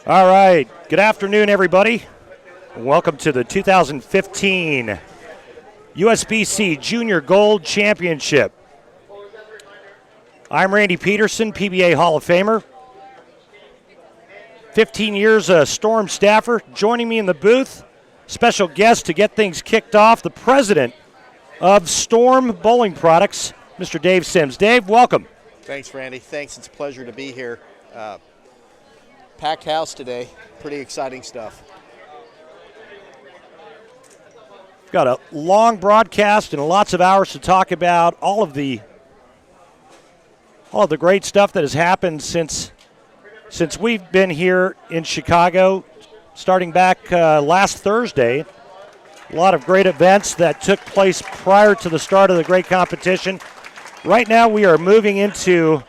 All right, good afternoon, everybody. Welcome to the 2015 USBC Junior Gold Championship. I'm Randy Peterson, PBA Hall of Famer. 15 years a Storm staffer. Joining me in the booth, special guest to get things kicked off, the president of Storm Bowling Products, Mr. Dave Sims. Dave, welcome. Thanks, Randy. Thanks. It's a pleasure to be here. Packed house today. Pretty exciting stuff. Got a long broadcast and lots of hours to talk about all of the great stuff that has happened since we've been here in Chicago, starting back last Thursday. A lot of great events that took place prior to the start of the great competition. Right now we are moving into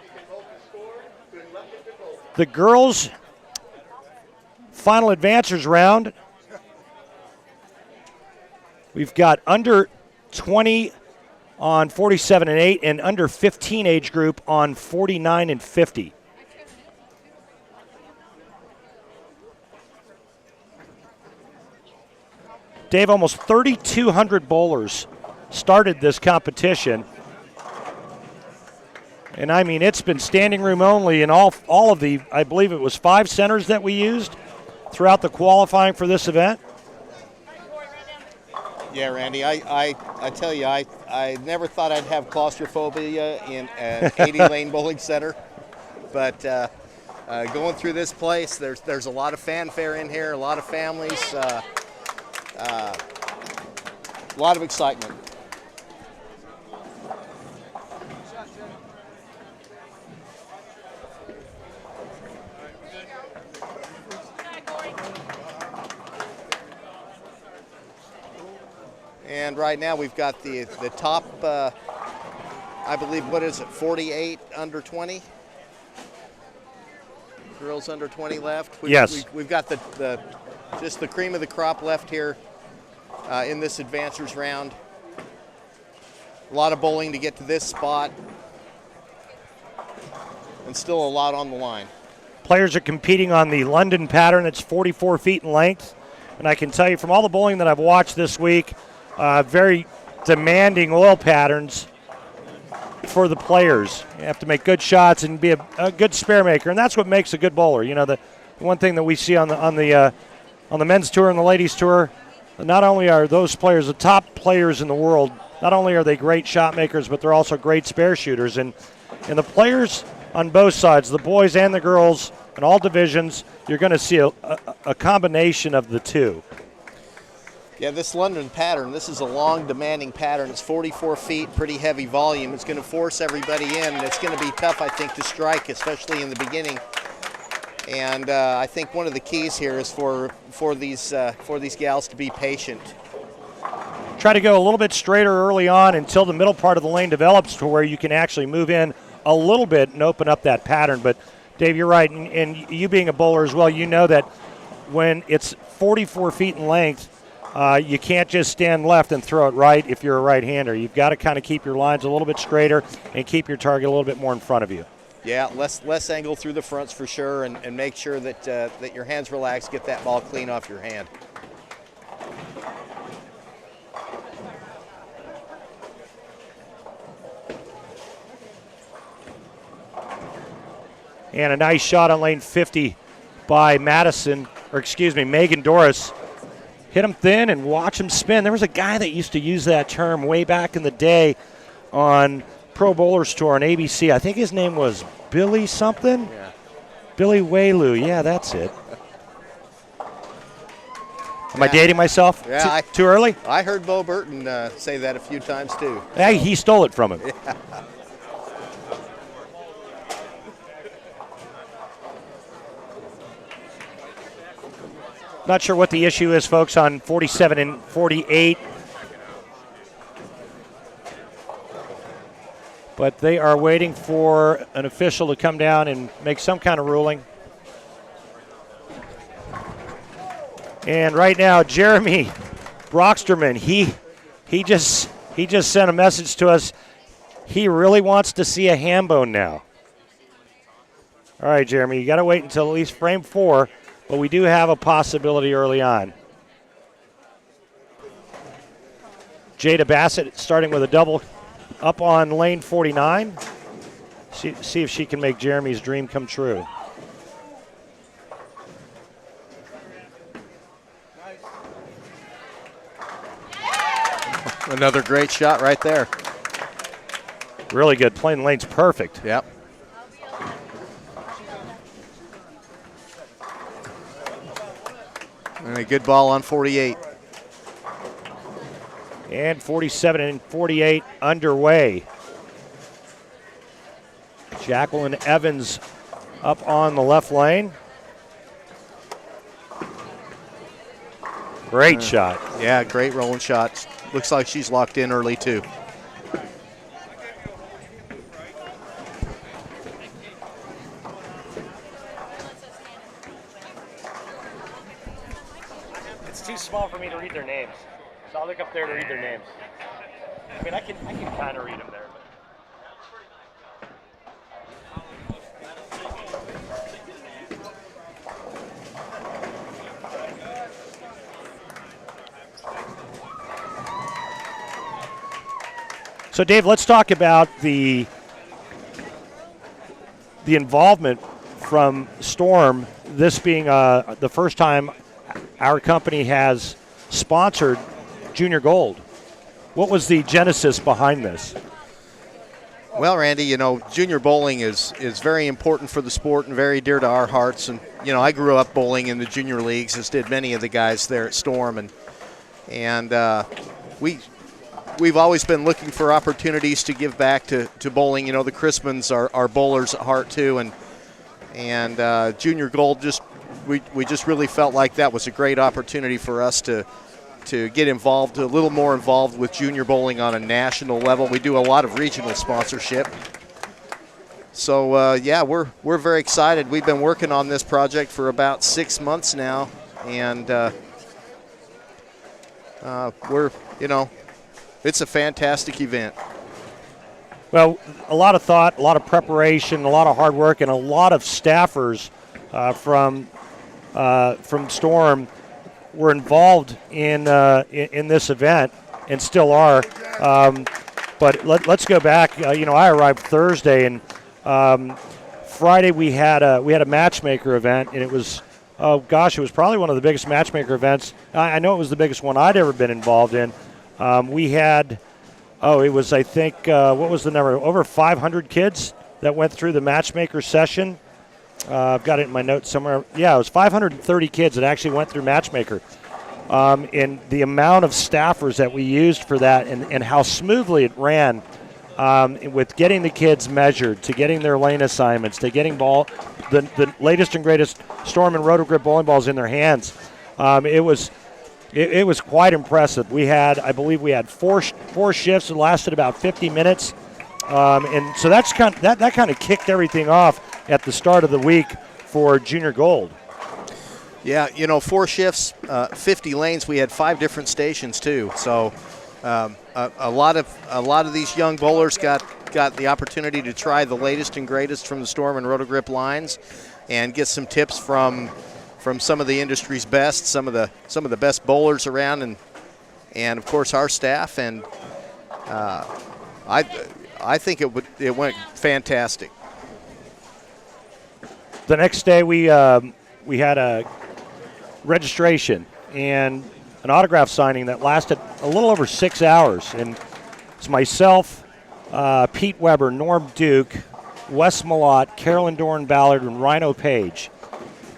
the girls' final advancers round. We've got under 20 on 47 and 8 and under 15 age group on 49 and 50. Dave, almost 3,200 bowlers started this competition. And I mean, it's been standing room only in all of the, I believe it was 5 centers that we used throughout the qualifying for this event. Yeah, Randy, I tell you, I never thought I'd have claustrophobia in an 80-lane bowling center. But going through this place, there's a lot of fanfare in here, a lot of families, a lot of excitement. And right now we've got the top, I believe, what is it, 48 under 20? Girls under 20 left? Yes. We've got just the cream of the crop left here in this advancers round. A lot of bowling to get to this spot. And still a lot on the line. Players are competing on the London pattern. It's 44 feet in length. And I can tell you from all the bowling that I've watched this week, very demanding oil patterns for the players. You have to make good shots and be a good spare maker, and that's what makes a good bowler. You know, the one thing that we see on the men's tour and the ladies tour, not only are those players the top players in the world, not only are they great shot makers, but they're also great spare shooters. And the players on both sides, the boys and the girls, in all divisions, you're going to see a combination of the two. Yeah, this London pattern, this is a long, demanding pattern. It's 44 feet, pretty heavy volume. It's going to force everybody in, and it's going to be tough, I think, to strike, especially in the beginning. And I think one of the keys here is for these gals to be patient. Try to go a little bit straighter early on until the middle part of the lane develops to where you can actually move in a little bit and open up that pattern. But, Dave, you're right, and you being a bowler as well, you know that when it's 44 feet in length, you can't just stand left and throw it right if you're a right-hander. You've got to kind of keep your lines a little bit straighter and keep your target a little bit more in front of you. Yeah, less angle through the fronts for sure, and make sure that your hands relax, get that ball clean off your hand. And a nice shot on lane 50 by Megan Doris. Hit him thin and watch him spin. There was a guy that used to use that term way back in the day on Pro Bowlers Tour on ABC. I think his name was Billy something? Yeah. Billy Waylu. Yeah, that's it. Am I dating myself? Yeah. Too early? I heard Bo Burton say that a few times, too. Hey, he stole it from him. Yeah. Not sure what the issue is, folks, on 47 and 48. But they are waiting for an official to come down and make some kind of ruling. And right now, Jeremy Brocksterman, he just sent a message to us. He really wants to see a ham bone now. All right, Jeremy, you got to wait until at least frame 4 but we do have a possibility early on. Jada Bassett starting with a double up on lane 49. See if she can make Jeremy's dream come true. Another great shot right there. Really good. Playing the lane's perfect. Yep. And a good ball on 48. And 47 and 48 underway. Jacqueline Evans up on the left lane. Great shot. Yeah, great rolling shot. Looks like she's locked in early too. It's too small for me to read their names, so I'll look up there to read their names. I mean, I can kind of read them there. But. So, Dave, let's talk about the involvement from Storm. This being the first time our company has sponsored Junior Gold. What was the genesis behind this? Well, Randy, you know, junior bowling is very important for the sport and very dear to our hearts. And, you know, I grew up bowling in the junior leagues, as did many of the guys there at Storm. And we've always been looking for opportunities to give back to bowling. You know, the Crispins are bowlers at heart, too. And Junior Gold, we just really felt like that was a great opportunity for us to get involved, a little more involved with junior bowling on a national level. We do a lot of regional sponsorship. So, yeah, we're very excited. We've been working on this project for about 6 months now. And it's a fantastic event. Well, a lot of thought, a lot of preparation, a lot of hard work, and a lot of staffers from Storm were involved in this event and still are. But let's go back. I arrived Thursday, and Friday we had a matchmaker event, and it was probably one of the biggest matchmaker events. I know it was the biggest one I'd ever been involved in. We had, what was the number? Over 500 kids that went through the matchmaker session. I've got it in my notes somewhere. Yeah, it was 530 kids that actually went through matchmaker. And the amount of staffers that we used for that and how smoothly it ran with getting the kids measured, to getting their lane assignments, to getting the latest and greatest Storm and Roto Grip bowling balls in their hands. It was quite impressive. I believe we had four shifts that lasted about 50 minutes. And so that kind of kicked everything off at the start of the week for Junior Gold. Yeah, 4 shifts, 50 lanes. We had 5 different stations too. So a lot of these young bowlers got the opportunity to try the latest and greatest from the Storm and Roto Grip lines, and get some tips from some of the industry's best, some of the best bowlers around, and of course our staff. And I think it went fantastic. The next day we had a registration and an autograph signing that lasted a little over 6 hours, and it's myself, Pete Weber, Norm Duke, Wes Malott, Carolyn Dorn Ballard, and Rhino Page.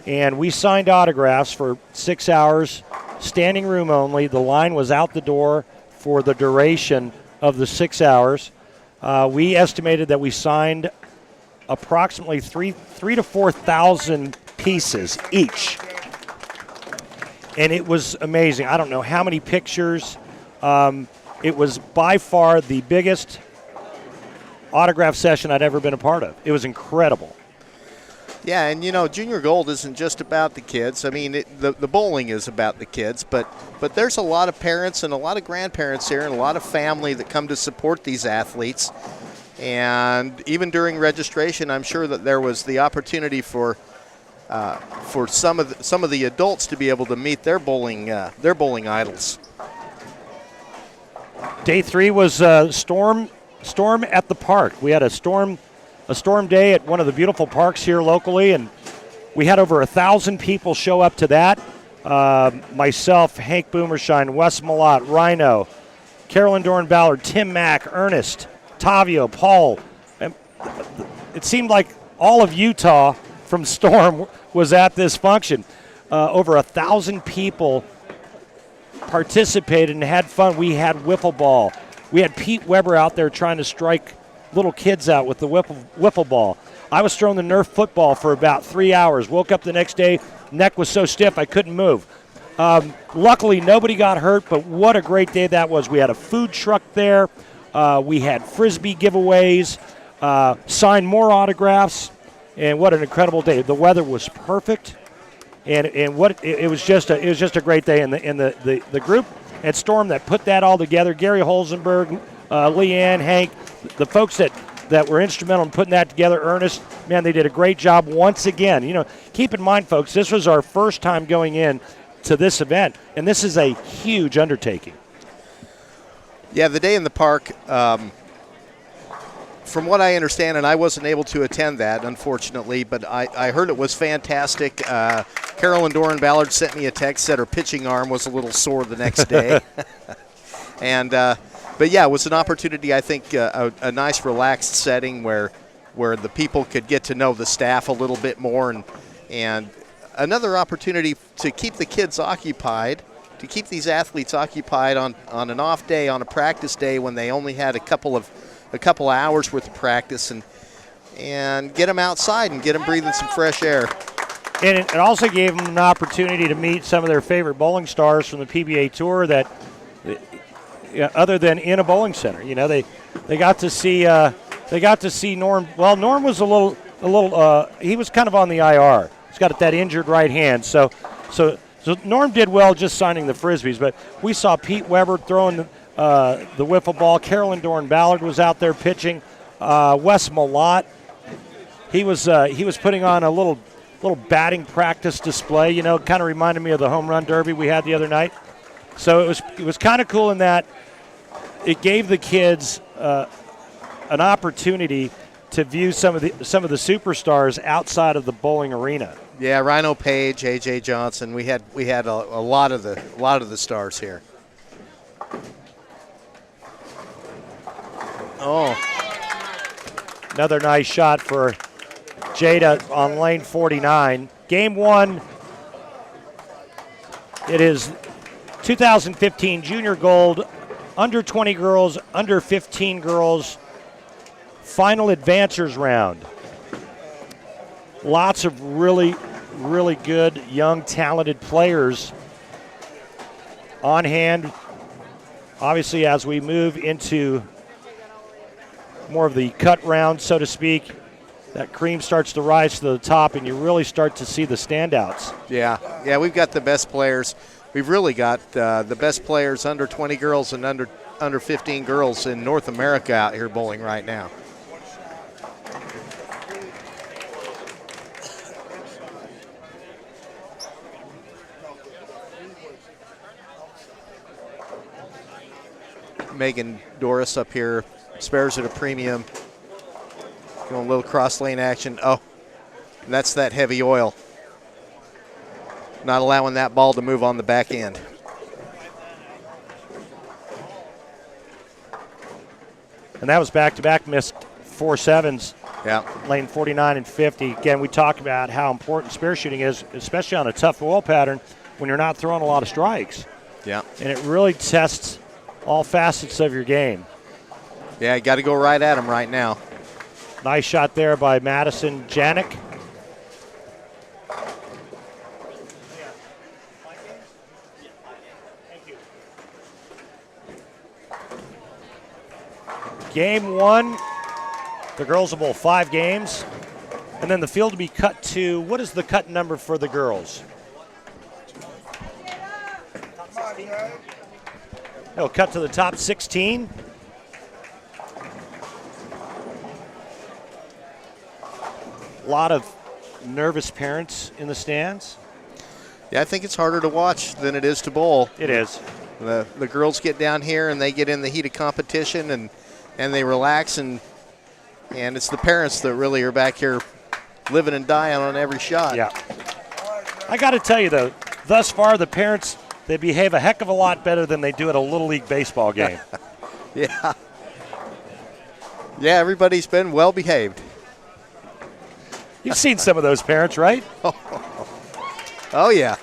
And we signed autographs for 6 hours, standing room only. The line was out the door for the duration of the 6 hours. We estimated that we signed approximately 3,000 to 4,000 pieces each. And it was amazing. I don't know how many pictures. It was by far the biggest autograph session I'd ever been a part of. It was incredible. Yeah, and Junior Gold isn't just about the kids. I mean, the bowling is about the kids, but there's a lot of parents and a lot of grandparents here and a lot of family that come to support these athletes. And even during registration, I'm sure that there was the opportunity for for some of the adults to be able to meet their bowling idols. Day 3 was storm at the park. We had a storm day at one of the beautiful parks here locally, and we had over 1,000 people show up to that. Myself, Hank Boomershine, Wes Malott, Rhino, Carolyn Doran-Ballard, Tim Mack, Ernest, Tavio, Paul. And it seemed like all of Utah from Storm was at this function. Over 1,000 people participated and had fun. We had wiffle ball. We had Pete Weber out there trying to strike little kids out with the wiffle ball. I was throwing the Nerf football for about 3 hours. Woke up the next day, neck was so stiff I couldn't move. Luckily, nobody got hurt, but what a great day that was. We had a food truck there. We had Frisbee giveaways, signed more autographs, and what an incredible day. The weather was perfect, and it was just a great day. And the group at Storm that put that all together, Gary Holzenberg, Leanne, Hank, the folks that were instrumental in putting that together, Ernest, man, they did a great job once again. You know, keep in mind, folks, this was our first time going in to this event, and this is a huge undertaking. Yeah, the day in the park, from what I understand, and I wasn't able to attend that, unfortunately, but I heard it was fantastic. Carolyn Doran-Ballard sent me a text, said her pitching arm was a little sore the next day. But yeah, it was an opportunity, I think, a nice relaxed setting where the people could get to know the staff a little bit more, and another opportunity to keep the kids occupied, to keep these athletes occupied on an off day, on a practice day when they only had a couple hours worth of practice, and get them outside and get them breathing some fresh air. And it also gave them an opportunity to meet some of their favorite bowling stars from the PBA Tour that, other than in a bowling center, you know, they got to see Norm. Well, Norm was a little he was kind of on the IR. He's got that injured right hand, so Norm did well just signing the Frisbees. But we saw Pete Weber throwing the wiffle ball. Carolyn Doran-Ballard was out there pitching. Wes Malott, he was putting on a little batting practice display. You know, kind of reminded me of the home run derby we had the other night. So it was kind of cool in that it gave the kids an opportunity to view some of the superstars outside of the bowling arena. Yeah, Rhino Page, AJ Johnson. We had a lot of the stars here. Oh, another nice shot for Jada on lane 49. Game 1. It is 2015 Junior Gold, under 20 girls, under 15 girls, final advancers round. Lots of really, really good, young, talented players on hand. Obviously, as we move into more of the cut round, so to speak, that cream starts to rise to the top, and you really start to see the standouts. Yeah, we've got the best players. We've really got the best players under 20 girls and under 15 girls in North America out here bowling right now. Megan Doris up here, spares at a premium. Going a little cross lane action. Oh, and that's that heavy oil. Not allowing that ball to move on the back end. And that was back-to-back missed 4-7s. Yeah. Lane 49 and 50. Again, we talk about how important spare shooting is, especially on a tough oil pattern when you're not throwing a lot of strikes. Yeah. And it really tests all facets of your game. Yeah, you got to go right at him right now. Nice shot there by Madison Janik. Game 1, the girls will bowl 5 games, and then the field will be cut to, what is the cut number for the girls? It'll cut to the top 16. A lot nervous parents in the stands. Yeah, I think it's harder to watch than it is to bowl. It is. The girls get down here and they get in the heat of competition and they relax, and it's the parents that really are back here living and dying on every shot. Yeah. I got to tell you, though, thus far the parents, they behave a heck of a lot better than they do at a Little League baseball game. Yeah. Yeah, everybody's been well behaved. You've seen some of those parents, right? Oh, yeah.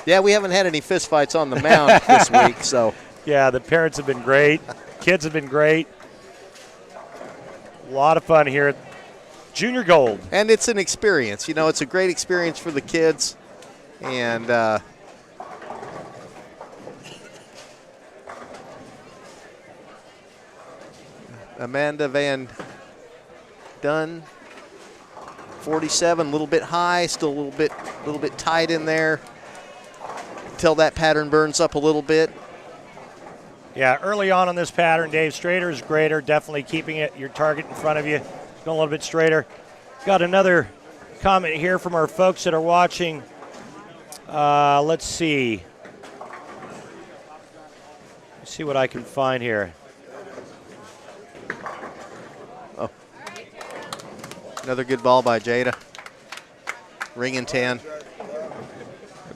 Yeah, we haven't had any fistfights on the mound this week, so. Yeah, the parents have been great. Kids have been great. A lot of fun here at Junior Gold. And it's an experience. You know, it's a great experience for the kids. And Amanda Van Dunn, 47, a little bit high, still a little bit tight in there until that pattern burns up a little bit. Yeah, early on this pattern, Dave, straighter is greater. Definitely keeping your target in front of you. Going a little bit straighter. Got another comment here from our folks that are watching. Let's see. Let's see what I can find here. Oh, another good ball by Jada. Ring and 10.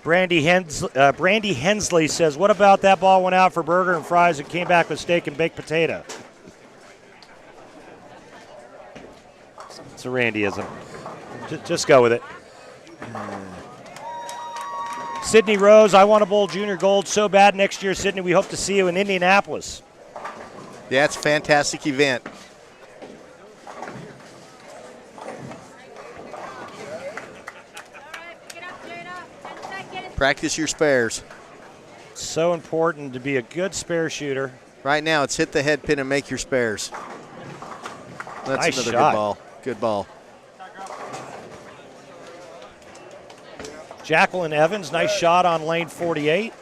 Brandy Hensley says, what about that ball went out for burger and fries and came back with steak and baked potato? It's a Randyism. Just go with it. Sydney Rose, I want to bowl Junior Gold so bad next year, Sydney. We hope to see you in Indianapolis. Yeah, it's a fantastic event. Practice your spares. So important to be a good spare shooter. Right now, it's hit the head pin and make your spares. That's nice another shot. Good ball. Good ball. Jacqueline Evans, nice shot on lane 48.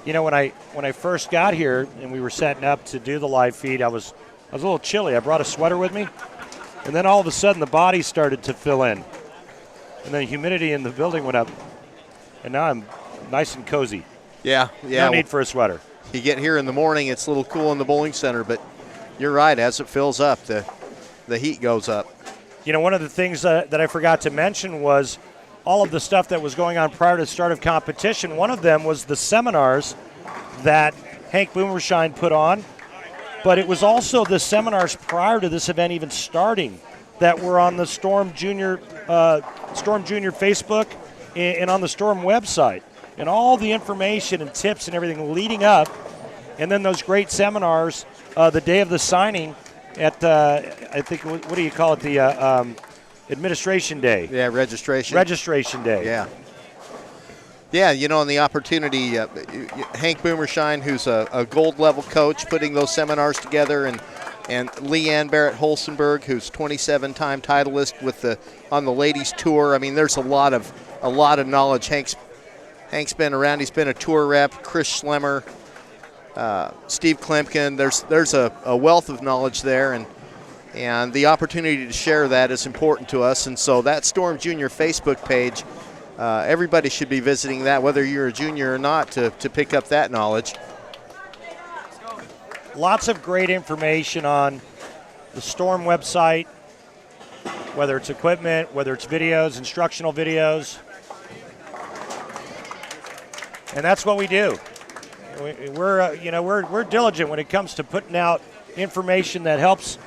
You know, when I first got here and we were setting up to do the live feed, I was a little chilly. I brought a sweater with me, and then all of a sudden the body started to fill in, and then humidity in the building went up, and now I'm nice and cozy. Yeah. No need for a sweater. You get here in the morning, it's a little cool in the bowling center, but you're right. As it fills up, the heat goes up. You know, one of the things that I forgot to mention was all of the stuff that was going on prior to the start of competition. One of them was the seminars that Hank Boomershine put on, but it was also the seminars prior to this event even starting that were on the Storm Junior Facebook and on the Storm website, and all the information and tips and everything leading up, and then those great seminars the day of the signing at I think, what do you call it, the Administration Day. Yeah, registration. Registration Day. Yeah. Yeah, you know, and the opportunity, Hank Boomershine, who's a gold level coach, putting those seminars together, and Leanne Barrett Holstenberg, who's 27-time titleist on the ladies tour. I mean, there's a lot of knowledge. Hank's been around. He's been a tour rep. Chris Schlemmer, Steve Klimkin. There's a wealth of knowledge there, and the opportunity to share that is important to us. And so that Storm Junior Facebook page, everybody should be visiting that, whether you're a junior or not, to pick up that knowledge. Lots of great information on the Storm website, whether it's equipment, whether it's videos, instructional videos. And that's what we do. We're diligent when it comes to putting out information that helps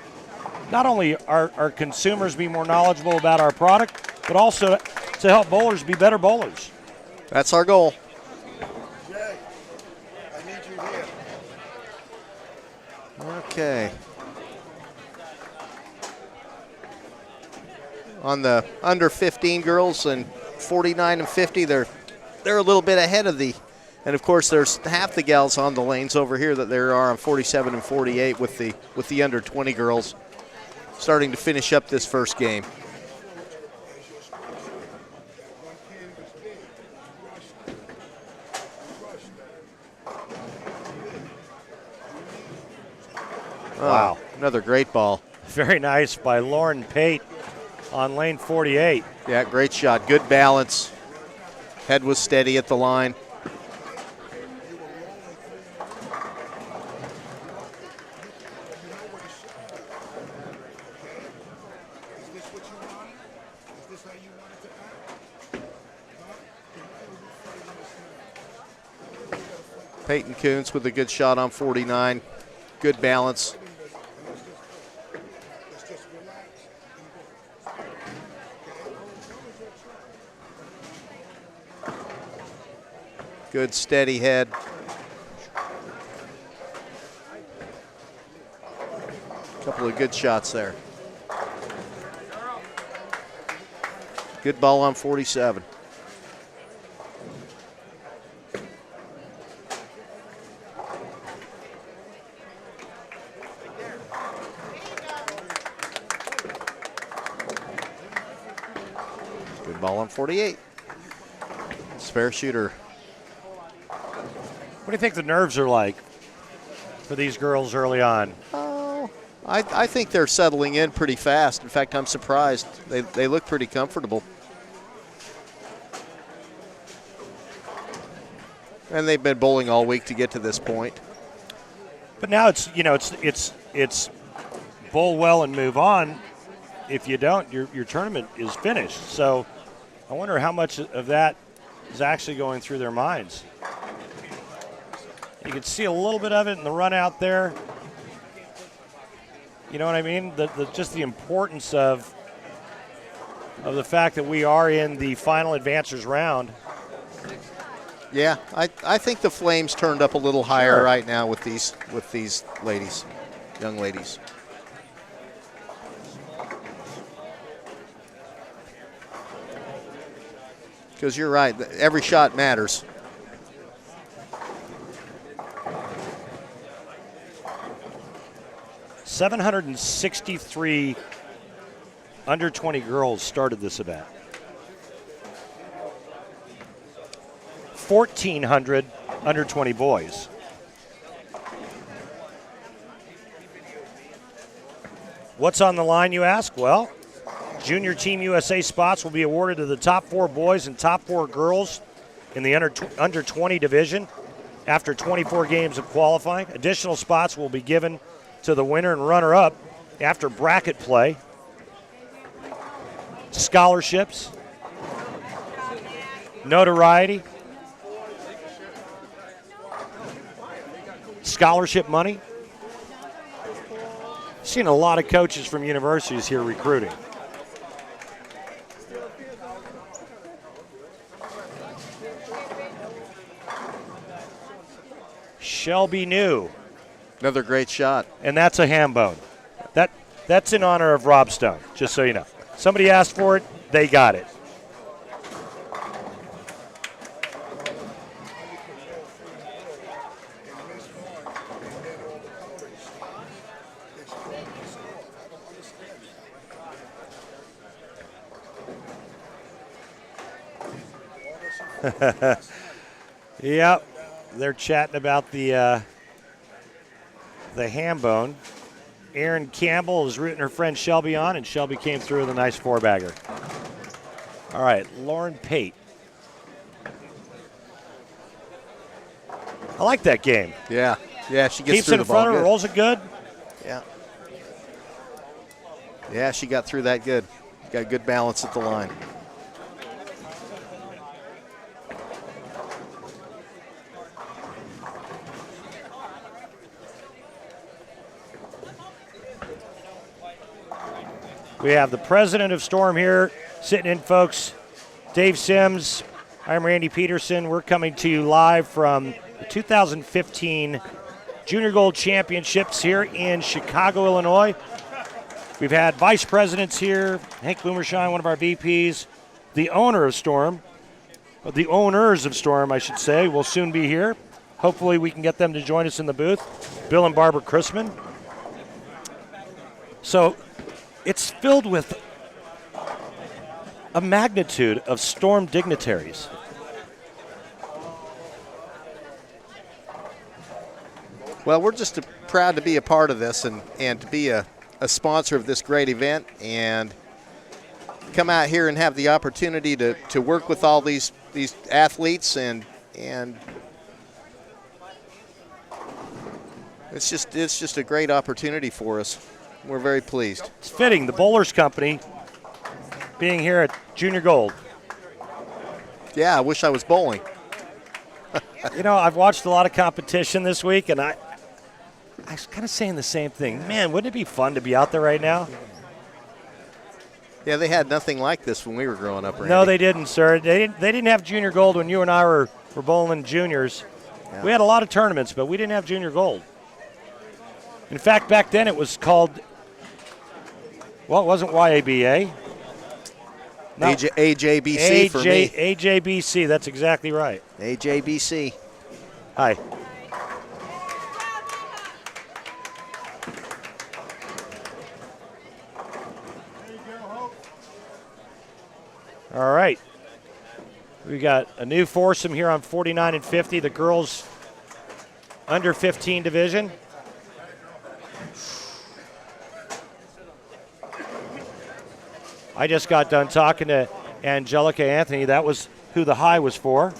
not only our consumers be more knowledgeable about our product, but also to help bowlers be better bowlers. That's our goal. Jay, I need you here. Okay. On the under 15 girls and 49 and 50, they're a little bit ahead of and of course there's half the gals on the lanes over here that there are on 47 and 48 with the under 20 girls starting to finish up this first game. Wow. Another great ball. Very nice by Lauren Pate on lane 48. Yeah, great shot. Good balance. Head was steady at the line. Peyton Kuntz with a good shot on 49. Good balance. Good steady head. Couple of good shots there. Good ball on 47. Good ball on 48. Spare shooter. What do you think the nerves are like for these girls early on? I think they're settling in pretty fast. In fact, I'm surprised. They look pretty comfortable. And they've been bowling all week to get to this point. But now it's bowl well and move on. If you don't, your tournament is finished. So I wonder how much of that is actually going through their minds. You can see a little bit of it in the run out there. You know what I mean? Just the importance of the fact that we are in the final advancers round. Yeah, I think the flames turned up a little higher right now with these ladies, young ladies. Because you're right, every shot matters. $763 under 20 girls started this event. 1,400 under 20 boys. What's on the line, you ask? Well, Junior Team USA spots will be awarded to the top 4 boys and top 4 girls in the under 20 division after 24 games of qualifying. Additional spots will be given to the winner and runner-up after bracket play. Scholarships, notoriety, scholarship money. Seen a lot of coaches from universities here recruiting. Shelby New. Another great shot. And that's a ham bone. That's in honor of Rob Stone, just so you know. Somebody asked for it, they got it. Yep, they're chatting about the ham bone. Erin Campbell is rooting her friend Shelby on, and Shelby came through with a nice 4-bagger. All right, Lauren Pate. I like that game. Yeah, she gets Keeps through it the in front ball of her, good. rolls it good. Yeah, she got through that good. Got good balance at the line. We have the president of Storm here sitting in, folks. Dave Sims. I'm Randy Peterson. We're coming to you live from the 2015 Junior Gold Championships here in Chicago, Illinois. We've had vice presidents here, Hank Boomershine, one of our VPs, the owner of Storm, the owners of Storm, I should say, will soon be here. Hopefully we can get them to join us in the booth. Bill and Barbara Chrisman. So it's filled with a magnitude of Storm dignitaries. Well, we're just proud to be a part of this and to be a sponsor of this great event and come out here and have the opportunity to work with all these athletes and it's just a great opportunity for us. We're very pleased. It's fitting, the Bowlers Company being here at Junior Gold. Yeah, I wish I was bowling. You know, I've watched a lot of competition this week, and I was kind of saying the same thing. Man, wouldn't it be fun to be out there right now? Yeah, they had nothing like this when we were growing up, Randy. No, they didn't, sir. They didn't have Junior Gold when you and I were bowling juniors. Yeah. We had a lot of tournaments, but we didn't have Junior Gold. In fact, back then it was called, well, it wasn't YABA. No. AJBC for me. AJBC, that's exactly right. AJBC. Hi. All right. We got a new foursome here on 49 and 50, the girls under 15 division. I just got done talking to Angelica Anthony. That was who the high was for.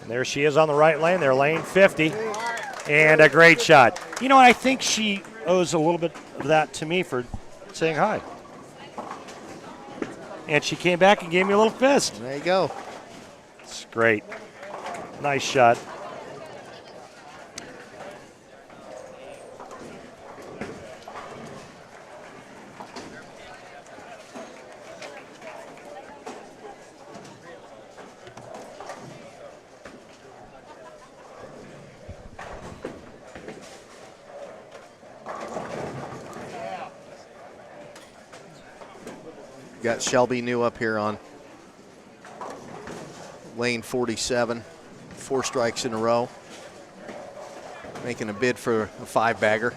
And there she is on the right lane. They're lane 50. And a great shot. You know, I think she owes a little bit of that to me for saying hi. And she came back and gave me a little fist. There you go. It's great. Nice shot. Got Shelby New up here on lane 47, 4 strikes in a row, making a bid for a 5-bagger.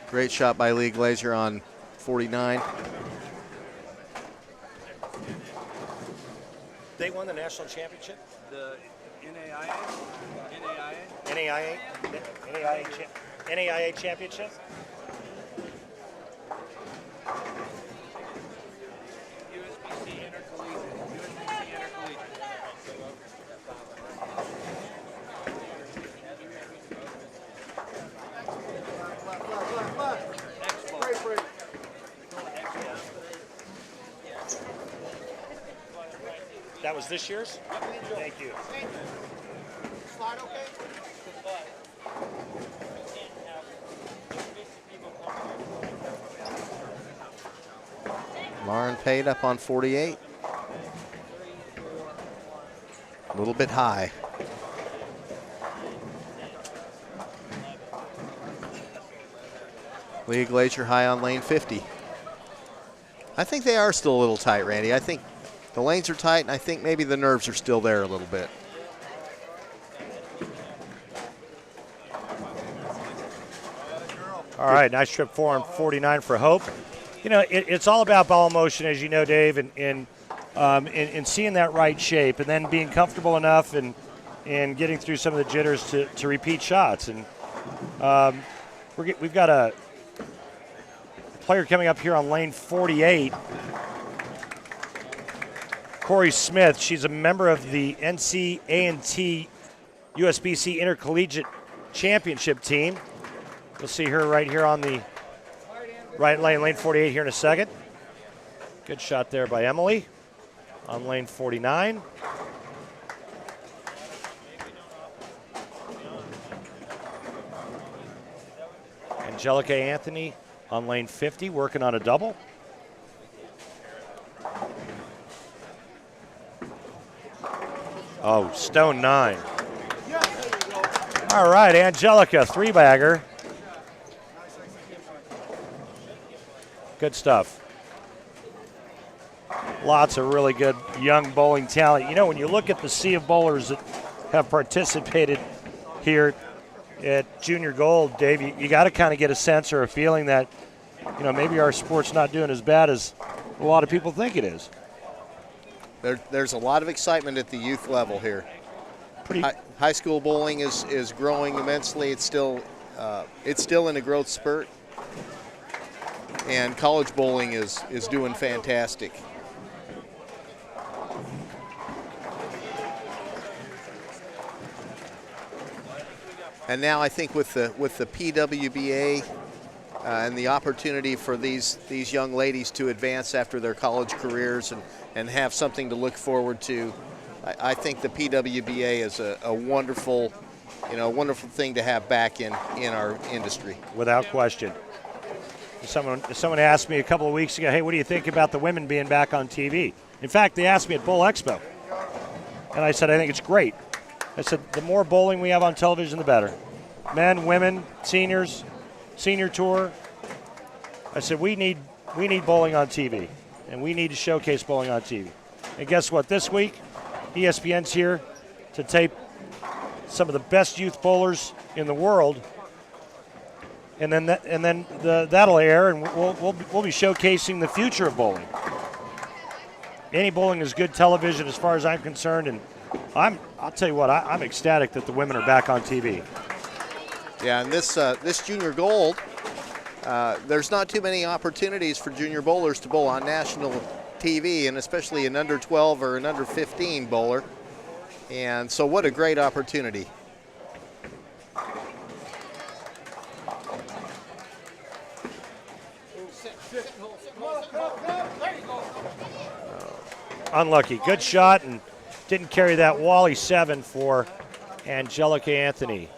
Great shot by Lee Glazier on 49. They won the national championship? The NAIA? NAIA championship? USBC Intercollegiate. That was this year's? Thank you. Slide okay? Lauren paid up on 48. A little bit high. Leah Glacier high on lane 50. I think they are still a little tight, Randy. I think the lanes are tight, and I think maybe the nerves are still there a little bit. All right, nice trip 4 on 49 for Hope. You know, it's all about ball motion, as you know, Dave, and in seeing that right shape and then being comfortable enough and getting through some of the jitters to repeat shots. And we've got a player coming up here on lane 48, Corey Smith. She's a member of the NCAA USBC Intercollegiate Championship team. You'll see her right here on the right lane, lane 48 here in a second. Good shot there by Emily on lane 49. Angelica Anthony on lane 50, working on a double. Oh, stone 9. All right, Angelica, 3-bagger. Good stuff. Lots of really good young bowling talent. You know, when you look at the sea of bowlers that have participated here at Junior Gold, Dave, you got to kind of get a sense or a feeling that, you know, maybe our sport's not doing as bad as a lot of people think it is. There's a lot of excitement at the youth level here. High school bowling is growing immensely. It's still in a growth spurt, and college bowling is doing fantastic. And now I think with the PWBA and the opportunity for these young ladies to advance after their college careers and have something to look forward to, I think the PWBA is a wonderful, wonderful thing to have back in our industry. Without question. Someone asked me a couple of weeks ago, hey, what do you think about the women being back on TV? In fact, they asked me at Bowl Expo. And I said, I think it's great. I said, the more bowling we have on television, the better. Men, women, seniors, senior tour. I said, we need bowling on TV, and we need to showcase bowling on TV. And guess what? This week, ESPN's here to tape some of the best youth bowlers in the world, and then that'll air, and we'll be showcasing the future of bowling. Any bowling is good television, as far as I'm concerned, and I'll tell you what, I'm ecstatic that the women are back on TV. Yeah, and this Junior Gold, there's not too many opportunities for junior bowlers to bowl on national TV, and especially an under 12 or an under 15 bowler. And so what a great opportunity. Unlucky. Good shot, and didn't carry that Wally 7 for Angelica Anthony.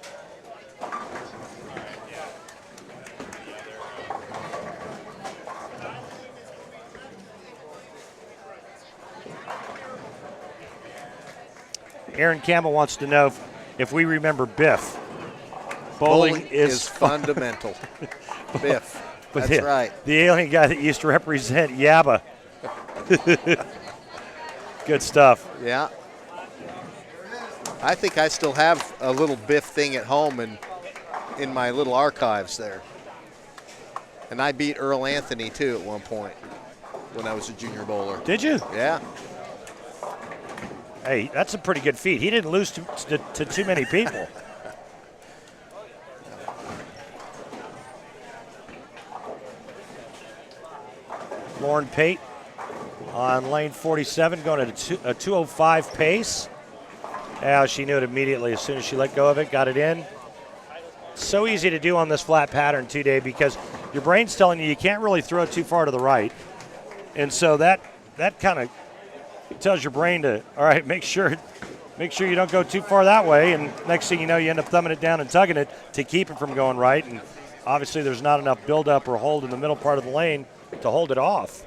Aaron Campbell wants to know if we remember Biff. Bowling is fundamental. Biff. But That's right. The alien guy that used to represent Yabba. Good stuff. Yeah. I think I still have a little Biff thing at home in my little archives there. And I beat Earl Anthony, too, at one point when I was a junior bowler. Did you? Yeah. Hey, that's a pretty good feat. He didn't lose to too many people. Lauren Pate on lane 47, going at a 2:05 pace. Yeah, she knew it immediately as soon as she let go of it, got it in. So easy to do on this flat pattern too, Dave, because your brain's telling you can't really throw it too far to the right. And so that kind of tells your brain to, all right, make sure you don't go too far that way. And next thing you know, you end up thumbing it down and tugging it to keep it from going right. And obviously there's not enough buildup or hold in the middle part of the lane to hold it off.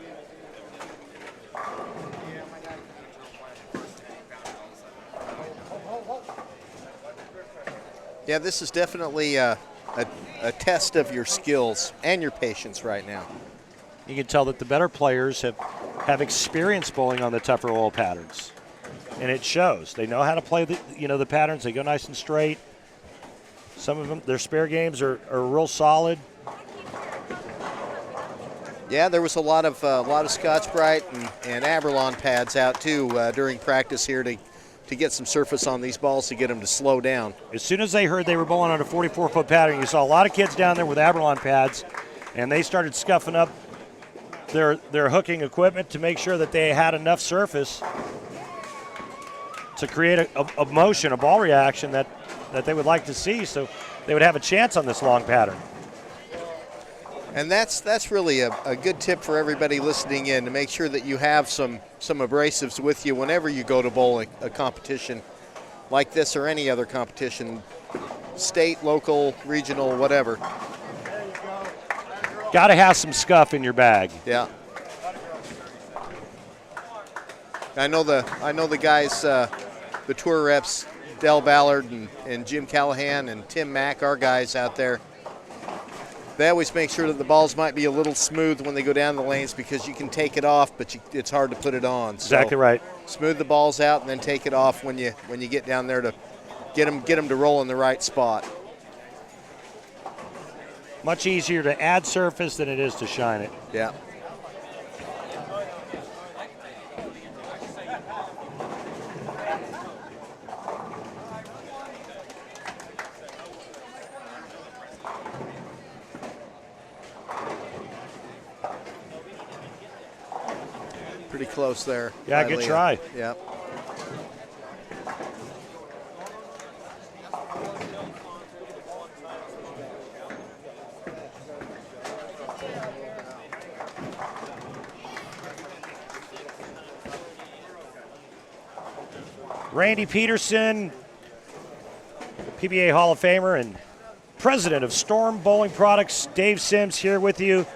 Yeah, this is definitely a test of your skills and your patience right now. You can tell that the better players have experience bowling on the tougher oil patterns, and it shows. They know how to play the patterns. They go nice and straight. Some of them, their spare games are real solid. Yeah, there was a lot of Scotch-Brite and Aberlon pads out too during practice here to get some surface on these balls to get them to slow down. As soon as they heard they were bowling on a 44-foot pattern, you saw a lot of kids down there with Aberlon pads, and they started scuffing up their hooking equipment to make sure that they had enough surface to create a motion, a ball reaction that they would like to see, so they would have a chance on this long pattern. And that's really a good tip for everybody listening in, to make sure that you have some abrasives with you whenever you go to bowl a competition like this or any other competition, state, local, regional, whatever. Got to have some scuff in your bag. Yeah. I know the guys, the tour reps, Del Ballard and Jim Callahan and Tim Mack, our guys out there. They always make sure that the balls might be a little smooth when they go down the lanes because you can take it off, but it's hard to put it on. Exactly so right. Smooth the balls out and then take it off when you get down there to get them to roll in the right spot. Much easier to add surface than it is to shine it. Yeah. Pretty close there. Yeah, good Leah. try. Yeah. Randy Peterson, PBA Hall of Famer and president of Storm Bowling Products, Dave Sims here with you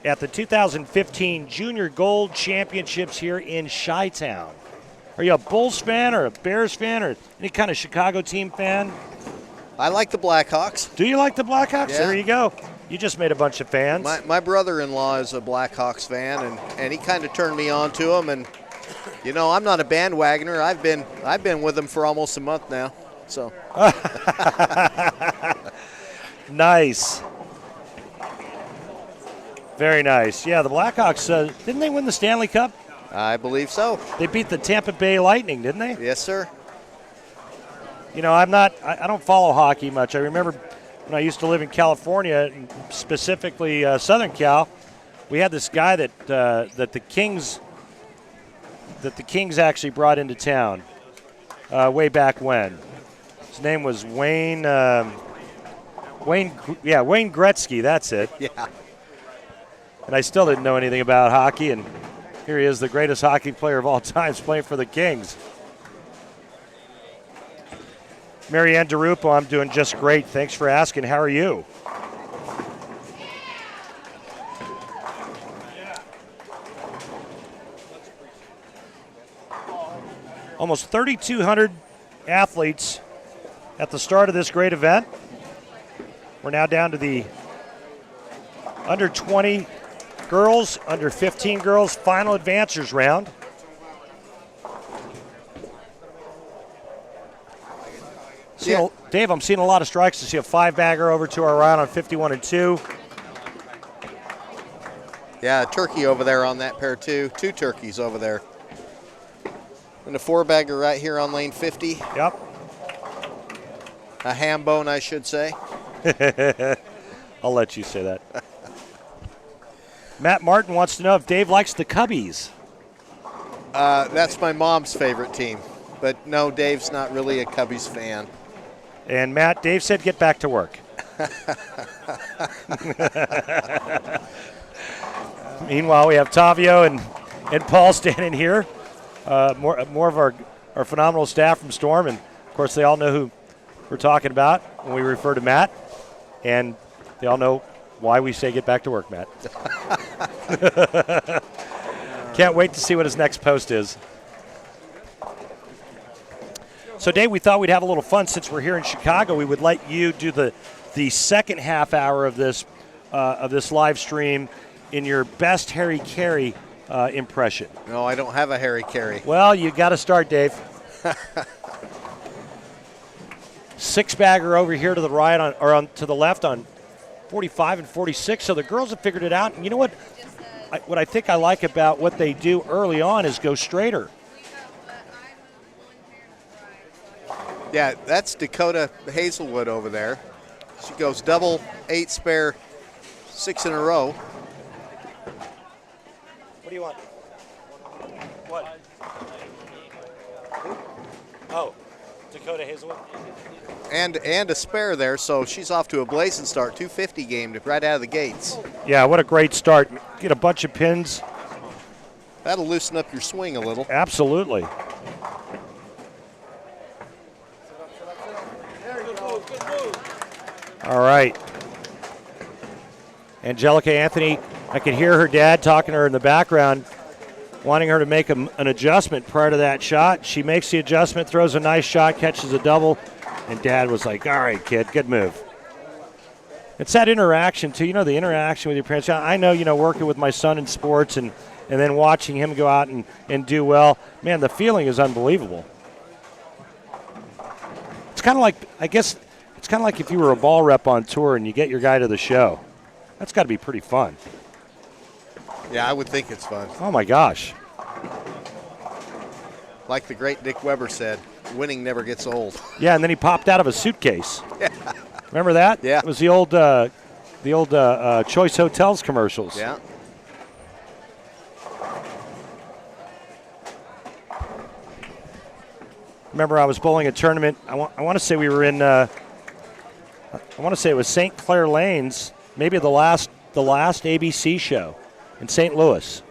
at the 2015 Junior Gold Championships here in Chi-Town. Are you a Bulls fan or a Bears fan or any kind of Chicago team fan? I like the Blackhawks. Do you like the Blackhawks? Yeah. There you go. You just made a bunch of fans. My brother-in-law is a Blackhawks fan, and he kind of turned me on to them. And you know, I'm not a bandwagoner. I've been with them for almost a month now. So nice. Very nice. Yeah, the Blackhawks, didn't they win the Stanley Cup? I believe so. They beat the Tampa Bay Lightning, didn't they? Yes, sir. You know, I don't follow hockey much. I remember when I used to live in California, specifically Southern Cal, we had this guy that the Kings actually brought into town way back when. His name was Wayne Gretzky. That's it. Yeah. And I still didn't know anything about hockey, and here he is, the greatest hockey player of all times, playing for the Kings. Marianne DeRupo, I'm doing just great. Thanks for asking. How are you? Almost 3,200 athletes at the start of this great event. We're now down to the under 20 girls, under 15 girls final advancers round. Dave, I'm seeing a lot of strikes. I see a 5-bagger over to our right on 51 and 2. Yeah, a turkey over there on that pair too. 2 turkeys over there. And a 4-bagger right here on lane 50. Yep. A ham bone, I should say. I'll let you say that. Matt Martin wants to know if Dave likes the Cubbies. That's my mom's favorite team. But no, Dave's not really a Cubbies fan. And Matt, Dave said get back to work. Meanwhile, we have Tavio and Paul standing here. More of our phenomenal staff from Storm. And, of course, they all know who we're talking about when we refer to Matt. And they all know why we say get back to work, Matt. Can't wait to see what his next post is. So, Dave, we thought we'd have a little fun since we're here in Chicago. We would let you do the second half hour of this live stream in your best Harry Carey impression. No, I don't have a Harry Carey. Well, you got to start, Dave. 6-bagger over here to the right to the left on 45 and 46. So the girls have figured it out. And you know what? What I think I like about what they do early on is go straighter. Yeah, that's Dakota Hazelwood over there. She goes double, 8 spare, 6 in a row. What do you want? What? Oh, Dakota Hazelwood. And a spare there, so she's off to a blazing start. 250 game right out of the gates. Yeah, what a great start. Get a bunch of pins. That'll loosen up your swing a little. Absolutely. All right. Angelica Anthony, I could hear her dad talking to her in the background, wanting her to make an adjustment prior to that shot. She makes the adjustment, throws a nice shot, catches a double, and Dad was like, all right, kid, good move. It's that interaction, too. The interaction with your parents. I know, working with my son in sports and then watching him go out and do well. Man, the feeling is unbelievable. It's kind of like, I guess, it's kind of like if you were a ball rep on tour and you get your guy to the show. That's got to be pretty fun. Yeah, I would think it's fun. Oh, my gosh. Like the great Dick Weber said, winning never gets old. Yeah, and then he popped out of a suitcase. Yeah. Remember that? Yeah. It was the old Choice Hotels commercials. Yeah. Remember, I was bowling a tournament. I want to say we were in. I want to say it was St. Clair Lanes, maybe the last ABC show in St. Louis.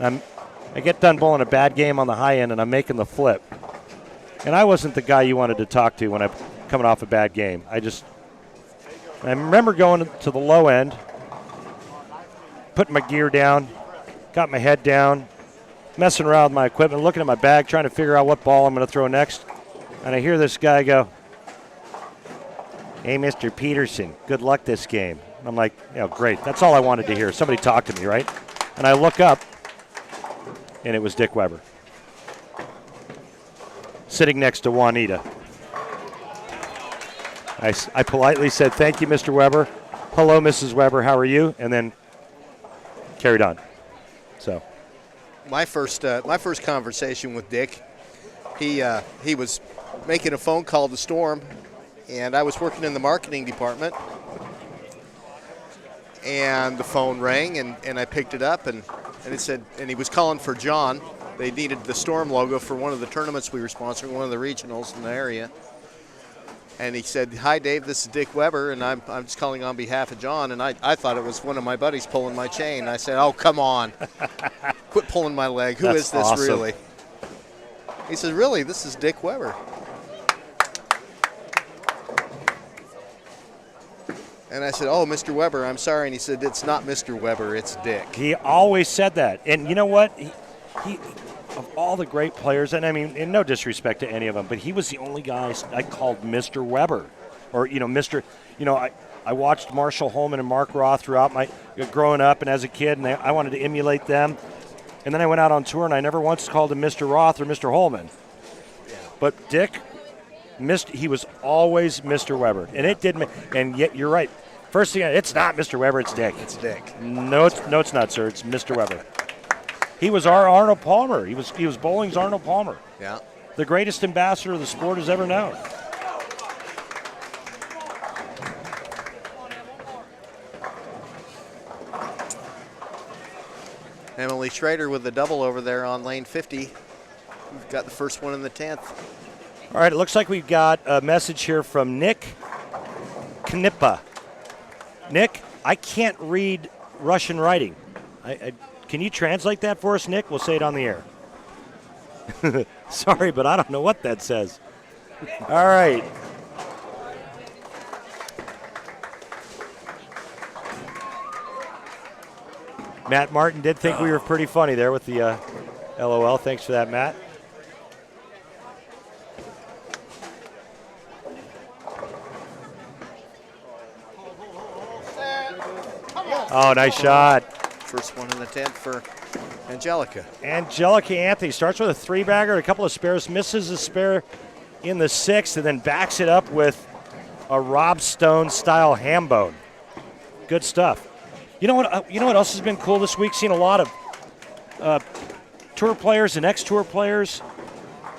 I get done bowling a bad game on the high end, and I'm making the flip. And I wasn't the guy you wanted to talk to when I'm coming off a bad game. I remember going to the low end, putting my gear down, got my head down, messing around with my equipment, looking at my bag, trying to figure out what ball I'm going to throw next. And I hear this guy go, "Hey, Mr. Peterson, good luck this game." And I'm like, great. That's all I wanted to hear. Somebody talk to me, right? And I look up, and it was Dick Weber, sitting next to Juanita. I politely said, "Thank you, Mr. Weber. Hello, Mrs. Weber. How are you?" And then carried on. So my first conversation with Dick, he was making a phone call to Storm, and I was working in the marketing department. And the phone rang, and I picked it up, and it said, and he was calling for John. They needed the Storm logo for one of the tournaments we were sponsoring, one of the regionals in the area. And he said, "Hi, Dave, this is Dick Weber, and I'm just calling on behalf of John." And I thought it was one of my buddies pulling my chain. I said, "Oh, come on. Quit pulling my leg. Who That's is this awesome. really?" He says, "Really, this is Dick Weber." And I said, "Oh, Mr. Weber, I'm sorry." And he said, "It's not Mr. Weber, it's Dick." he always said that. And you know what? He of all the great players, and I mean, in no disrespect to any of them, but he was the only guy I called Mr. Weber. Or, Mr. I watched Marshall Holman and Mark Roth throughout my growing up and as a kid, and I wanted to emulate them. And then I went out on tour, and I never once called him Mr. Roth or Mr. Holman. But Dick, he was always Mr. Weber. And it didn't, and yet you're right. First thing, it's not Mr. Weber, it's Dick. It's Dick. No, it's not, sir. It's Mr. Weber. He was our Arnold Palmer. He was bowling's Arnold Palmer. Yeah. The greatest ambassador the sport has ever known. Emily Schrader with the double over there on lane 50. We've got the first one in the 10th. All right, it looks like we've got a message here from Nick Knippa. Nick, I can't read Russian writing. Can you translate that for us, Nick? We'll say it on the air. Sorry, but I don't know what that says. All right. Matt Martin did think we were pretty funny there with the LOL. Thanks for that, Matt. Oh, nice shot. First one in the 10th for Angelica. Angelica Anthony starts with a three-bagger, a couple of spares, misses a spare in the 6th, and then backs it up with a Rob Stone-style ham bone. Good stuff. You know what else has been cool this week? Seen a lot of tour players and ex-tour players.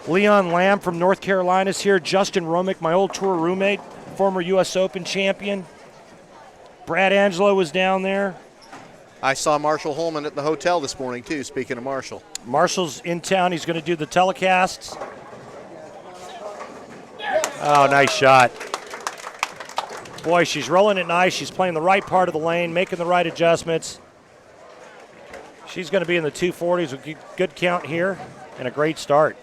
Leon Lamb from North Carolina is here. Justin Romick, my old tour roommate, former U.S. Open champion. Brad Angelo was down there. I saw Marshall Holman at the hotel this morning, too, speaking of Marshall. Marshall's in town. He's going to do the telecasts. Oh, nice shot. Boy, she's rolling it nice. She's playing the right part of the lane, making the right adjustments. She's going to be in the 240s with good count here and a great start.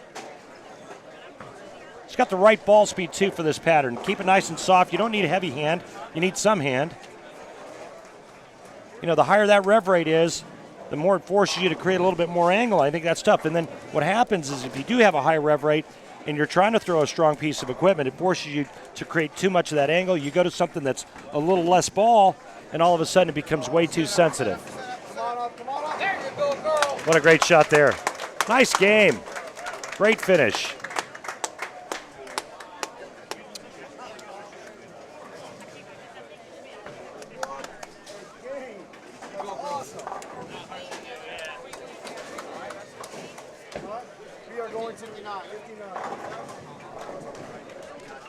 She's got the right ball speed, too, for this pattern. Keep it nice and soft. You don't need a heavy hand. You need some hand. The higher that rev rate is, the more it forces you to create a little bit more angle. I think that's tough. And then what happens is if you do have a high rev rate, and you're trying to throw a strong piece of equipment, it forces you to create too much of that angle. You go to something that's a little less ball, and all of a sudden it becomes way too sensitive. There you go, girl. What a great shot there. Nice game. Great finish. We are going to 59.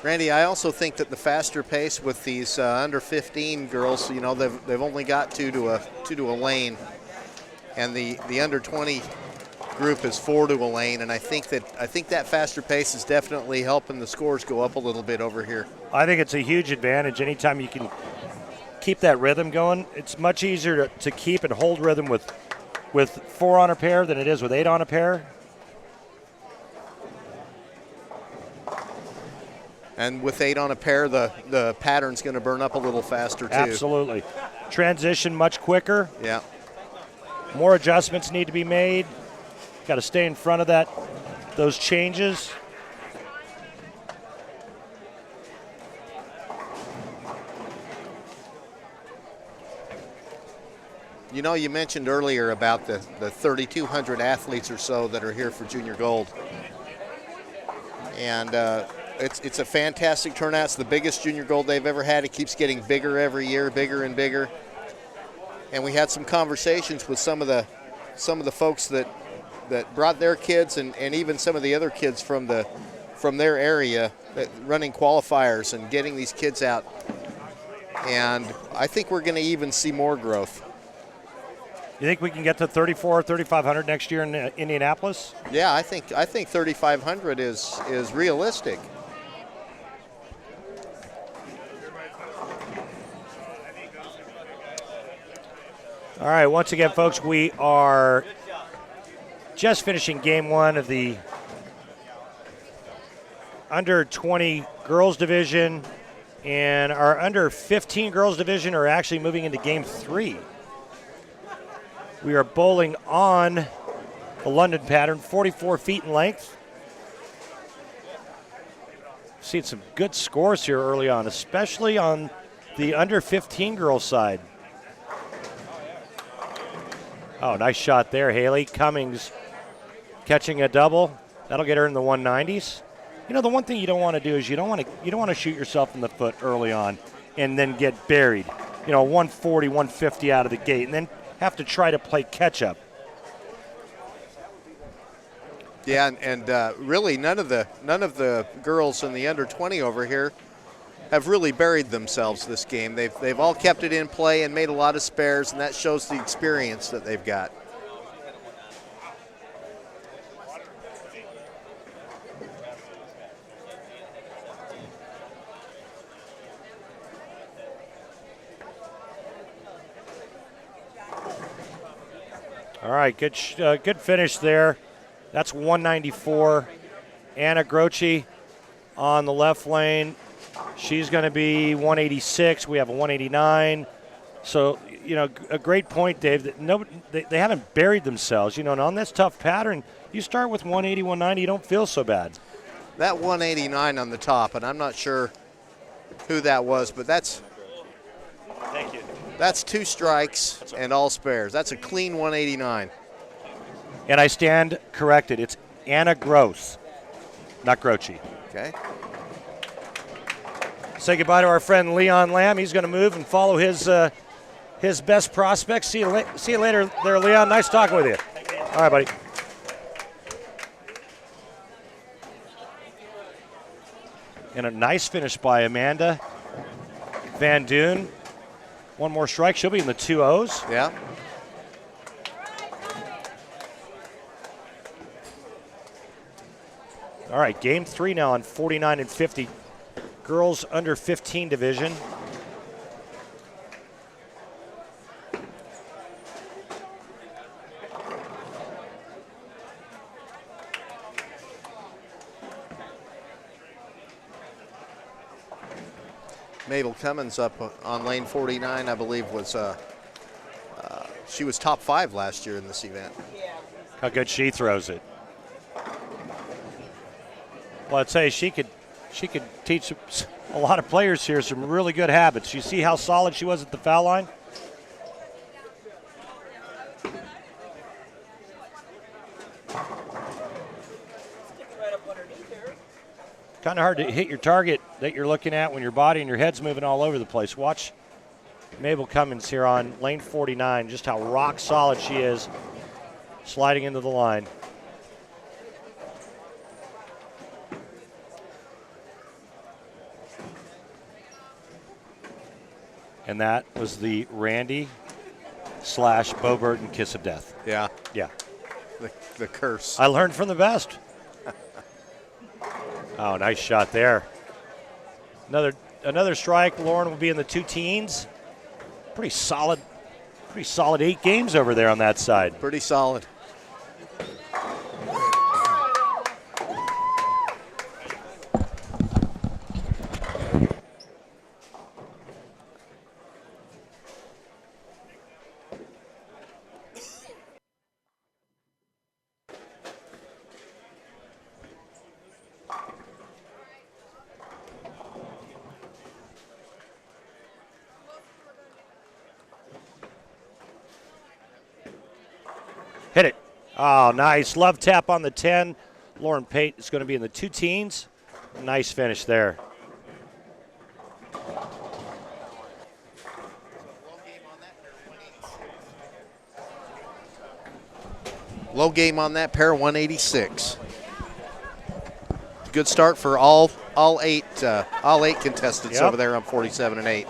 Randy, I also think that the faster pace with these under 15 girls, you know, they've only got two to a lane, and the under 20 group is 4 to a lane, and I think that faster pace is definitely helping the scores go up a little bit over here. I think it's a huge advantage anytime you can keep that rhythm going. It's much easier to keep and hold rhythm with 4 on a pair than it is with 8 on a pair. And with 8 on a pair, the pattern's going to burn up a little faster too. Absolutely. Transition much quicker. Yeah. More adjustments need to be made. Got to stay in front of those changes. You know, you mentioned earlier about the 3,200 athletes or so that are here for Junior Gold. And it's a fantastic turnout. It's the biggest Junior Gold they've ever had. It keeps getting bigger every year, bigger and bigger. And we had some conversations with some of the folks that brought their kids and even some of the other kids from their area running qualifiers and getting these kids out. And I think we're going to even see more growth. You think we can get to 34 or 3,500 next year in Indianapolis? Yeah, I think 3,500 is realistic. All right, once again, folks, we are just finishing game 1 of the under 20 girls division, and our under 15 girls division are actually moving into game 3. We are bowling on the London pattern, 44 feet in length. Seen some good scores here early on, especially on the under 15 girls side. Oh, nice shot there, Haley Cummings catching a double. That'll get her in the 190s. You know, the one thing you don't want to do is you don't want to shoot yourself in the foot early on and then get buried. You know, 140, 150 out of the gate, and then have to try to play catch up. Yeah, and really none of the girls in the under 20 over here have really buried themselves this game. They've all kept it in play and made a lot of spares, and that shows the experience that they've got. All right, good finish there. That's 194. Anna Groce on the left lane. She's going to be 186. We have a 189. So, you know, a great point, Dave. That they haven't buried themselves. You know, and on this tough pattern, you start with 180, 190, you don't feel so bad. That 189 on the top, and I'm not sure who that was, but that's Thank you. That's 2 strikes and all spares. That's a clean 189. And I stand corrected. It's Anna Gross, not Groce. Okay. Say goodbye to our friend Leon Lamb. He's going to move and follow his best prospects. See you later there, Leon. Nice talking with you. All right, buddy. And a nice finish by Amanda Van Duyn. One more strike. She'll be in the 2-0s. Yeah. All right, game 3 now on 49 and 50. Girls under 15 division. Mabel Cummins up on lane 49, I believe, was she was top 5 last year in this event. How good she throws it. Well, I'd say she could teach a lot of players here some really good habits. You see how solid she was at the foul line? Kind of hard to hit your target that you're looking at when your body and your head's moving all over the place. Watch Mabel Cummins here on lane 49, just how rock solid she is sliding into the line. And that was the Randy / Bo Burton kiss of death. Yeah. Yeah. The curse. I learned from the best. Oh, nice shot there. Another strike. Lauren will be in the 2 teens. Pretty solid 8 games over there on that side. Pretty solid. Hit it. Oh, nice. Love tap on the 10. Lauren Pate is going to be in the 2 teens. Nice finish there. Low game on that pair, 186. Good start for all 8 contestants Yep. over there on 47 and 8.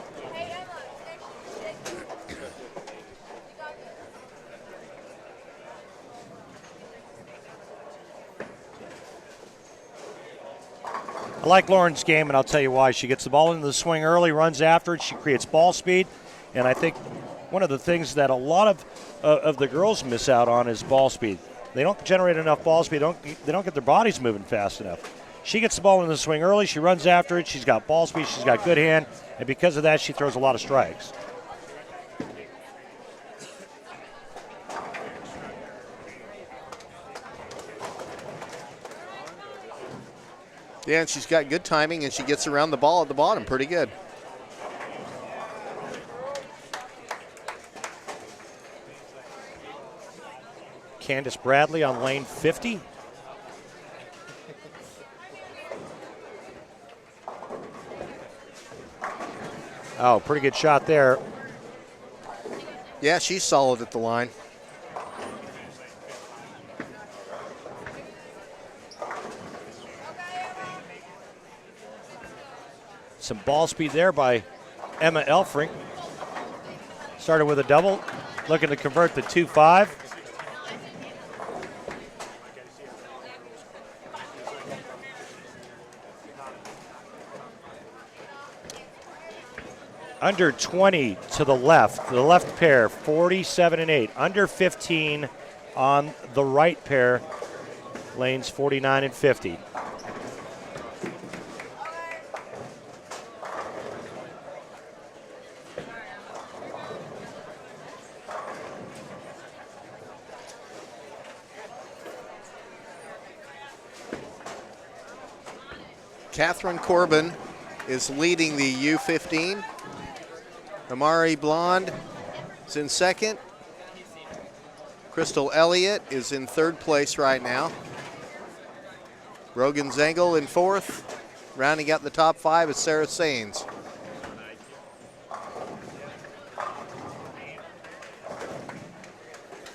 I like Lauren's game, and I'll tell you why. She gets the ball into the swing early, runs after it. She creates ball speed, and I think one of the things that a lot of the girls miss out on is ball speed. They don't generate enough ball speed. They don't get their bodies moving fast enough. She gets the ball in the swing early. She runs after it. She's got ball speed. She's got good hand, and because of that, she throws a lot of strikes. Yeah, and she's got good timing, and she gets around the ball at the bottom pretty good. Candace Bradley on lane 50. Oh, pretty good shot there. Yeah, she's solid at the line. Some ball speed there by Emma Elfrink. Started with a double, looking to convert the 2-5. Under 20 to the left pair, 47 and 8. Under 15 on the right pair, lanes 49 and 50. Catherine Corbin is leading the U15. Amari Blonde is in second. Crystal Elliott is in 3rd place right now. Rogan Zengel in 4th. Rounding out the top 5 is Sarah Sains.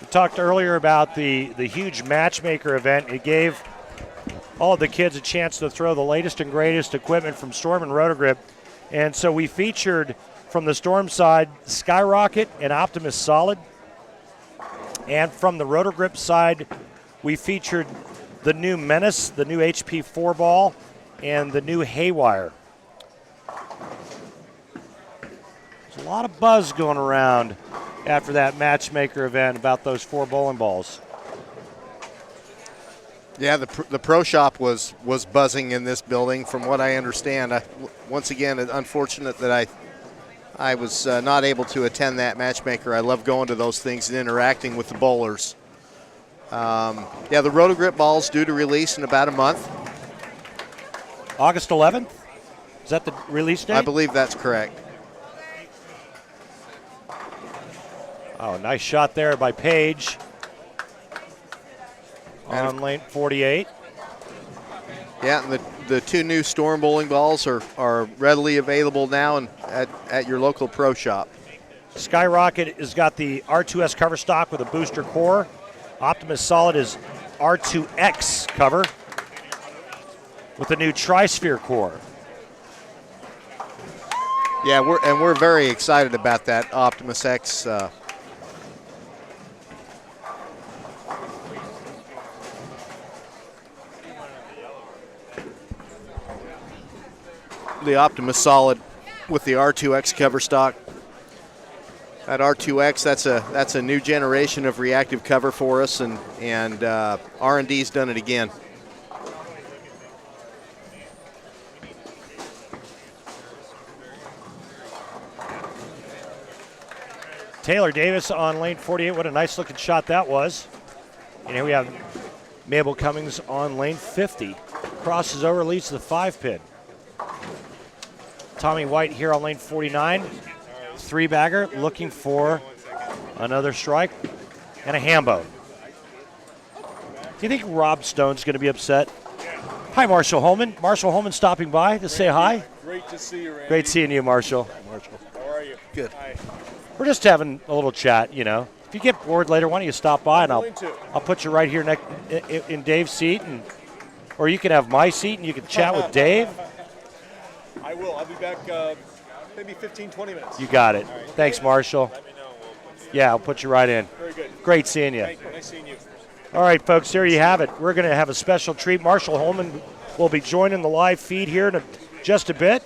We talked earlier about the huge matchmaker event. It gave all of the kids a chance to throw the latest and greatest equipment from Storm and Rotogrip. And so we featured from the Storm side Skyrocket and Optimus Solid. And from the Rotogrip side, we featured the new Menace, the new HP 4 ball, and the new Haywire. There's a lot of buzz going around after that matchmaker event about those 4 bowling balls. Yeah, the pro shop was buzzing in this building, from what I understand. Once again, unfortunate that I was not able to attend that matchmaker. I love going to those things and interacting with the bowlers. Yeah, the Rotogrip ball's due to release in about a month. August 11th? Is that the release date? I believe that's correct. Oh, nice shot there by Page on lane 48. Yeah, and the two new Storm bowling balls are readily available now and at your local pro shop. Skyrocket has got the R2S cover stock with a booster core. Optimus Solid is R2X cover with the new Tri-Sphere core. Yeah, we're very excited about that Optimus X. The Optimus Solid with the R2X cover stock. That R2X, that's a new generation of reactive cover for us, and R&D's done it again. Taylor Davis on lane 48. What a nice looking shot that was. And here we have Mabel Cummings on lane 50. Crosses over, leads to the 5-pin. Tommy White here on lane 49. 3-bagger looking for another strike and a hambone. Do you think Rob Stone's going to be upset? Hi, Marshall Holman. Marshall Holman stopping by to say hi. Great to see you, Randy. Great seeing you, Marshall. Marshall. How are you? Good. Hi. We're just having a little chat, you know. If you get bored later, why don't you stop by and I'll put you right here next in Dave's seat, or you can have my seat and you can chat with Dave. I will. I'll be back maybe 15, 20 minutes. You got it. Right. Thanks, Marshall. Let me know. Yeah, I'll put you right in. Very good. Great seeing you. Thank you. Nice seeing you. All right, folks, there you have it. We're going to have a special treat. Marshall Holman will be joining the live feed here in just a bit.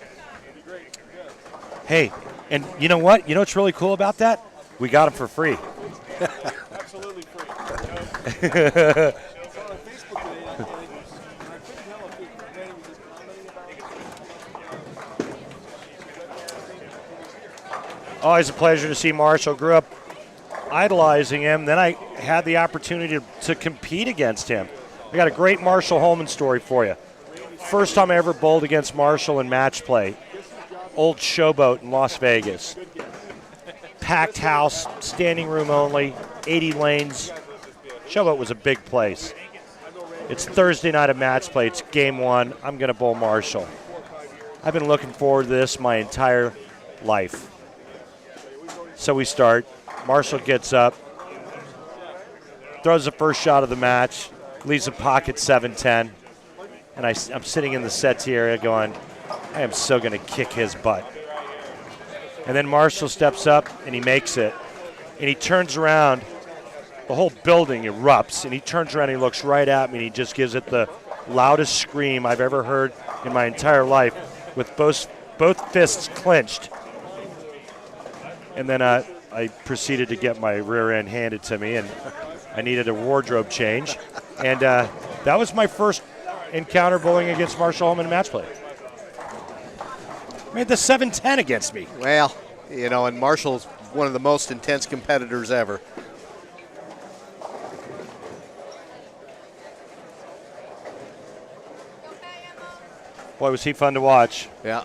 Hey, and you know what? You know what's really cool about that? We got him for free. Absolutely free. It's on Facebook today, and I couldn't tell if Randy was just commenting about Always a pleasure to see Marshall. Grew up idolizing him. Then I had the opportunity to compete against him. We got a great Marshall Holman story for you. First time I ever bowled against Marshall in match play. Old Showboat in Las Vegas. Packed house, standing room only, 80 lanes. Showboat was a big place. It's Thursday night of match play. It's game one. I'm going to bowl Marshall. I've been looking forward to this my entire life. So we start. Marshall gets up, throws the first shot of the match, leaves the pocket 7-10, and I'm sitting in the settee area going, I am so going to kick his butt. And then Marshall steps up, and he makes it. And he turns around. The whole building erupts, and he turns around and he looks right at me, and he just gives it the loudest scream I've ever heard in my entire life with both fists clenched. And then I proceeded to get my rear end handed to me, and I needed a wardrobe change. And that was my first encounter bowling against Marshall Holman in match play. Made the 7-10 against me. Well, you know, and Marshall's one of the most intense competitors ever. Boy, was he fun to watch. Yeah.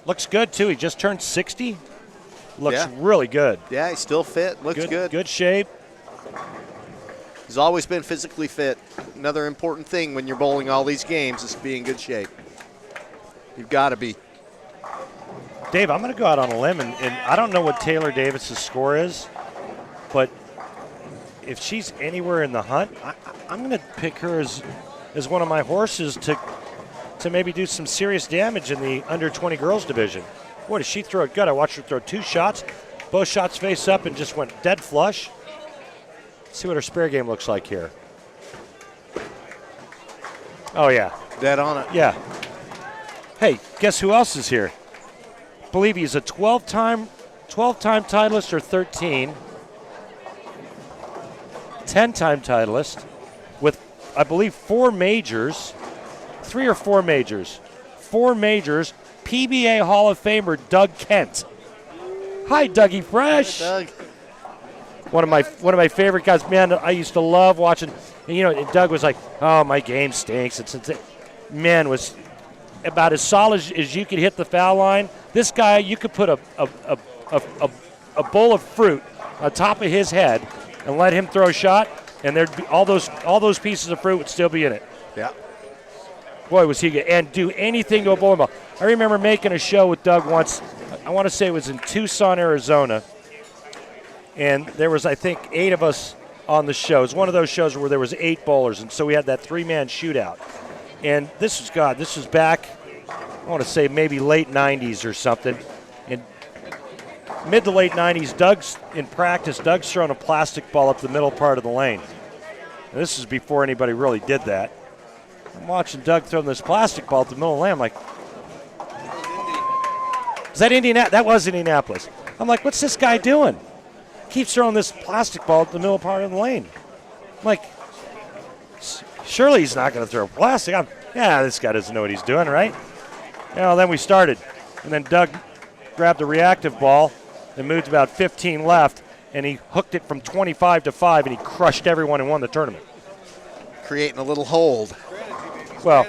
Looks good, too. He just turned 60. Looks Yeah. really good. Yeah, he's still fit. Looks good. Good shape. He's always been physically fit. Another important thing when you're bowling all these games is to be in good shape. You've got to be. Dave, I'm going to go out on a limb, and I don't know what Taylor Davis's score is, but if she's anywhere in the hunt, I'm going to pick her as one of my horses to maybe do some serious damage in the under 20 girls division. Boy, does she throw it good. I watched her throw 2 shots. Both shots face up and just went dead flush. Let's see what her spare game looks like here. Oh, yeah. Dead on it. Yeah. Hey, guess who else is here? I believe he's a 12-time titleist or 13. 10-time titleist with, I believe, 4 majors. 3 or 4 majors. 4 majors. PBA Hall of Famer Doug Kent. Hi, Dougie Fresh. Doug. one of my favorite guys. Man, I used to love watching. And, and Doug was like, "Oh, my game stinks." Man was about as solid as you could hit the foul line. This guy, you could put a bowl of fruit on top of his head and let him throw a shot, and there'd be all those pieces of fruit would still be in it. Yeah. Boy, was he good. And do anything to a bowling ball. I remember making a show with Doug once. I want to say it was in Tucson, Arizona. And there was, I think, 8 of us on the show. It was one of those shows where there was 8 bowlers, and so we had that 3-man shootout. And this was back, I want to say maybe late 90s or something. In mid to late 90s, Doug's throwing a plastic ball up the middle part of the lane. And this is before anybody really did that. I'm watching Doug throwing this plastic ball at the middle of the lane. I'm like, is that Indianapolis? That was Indianapolis. I'm like, what's this guy doing? Keeps throwing this plastic ball at the middle part of the lane. I'm like, surely he's not going to throw plastic. This guy doesn't know what he's doing, right? Then we started. And then Doug grabbed the reactive ball and moved about 15 left, and he hooked it from 25 to 5, and he crushed everyone and won the tournament. Creating a little hold. Well,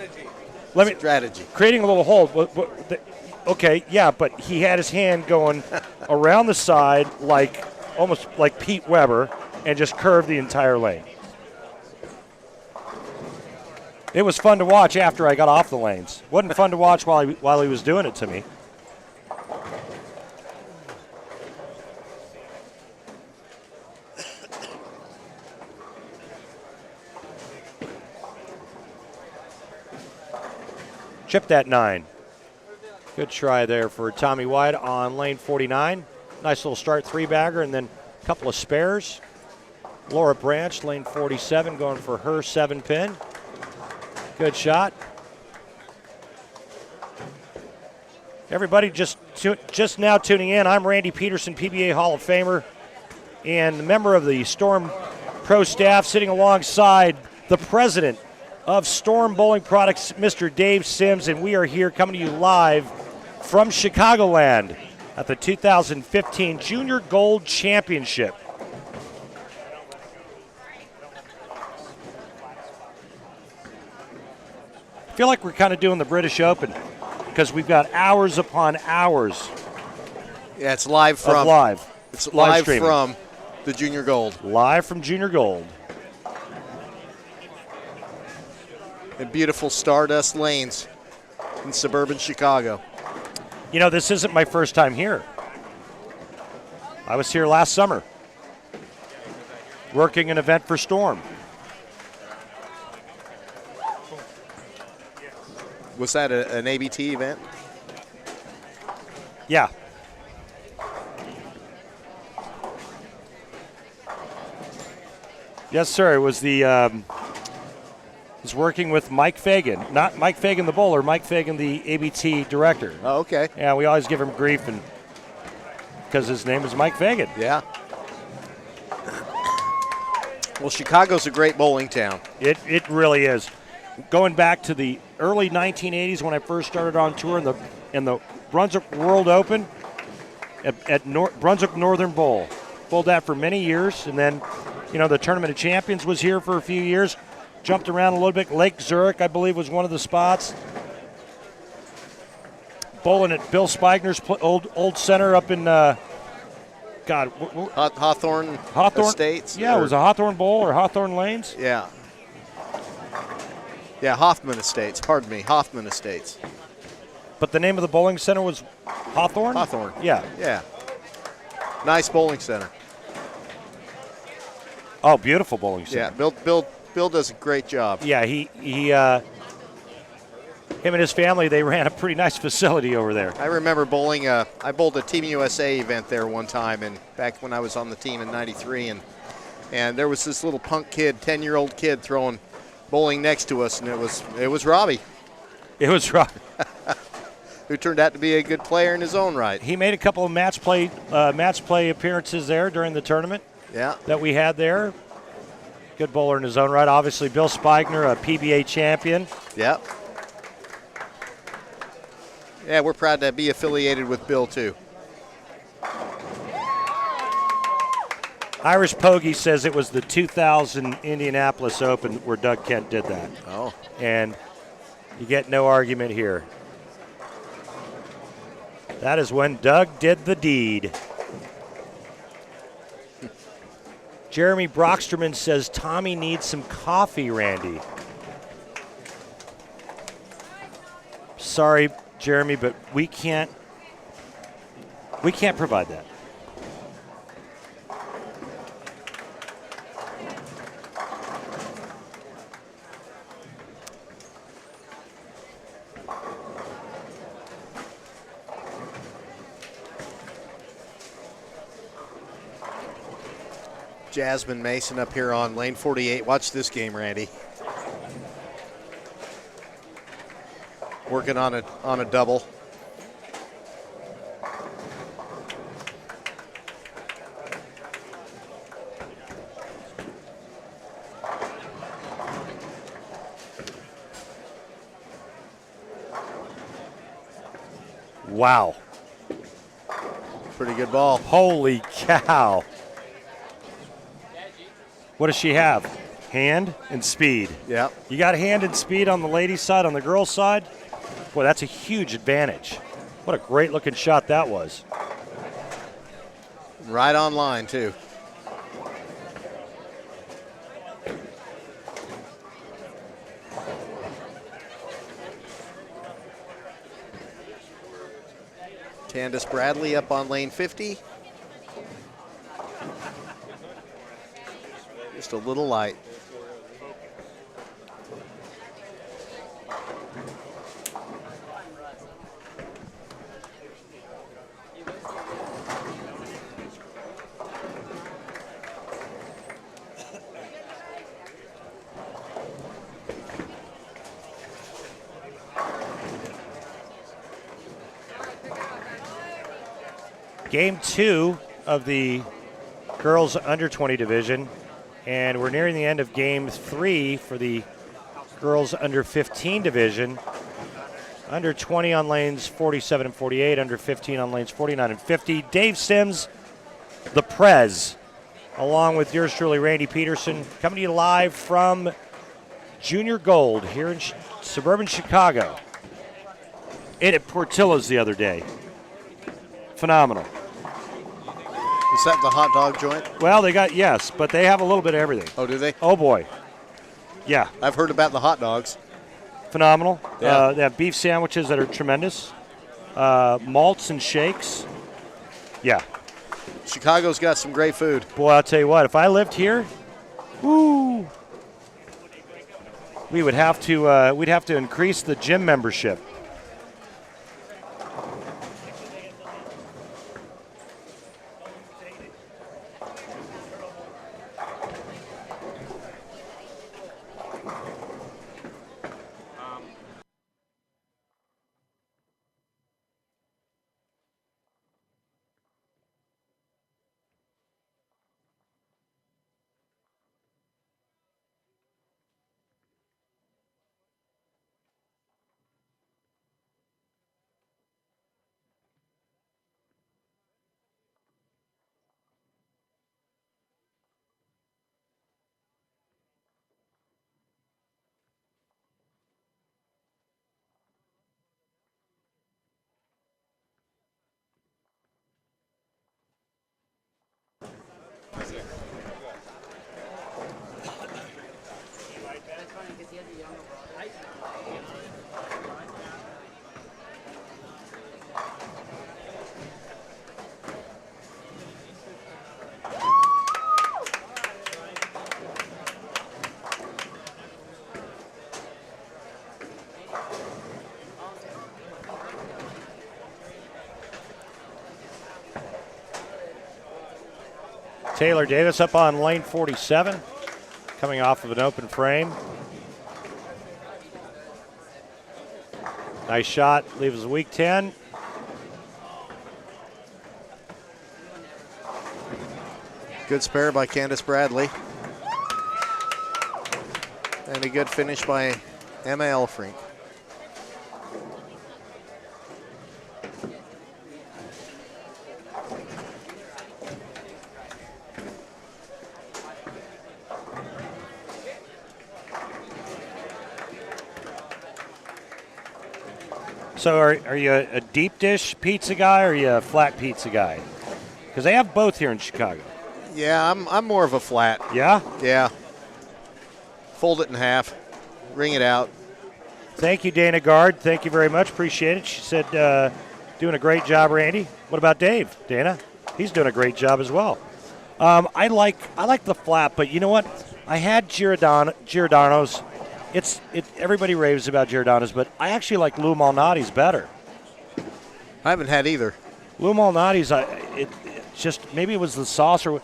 strategy. Creating a little hold. Okay, yeah, but he had his hand going around the side almost like Pete Weber and just curved the entire lane. It was fun to watch after I got off the lanes. Wasn't fun to watch while he was doing it to me. Chip that 9. Good try there for Tommy White on lane 49. Nice little start 3-bagger and then a couple of spares. Laura Branch, lane 47, going for her 7-pin. Good shot. Everybody just now tuning in, I'm Randy Peterson, PBA Hall of Famer, and a member of the Storm Pro staff, sitting alongside the president of Storm Bowling Products, Mr. Dave Sims, and we are here coming to you live from Chicagoland at the 2015 Junior Gold Championship. I feel like we're kind of doing the British Open because we've got hours upon hours. Yeah, it's live from It's live from the Junior Gold. Live from Junior Gold. In beautiful Stardust lanes in suburban Chicago. This isn't my first time here. I was here last summer working an event for Storm. Was that an ABT event? Yeah. Yes, sir. It was was working with Mike Fagan. Not Mike Fagan the bowler, Mike Fagan the ABT director. Oh, okay. Yeah, we always give him grief because his name is Mike Fagan. Yeah. Well, Chicago's a great bowling town. It really is. Going back to the early 1980s when I first started on tour in the Brunswick World Open at Brunswick Northern Bowl. Bowled that for many years, and then the Tournament of Champions was here for a few years. Jumped around a little bit. Lake Zurich, I believe, was one of the spots. Bowling at Bill Spigner's old center up in Hawthorne Estates. Yeah, it was a Hawthorne Bowl or Hawthorne Lanes. Yeah. Yeah, Hoffman Estates. Pardon me, Hoffman Estates. But the name of the bowling center was Hawthorne? Hawthorne. Yeah. Yeah. Nice bowling center. Oh, beautiful bowling center. Yeah, Bill does a great job. Yeah, him and his family, they ran a pretty nice facility over there. I remember bowling. I bowled a Team USA event there one time, and back when I was on the team in '93, and there was this little punk kid, 10-year-old kid, throwing bowling next to us, and it was Robbie. It was Robbie. Who turned out to be a good player in his own right. He made a couple of match play appearances there during the tournament. Yeah. That we had there. Good bowler in his own right. Obviously, Bill Spigner, a PBA champion. Yep. Yeah, we're proud to be affiliated with Bill, too. Irish Pogie says it was the 2000 Indianapolis Open where Doug Kent did that. Oh. And you get no argument here. That is when Doug did the deed. Jeremy Brocksterman says Tommy needs some coffee, Randy. Sorry, Jeremy, but we can't provide that. Jasmine Mason up here on lane 48. Watch this game, Randy. Working on a double. Wow. Pretty good ball. Holy cow. What does she have? Hand and speed. Yeah. You got hand and speed on the ladies' side. On the girls' side, boy, that's a huge advantage. What a great looking shot that was. Right on line, too. Candace Bradley up on lane 50. Just a little light. Game 2 of the girls under 20 division, and we're nearing the end of game 3 for the girls under 15 division. Under 20 on lanes 47 and 48, under 15 on lanes 49 and 50. Dave Sims, the Prez, along with yours truly, Randy Peterson, coming to you live from Junior Gold here in suburban Chicago. Ate at Portillo's the other day. Phenomenal. Is that the hot dog joint? Well, they got, yes, but they have a little bit of everything. Oh, do they? Oh, boy. Yeah. I've heard about the hot dogs. Phenomenal. Yeah. They have beef sandwiches that are tremendous. Malts and shakes. Yeah. Chicago's got some great food. Boy, I'll tell you what, if I lived here, woo, we'd have to increase the gym membership. Taylor Davis up on lane 47, coming off of an open frame. Nice shot, leaves a weak 10. Good spare by Candace Bradley. And a good finish by Emma Elfrink. So are you a deep dish pizza guy or are you a flat pizza guy? Because they have both here in Chicago. Yeah, I'm more of a flat. Yeah? Yeah. Fold it in half, wring it out. Thank you, Dana Gard. Thank you very much. Appreciate it. She said, doing a great job, Randy. What about Dave? Dana? He's doing a great job as well. I like the flat, but you know what? I had Giordano's. Everybody raves about Giordano's, but I actually like Lou Malnati's better. I haven't had either. Lou Malnati's, it just maybe it was the sauce or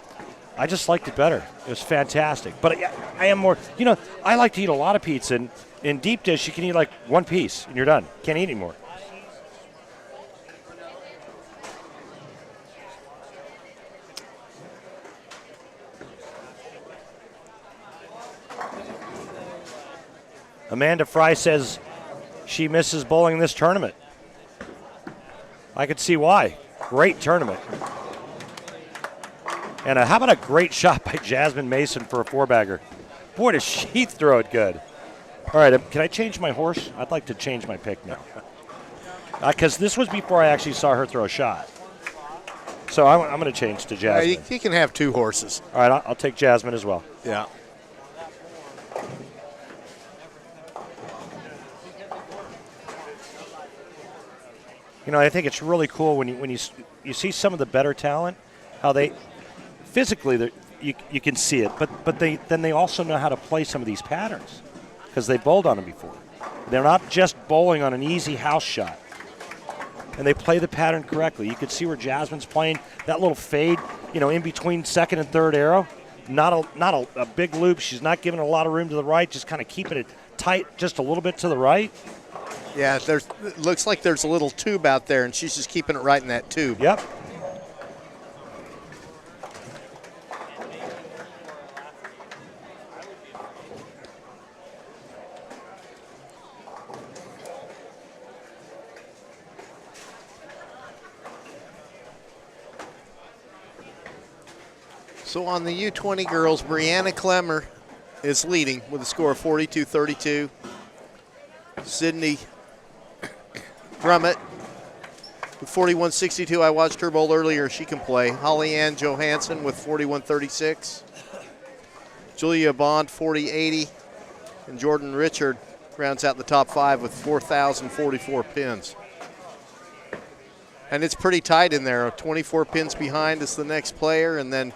I just liked it better. It was fantastic. But I am more, I like to eat a lot of pizza. And in deep dish, you can eat like one piece and you're done. Can't eat anymore. Amanda Fry says she misses bowling this tournament. I could see why. Great tournament. And how about a great shot by Jasmine Mason for a four-bagger? Boy, does she throw it good. All right, can I change my horse? I'd like to change my pick now. Because this was before I actually saw her throw a shot. So I'm going to change to Jasmine. You can have two horses. All right, I'll take Jasmine as well. Yeah. I think it's really cool when you see some of the better talent, how they physically you can see it, but they also know how to play some of these patterns because they bowled on them before. They're not just bowling on an easy house shot, and they play the pattern correctly. You could see where Jasmine's playing that little fade, in between second and third arrow. Not a big loop. She's not giving a lot of room to the right, just kind of keeping it tight just a little bit to the right. Yeah, it looks like there's a little tube out there, and she's just keeping it right in that tube. Yep. So on the U20 girls, Brianna Clemmer is leading with a score of 42-32. Sydney Drummett with 41-62. I watched her bowl earlier. She can play. Holly Ann Johansson with 41-36. Julia Bond, 40-80. And Jordan Richard rounds out the top five with 4,044 pins. And it's pretty tight in there. 24 pins behind is the next player, and then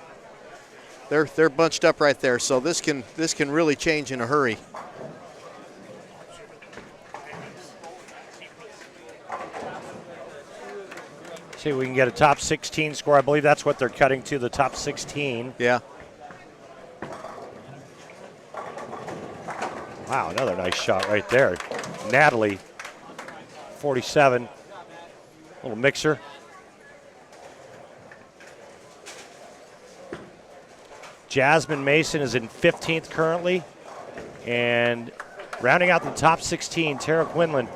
they're bunched up right there. So this can really change in a hurry. See if we can get a top 16 score. I believe that's what they're cutting to, the top 16. Yeah. Wow, another nice shot right there. Natalie, 47. Little mixer. Jasmine Mason is in 15th currently. And rounding out the top 16, Tara Quinlan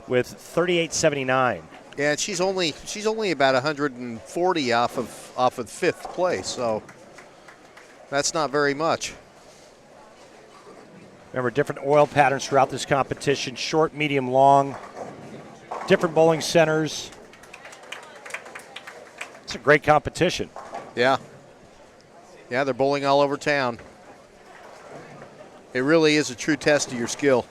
with 38.79. Yeah, she's only about 140 off of fifth place, so that's not very much. Remember, different oil patterns throughout this competition: short, medium, long. Different bowling centers. It's a great competition. Yeah. Yeah, they're bowling all over town. It really is a true test of your skill.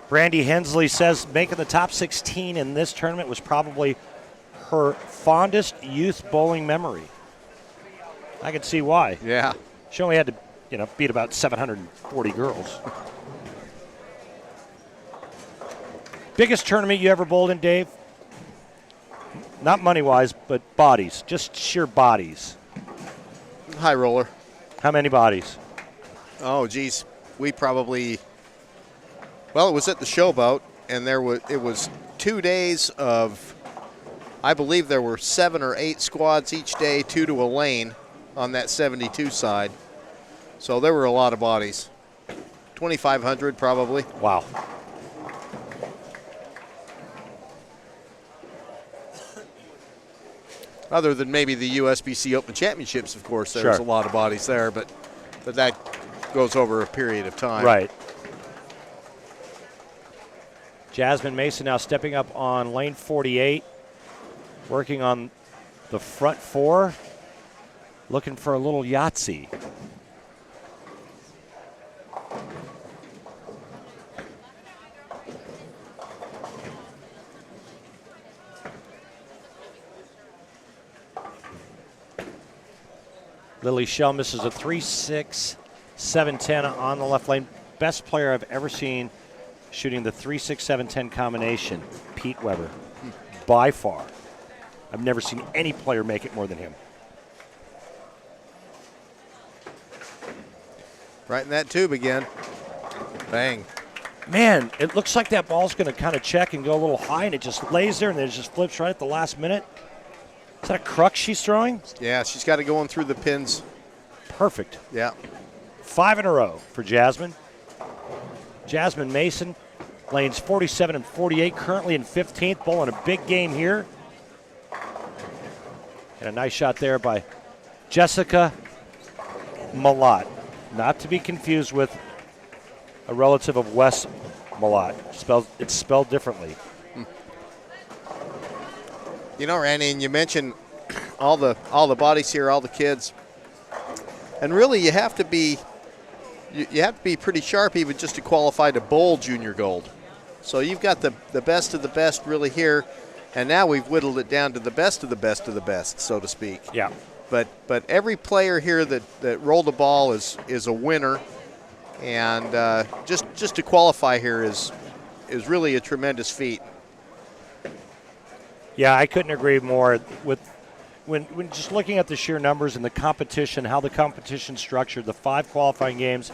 Brandy Hensley says making the top 16 in this tournament was probably her fondest youth bowling memory. I can see why. Yeah. She only had to, beat about 740 girls. Biggest tournament you ever bowled in, Dave? Not money-wise, but bodies, just sheer bodies. High roller. How many bodies? Oh, geez. We probably, well, it was at the Showboat, and it was 2 days of, I believe there were 7 or 8 squads each day, 2 to a lane on that 72 side. So there were a lot of bodies. 2,500 probably. Wow. Other than maybe the USBC Open Championships, of course, there's Sure. a lot of bodies there, but that goes over a period of time. Right. Jasmine Mason now stepping up on lane 48, working on the front four, looking for a little Yahtzee. Lily Shell misses a 3-6, 7-10 on the left lane. Best player I've ever seen shooting the 3-6, 7-10 combination, Pete Weber, by far. I've never seen any player make it more than him. Right in that tube again. Bang. Man, it looks like that ball's going to kind of check and go a little high, and it just lays there, and then it just flips right at the last minute. Is that a crux she's throwing? Yeah, she's got it going through the pins. Perfect. Yeah. 5 in a row for Jasmine. Jasmine Mason, lanes 47 and 48, currently in 15th, bowling a big game here. And a nice shot there by Jessica Malott, not to be confused with a relative of Wes Malott. It's spelled differently. You know, Randy, and you mentioned all the bodies here, all the kids, and really you have to be pretty sharp even just to qualify to bowl junior gold. So you've got the best of the best really here, and now we've whittled it down to the best of the best of the best, so to speak. Yeah. But every player here that rolled a ball is a winner, and just to qualify here is really a tremendous feat. Yeah, I couldn't agree more with when just looking at the sheer numbers and the competition, how the competition structured, the 5 qualifying games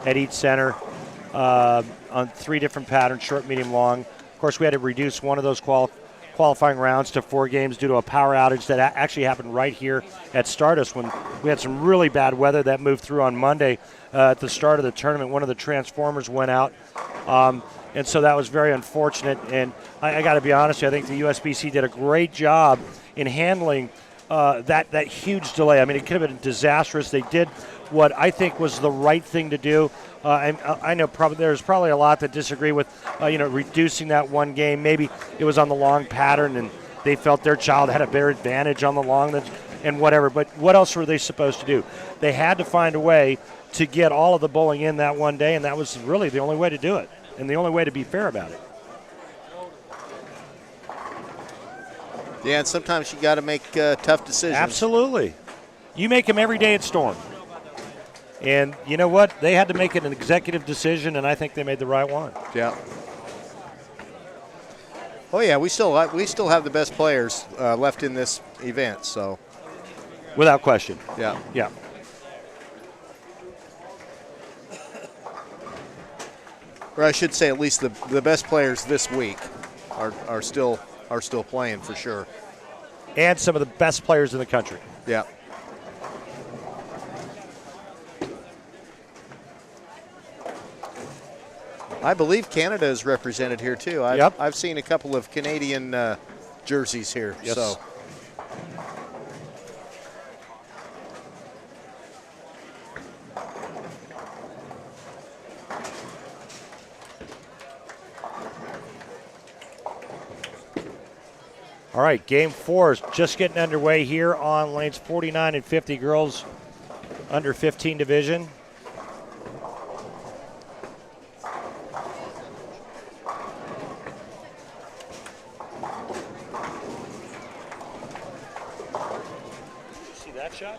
at each center on 3 different patterns, short, medium, long. Of course, we had to reduce one of those qualifying rounds to 4 games due to a power outage that actually happened right here at Stardust when we had some really bad weather that moved through on Monday at the start of the tournament. One of the transformers went out. And so that was very unfortunate. And I got to be honest with you, I think the USBC did a great job in handling that huge delay. I mean, it could have been disastrous. They did what I think was the right thing to do. And I know there's probably a lot that disagree with, reducing that one game. Maybe it was on the long pattern and they felt their child had a better advantage on the long and whatever. But what else were they supposed to do? They had to find a way to get all of the bowling in that one day, and that was really the only way to do it. And the only way to be fair about it. Yeah, and sometimes you got to make tough decisions. Absolutely. You make them every day at Storm. And you know what? They had to make it an executive decision, and I think they made the right one. Yeah. Oh yeah, we still have the best players left in this event. So. Without question. Yeah. Yeah. Or I should say, at least the best players this week are still playing for sure. And some of the best players in the country. Yeah. I believe Canada is represented here too. I've seen a couple of Canadian jerseys here. Yes. So. All right, game 4 is just getting underway here on lanes 49 and 50, girls under 15 division. Did you see that shot?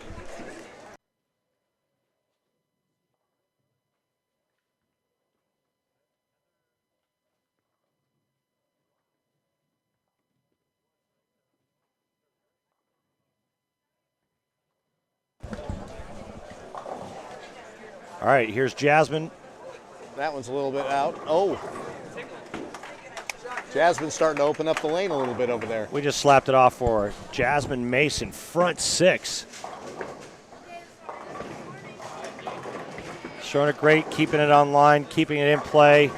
All right, here's Jasmine. That one's a little bit out. Oh. Jasmine's starting to open up the lane a little bit over there. We just slapped it off for her. Jasmine Mason, front 6. Showing it great, keeping it on line, keeping it in play,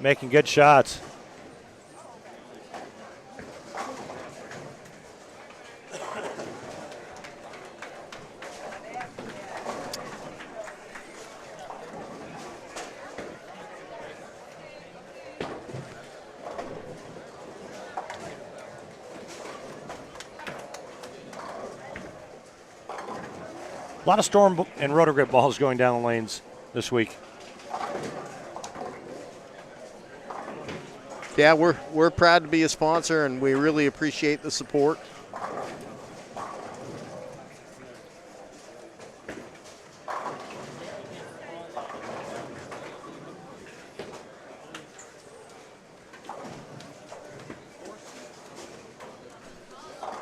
making good shots. A lot of Storm and Roto Grip balls going down the lanes this week. Yeah, we're proud to be a sponsor, and we really appreciate the support.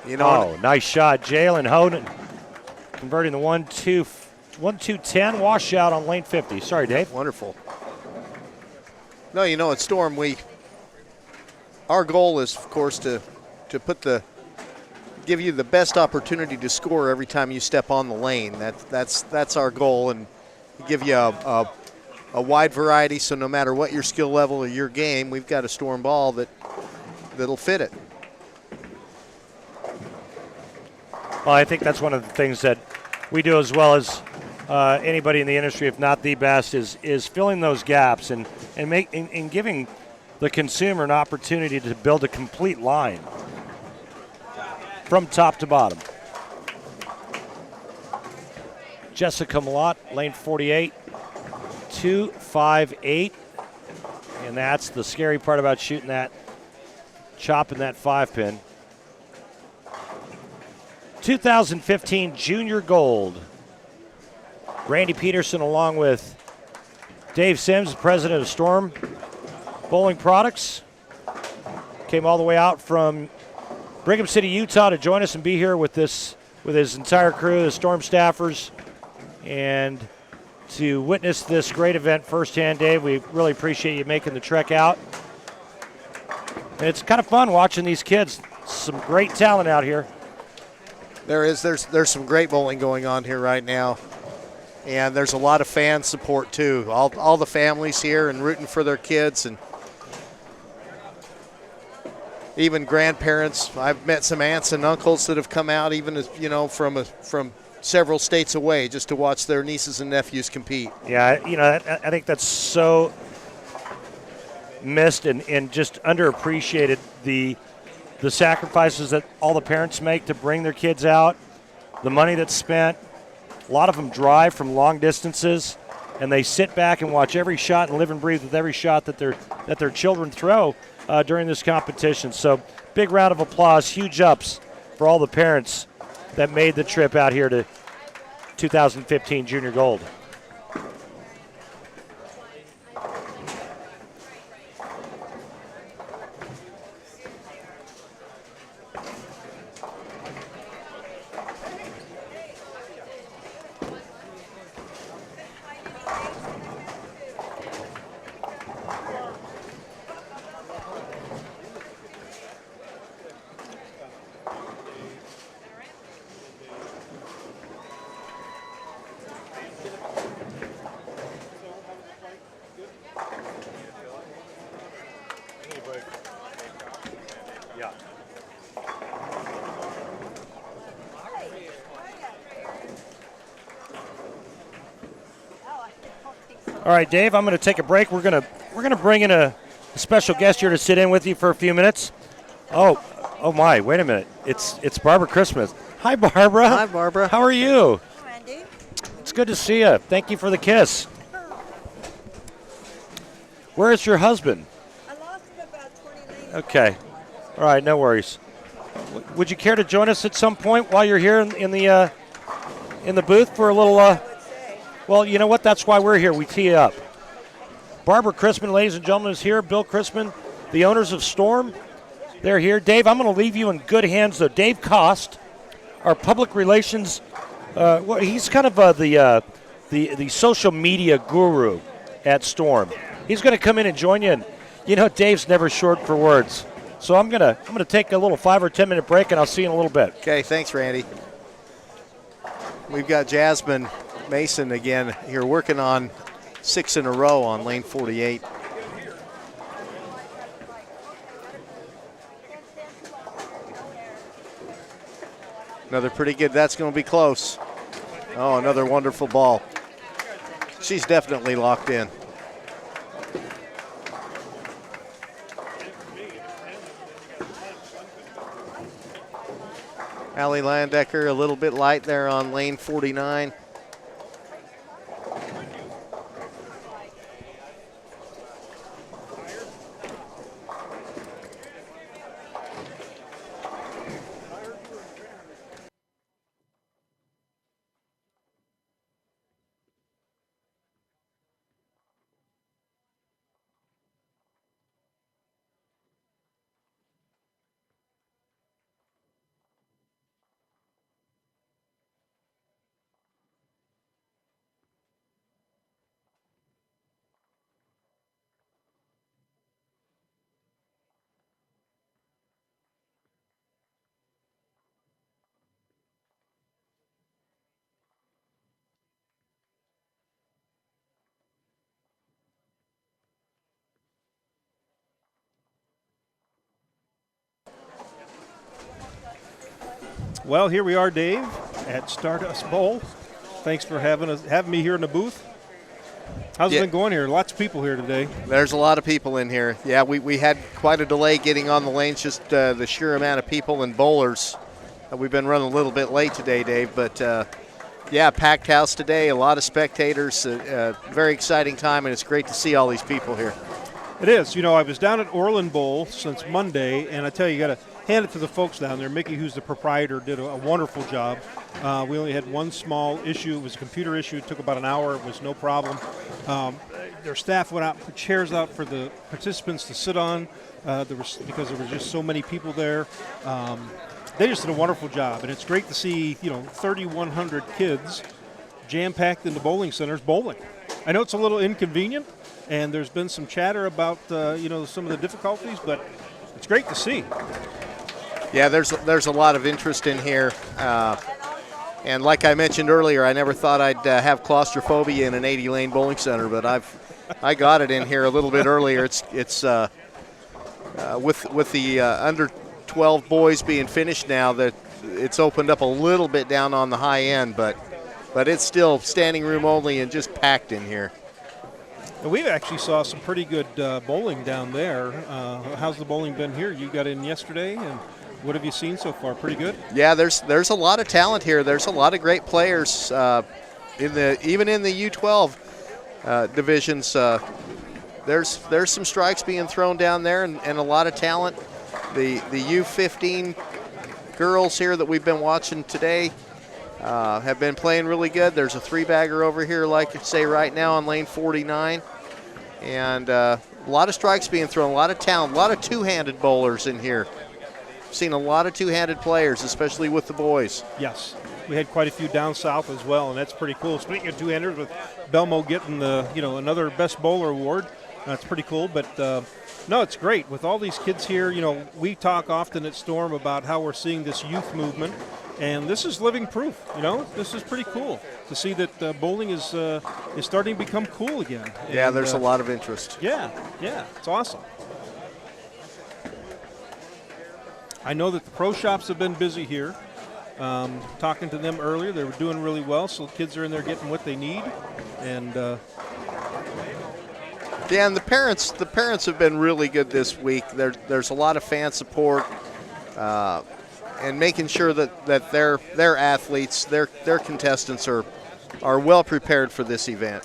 You know, nice shot. Jalen Hoden converting the 1-2-10 washout on lane 50. Sorry, Dave. Wonderful. No, you know, at Storm, our goal is, of course, to give you the best opportunity to score every time you step on the lane. That's our goal, and give you a wide variety. So no matter what your skill level or your game, we've got a Storm ball that'll fit it. Well, I think that's one of the things that we do as well as anybody in the industry, if not the best, is filling those gaps and giving the consumer an opportunity to build a complete line from top to bottom. Jessica Malott, lane 48, 258, and that's the scary part about shooting that, chopping that 5-pin. 2015 Junior Gold. Randy Peterson along with Dave Sims, president of Storm Bowling Products, came all the way out from Brigham City, Utah to join us and be here with his entire crew, the Storm staffers, and to witness this great event firsthand. Dave, we really appreciate you making the trek out. And it's kind of fun watching these kids. Some great talent out here. There's some great bowling going on here right now, and there's a lot of fan support too. All the families here and rooting for their kids, and even grandparents. I've met some aunts and uncles that have come out, even from several states away, just to watch their nieces and nephews compete. Yeah, I think that's so missed and just underappreciated, the sacrifices that all the parents make to bring their kids out, the money that's spent. A lot of them drive from long distances, and they sit back and watch every shot and live and breathe with every shot that their children throw during this competition. So big round of applause, huge ups for all the parents that made the trip out here to 2015 Junior Gold. All right, Dave, I'm going to take a break. We're going to bring in a special guest here to sit in with you for a few minutes. Oh my, wait a minute. It's Barbara Christmas. Hi, Barbara. Hi, Barbara. How are you? Hi, Randy. It's good to see you. Thank you for the kiss. Where is your husband? I lost him about 20 lanes. Okay. All right, no worries. Would you care to join us at some point while you're here in the booth for a little? I would say. Well, you know what? That's why we're here. We tee up. Barbara Christman, ladies and gentlemen, is here. Bill Christman, the owners of Storm, they're here. Dave, I'm going to leave you in good hands, though. Dave Cost, our public relations, he's kind of the social media guru at Storm. He's going to come in and join you. And, you know, Dave's never short for words. So I'm gonna take a little 5 or 10 minute break, and I'll see you in a little bit. Okay, thanks, Randy. We've got Jasmine Mason again here working on 6 in a row on lane 48. Another pretty good, that's going to be close. Oh, another wonderful ball. She's definitely locked in. Allie Landecker a little bit light there on lane 49. Well, here we are, Dave, at Stardust Bowl. Thanks for having me here in the booth. How's it been going here? Lots of people here today. There's a lot of people in here. Yeah, we had quite a delay getting on the lanes, just the sheer amount of people and bowlers. We've been running a little bit late today, Dave, but yeah, packed house today, a lot of spectators, very exciting time, and it's great to see all these people here. It is. You know, I was down at Orland Bowl since Monday, and I tell you, you got to hand it to the folks down there. Mickey, who's the proprietor, did a wonderful job. We only had one small issue. It was a computer issue. It took about an hour. It was no problem. Their staff went out and put chairs out for the participants to sit on because there were just so many people there. They just did a wonderful job, and it's great to see 3,100 kids jam-packed into bowling centers bowling. I know it's a little inconvenient, and there's been some chatter about some of the difficulties, but it's great to see. Yeah, there's a lot of interest in here, and like I mentioned earlier, I never thought I'd have claustrophobia in an 80-lane bowling center, but I got it in here a little bit earlier. It's with the under 12 boys being finished now, that it's opened up a little bit down on the high end, but it's still standing room only and just packed in here. And we've actually saw some pretty good bowling down there. How's the bowling been here? You got in yesterday, and what have you seen so far? Pretty good? Yeah, there's a lot of talent here. There's a lot of great players even in the U12 divisions. There's some strikes being thrown down there, and a lot of talent. The U15 girls here that we've been watching today have been playing really good. There's a three-bagger over here, like you say, right now on lane 49. And a lot of strikes being thrown, a lot of talent, a lot of two-handed bowlers in here. Seen a lot of two-handed players, especially with the boys. Yes. We had quite a few down south as well, and that's pretty cool. Speaking of two-handers, with Belmo getting the another Best Bowler award, that's pretty cool. But no, it's great with all these kids here. We talk often at Storm about how we're seeing this youth movement, and this is living proof. This is pretty cool to see that bowling is starting to become cool again. Yeah, and, there's a lot of interest. Yeah, it's awesome. I know that the pro shops have been busy here. Talking to them earlier, they were doing really well, so kids are in there getting what they need. And yeah, and the parents have been really good this week. There's a lot of fan support, and making sure that their athletes, their contestants are well prepared for this event.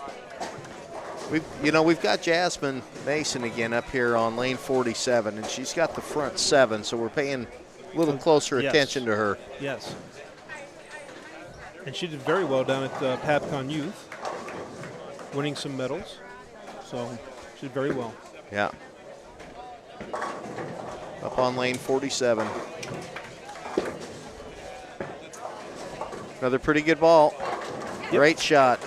We've got Jasmine Mason again up here on lane 47, and she's got the front 7, so we're paying a little closer attention to her. Yes. And she did very well down at PabCon Youth, winning some medals. So she did very well. Yeah. Up on lane 47. Another pretty good ball. Yep. Great shot.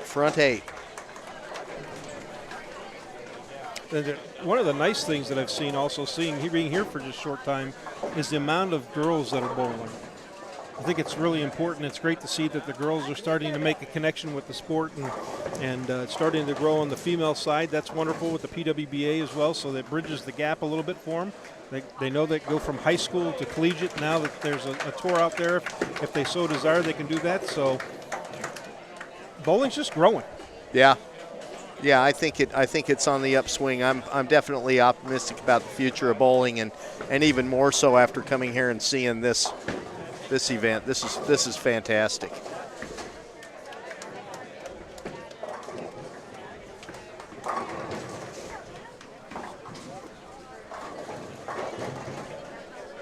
Front 8. One of the nice things that I've seen, being here for just a short time, is the amount of girls that are bowling. I think it's really important. It's great to see that the girls are starting to make a connection with the sport and it's starting to grow on the female side. That's wonderful with the PWBA as well, so that bridges the gap a little bit for them. They know they go from high school to collegiate. Now that there's a tour out there, if they so desire, they can do that. So bowling's just growing. Yeah, I think it's on the upswing. I'm definitely optimistic about the future of bowling, and even more so after coming here and seeing this event. This is fantastic.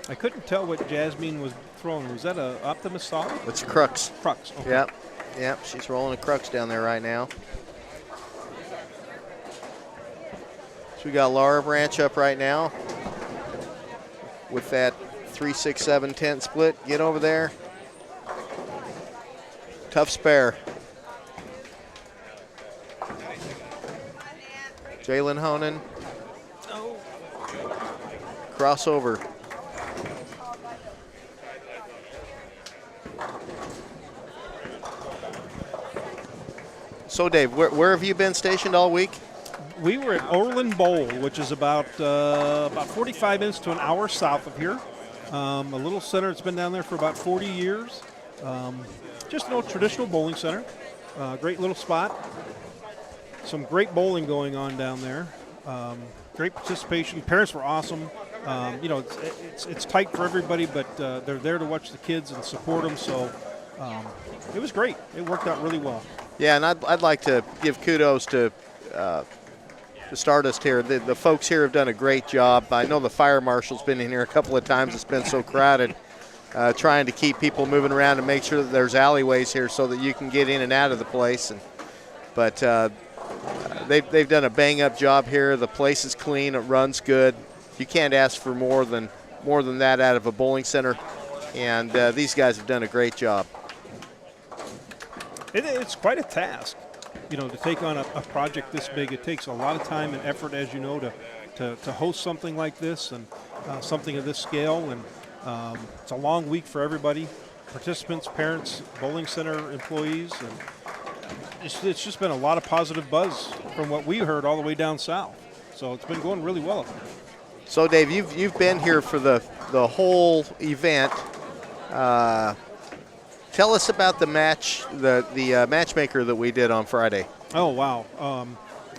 I couldn't tell what Jasmine was throwing. Was that a Optimus solid? It's a crux. Crux. Okay. Yep. She's rolling a crux down there right now. So we got Laura Branch up right now with that 3-6-7-10 split. Get over there. Tough spare. Jalen Honan. Crossover. So, Dave, where have you been stationed all week? We were at Orland Bowl, which is about 45 minutes to an hour south of here. A little center that's been down there for about 40 years. Just an old traditional bowling center. Great little spot. Some great bowling going on down there. Great participation. Parents were awesome. It's tight for everybody, but they're there to watch the kids and support them. So it was great. It worked out really well. Yeah, and I'd like to give kudos to the Stardust here. The folks here have done a great job. I know the fire marshal's been in here a couple of times. It's been so crowded, trying to keep people moving around and make sure that there's alleyways here so that you can get in and out of the place. But they've done a bang-up job here. The place is clean. It runs good. You can't ask for more than that out of a bowling center. And these guys have done a great job. It's quite a task, to take on a project this big. It takes a lot of time and effort, as you know, to host something like this and something of this scale. And it's a long week for everybody, participants, parents, bowling center employees. And it's just been a lot of positive buzz from what we heard all the way down south. So it's been going really well. So, Dave, you've been here for the whole event. Tell us about the match, the matchmaker that we did on Friday. Oh, wow.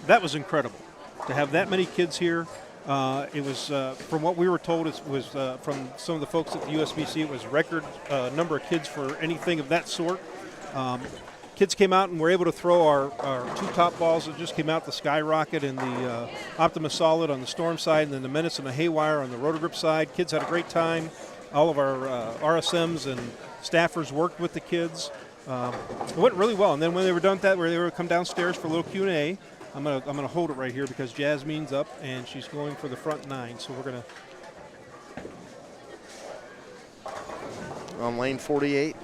That was incredible. To have that many kids here. It was, from what we were told, it was from some of the folks at the USBC, it was record number of kids for anything of that sort. Kids came out and were able to throw our two top balls that just came out, the Skyrocket and the Optimus Solid on the Storm side, and then the Menace and the Haywire on the Rotogrip side. Kids had a great time. All of our RSMs and staffers worked with the kids. It went really well. And then when they were done with that, they were come downstairs for a little Q&A. I'm gonna hold it right here because Jasmine's up and she's going for the front nine. So we're gonna on lane 48.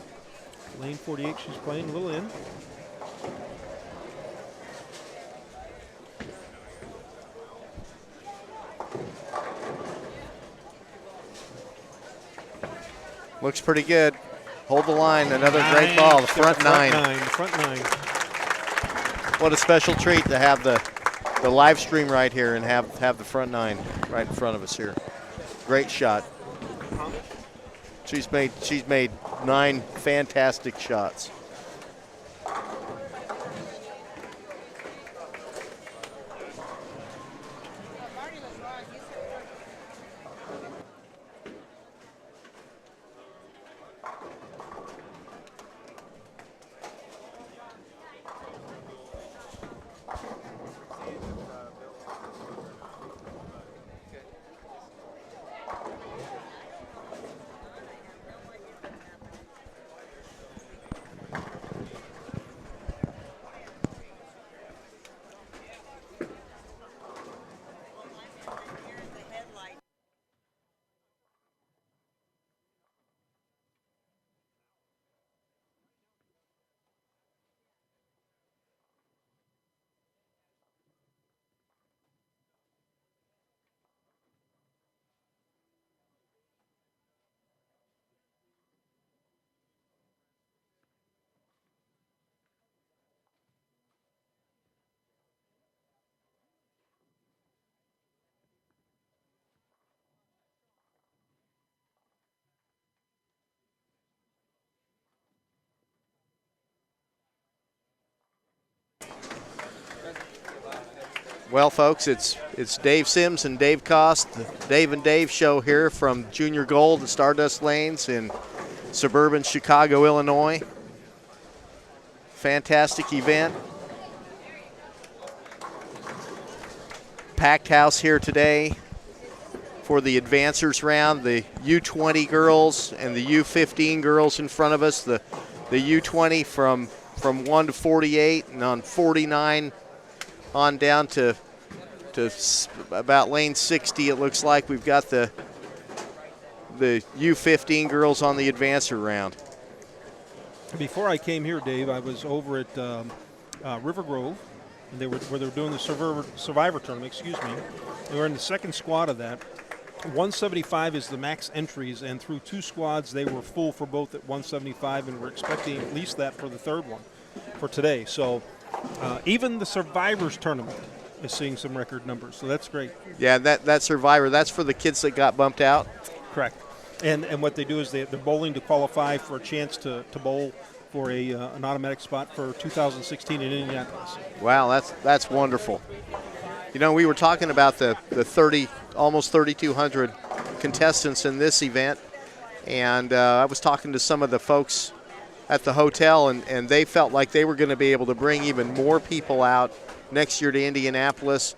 Lane 48, she's playing a little in. Looks pretty good. Hold the line. Another great ball. The front nine. The front nine. What a special treat to have the live stream right here and have the front nine right in front of us here. Great shot. She's made 9 fantastic shots. Well, folks, it's Dave Sims and Dave Kost, the Dave and Dave show here from Junior Gold and Stardust Lanes in suburban Chicago, Illinois. Fantastic event. Packed house here today for the advancers round. The U20 girls and the U15 girls in front of us. The U20 from 1 to 48, and on 49 on down to about lane 60, it looks like we've got the U15 girls on the advancer round. Before I came here, Dave, I was over at River Grove, and where they were doing the Survivor tournament. Excuse me. We were in the second squad of that. 175 is the max entries, and through 2 squads, they were full for both at 175, and we're expecting at least that for the third one for today. So even the Survivors tournament is seeing some record numbers. So that's great. Yeah, that Survivor, that's for the kids that got bumped out. Correct. And what they do is they're bowling to qualify for a chance to bowl for an automatic spot for 2016 in Indianapolis. Wow, that's wonderful. You know, we were talking about the 30, almost 3,200 contestants in this event, and I was talking to some of the folks at the hotel, and they felt like they were going to be able to bring even more people out next year to Indianapolis.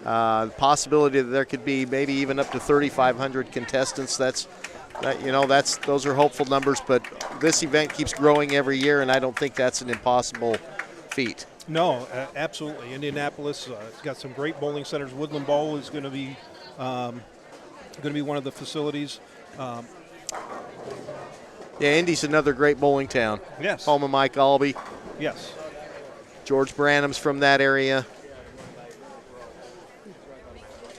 The possibility that there could be maybe even up to 3,500 contestants. Those are hopeful numbers, but this event keeps growing every year, and I don't think that's an impossible feat. No, absolutely. Indianapolis, it's got some great bowling centers. Woodland Bowl is going to be one of the facilities. Yeah, Indy's another great bowling town. Yes. Home of Mike Albee. Yes. George Branham's from that area.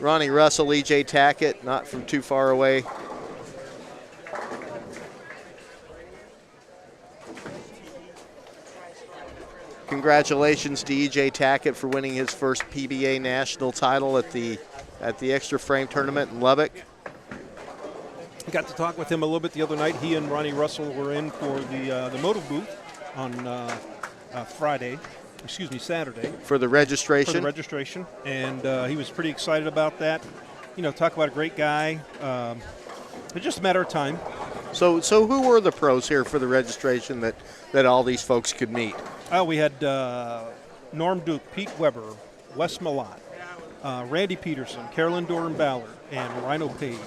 Ronnie Russell, E.J. Tackett, not from too far away. Congratulations to E.J. Tackett for winning his first PBA national title at the Extra Frame tournament in Lubbock. I got to talk with him a little bit the other night. He and Ronnie Russell were in for the motive booth on Saturday. For the registration? For the registration, and he was pretty excited about that. You know, talk about a great guy. It's just a matter of time. So who were the pros here for the registration that all these folks could meet? We had Norm Duke, Pete Weber, Wes Malott, Randy Peterson, Carolyn Doran Ballard, and Rhino Page.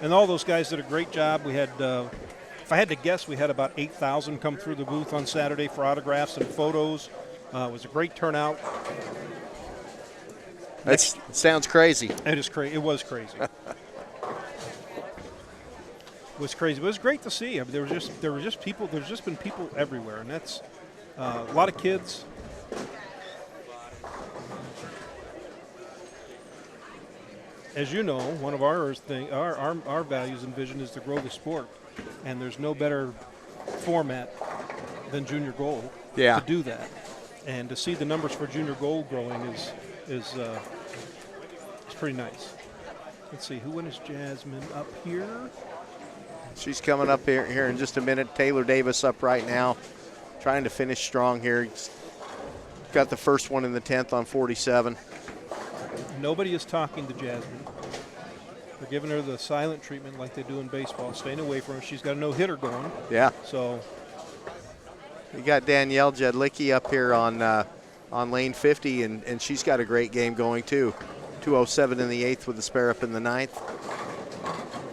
And all those guys did a great job. We had, if I had to guess, we had about 8,000 come through the booth on Saturday for autographs and photos. It was a great turnout. That sounds crazy. It is crazy. It was crazy. It was crazy. But it was great to see. I mean, there were just people. There's just been people everywhere, and that's a lot of kids. As you know, one of our values and vision is to grow the sport, and there's no better format than Junior Gold to do that. And to see the numbers for Junior Gold growing is pretty nice. Let's see, who is Jasmine up here? She's coming up here in just a minute. Taylor Davis up right now, trying to finish strong here. He's got the first one in the 10th on 47. Nobody is talking to Jasmine. They're giving her the silent treatment like they do in baseball, staying away from her. She's got a no-hitter going. Yeah. So we got Danielle Jedlicki up here on lane 50, and she's got a great game going too. 2:07 in the 8th with the spare up in the 9th.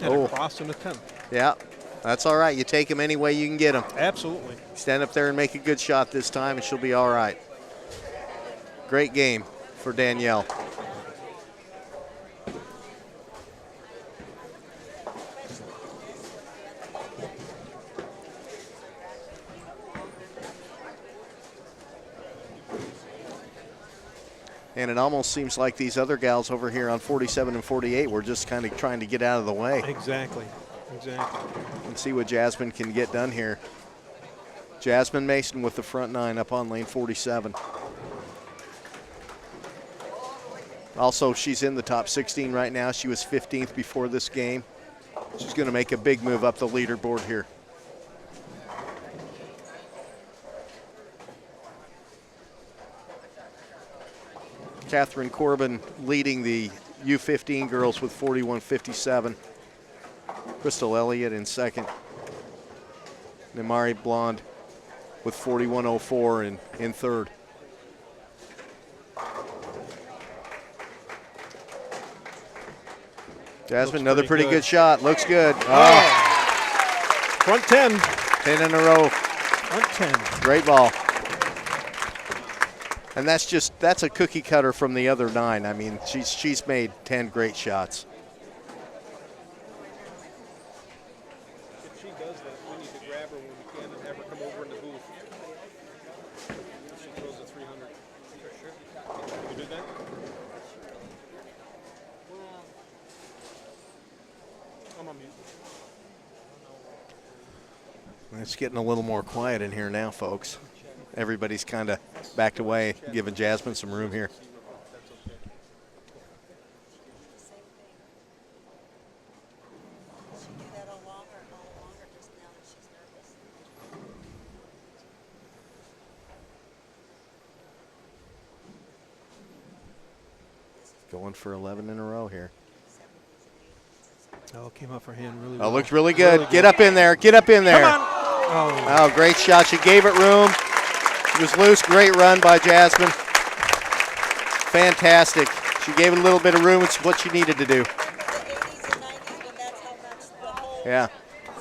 And a cross in the 10th. Yeah, that's all right. You take them any way you can get them. Absolutely. Stand up there and make a good shot this time, and she'll be all right. Great game for Danielle. And it almost seems like these other gals over here on 47 and 48 were just kind of trying to get out of the way. Exactly. And see what Jasmine can get done here. Jasmine Mason with the front 9 up on lane 47. Also, she's in the top 16 right now. She was 15th before this game. She's going to make a big move up the leaderboard here. Catherine Corbin leading the U15 girls with 41.57. Crystal Elliott in second. Nemari Blonde with 41.04 in third. Jasmine, another pretty good shot. Looks good. Oh. Front 10. 10 in a row. Front 10. Great ball. And that's a cookie cutter from the other 9. I mean, she's made 10 great shots. If she does that, we need to grab her when we can and have her come over in the booth. If she throws a 300. Can you do that? I'm on mute. It's getting a little more quiet in here now, folks. Everybody's kind of backed away, giving Jasmine some room here. Going for 11 in a row here. Oh, came off her hand really Oh, well. looked really good. Really Get up in there. Get up in there. Come on. Oh. Oh, great shot. She gave it room. It was loose. Great run by Jasmine. Fantastic. She gave it a little bit of room. It's what she needed to do. The 80s and 90s when that's how much the whole Yeah.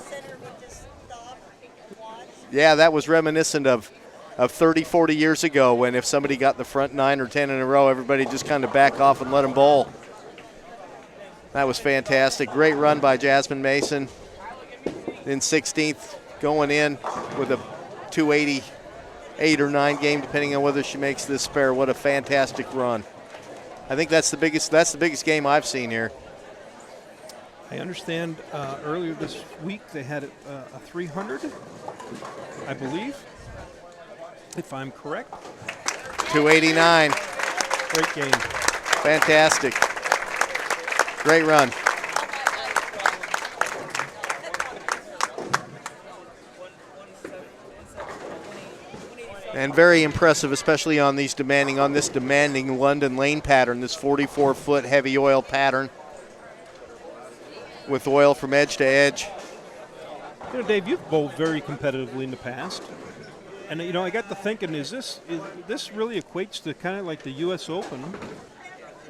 center would just stop and watch. Yeah, that was reminiscent of 30, 40 years ago when if somebody got the front 9 or 10 in a row, everybody just kind of back off and let them bowl. That was fantastic. Great run by Jasmine Mason in 16th, going in with a 288 or 9 game, depending on whether she makes this spare. What a fantastic run. I think that's the biggest game I've seen here. I understand earlier this week they had a 300, I believe, if I'm correct. 289. Great game. Fantastic. Great run. And very impressive, especially on this demanding London lane pattern, this 44-foot heavy oil pattern with oil from edge to edge. You know, Dave, you've bowled very competitively in the past. And, you know, I got to thinking, this really equates to kind of like the U.S. Open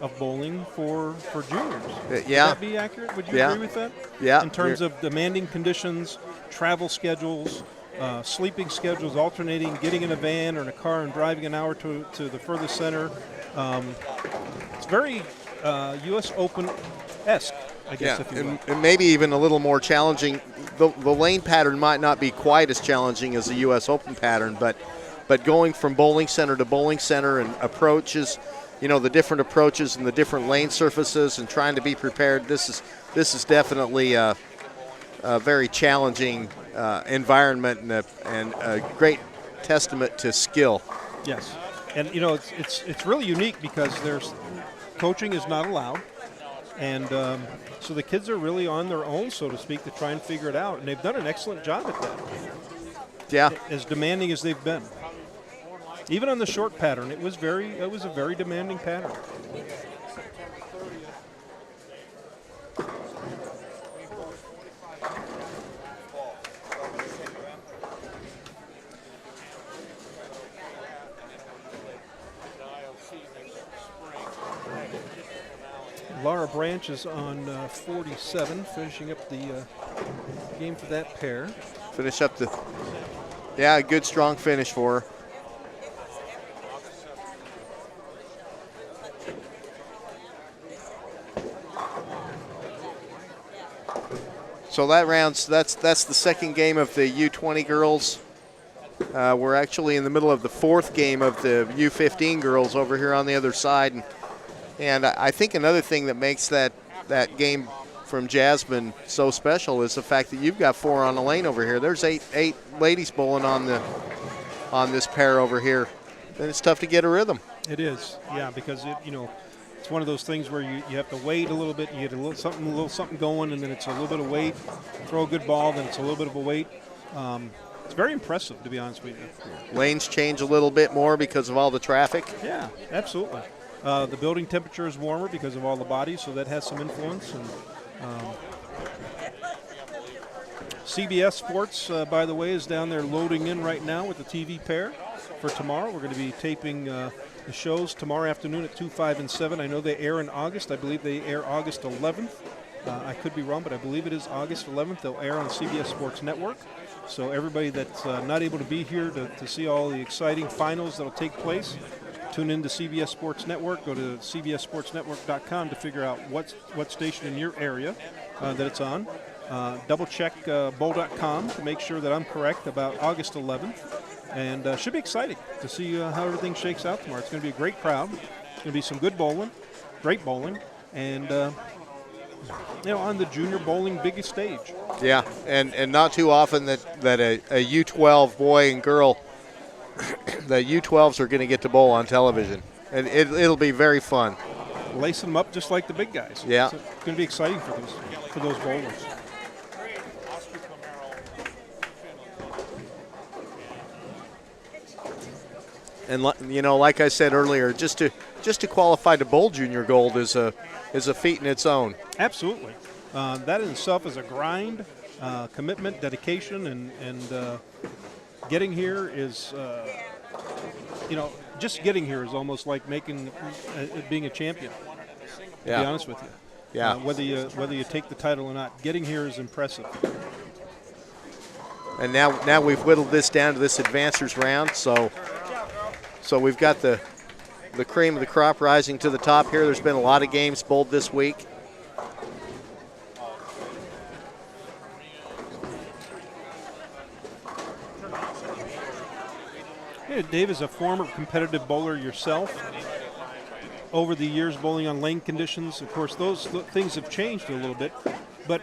of bowling for juniors. Yeah. Would that be accurate? Would you Yeah. agree with that? Yeah. In terms of demanding conditions, travel schedules, sleeping schedules, alternating, getting in a van or in a car and driving an hour to the furthest center. It's very U.S. Open-esque, I guess, if you will. And maybe even a little more challenging. The lane pattern might not be quite as challenging as the U.S. Open pattern, but going from bowling center to bowling center and approaches, you know, the different approaches and the different lane surfaces and trying to be prepared, this is definitely a very challenging environment and a great testament to skill. Yes, and you know it's really unique because there's coaching is not allowed, and so the kids are really on their own, so to speak, to try and figure it out, and they've done an excellent job at that. Yeah. As demanding as they've been, even on the short pattern, it was a very demanding pattern. Laura Branch is on 47, finishing up the game for that pair. Finish up a good strong finish for her. So that's the second game of the U20 girls. We're actually in the middle of the fourth game of the U15 girls over here on the other side. And I think another thing that makes that game from Jasmine so special is the fact that you've got 4 on the lane over here. There's eight ladies bowling on this pair over here. And it's tough to get a rhythm. It is, yeah, because it's one of those things where you have to wait a little bit, you get a little something going, and then it's a little bit of wait. Throw a good ball, then it's a little bit of a wait. It's very impressive, to be honest with you. Lanes change a little bit more because of all the traffic. Yeah, absolutely. The building temperature is warmer because of all the bodies, so that has some influence. And CBS Sports, by the way, is down there loading in right now with the TV pair for tomorrow. We're going to be taping the shows tomorrow afternoon at 2, 5, and 7. I know they air in August. I believe they air August 11th. I could be wrong, but I believe it is August 11th. They'll air on CBS Sports Network. So everybody that's not able to be here to see all the exciting finals that will take place, tune in to CBS Sports Network. Go to cbssportsnetwork.com to figure out what station in your area that it's on. Double check bowl.com to make sure that I'm correct about August 11th. And should be exciting to see how everything shakes out tomorrow. It's going to be a great crowd. It's going to be some good bowling, great bowling, and on the junior bowling biggest stage. Yeah, and not too often that a U12 boy and girl, the U12s are going to get to bowl on television. And it'll be very fun. Lace them up just like the big guys. Yeah. So it's going to be exciting for those bowlers. And like I said earlier, just to just to qualify to bowl junior gold is a feat in its own. Absolutely. That in itself is a grind, commitment, dedication, and getting here is, just getting here is almost like being a champion. To be honest with you. Yeah. Whether you take the title or not, getting here is impressive. And now we've whittled this down to this advancers round, so we've got the cream of the crop rising to the top here. There's been a lot of games bowled this week. Hey, Dave is a former competitive bowler yourself. Over the years bowling on lane conditions, of course, those things have changed a little bit, but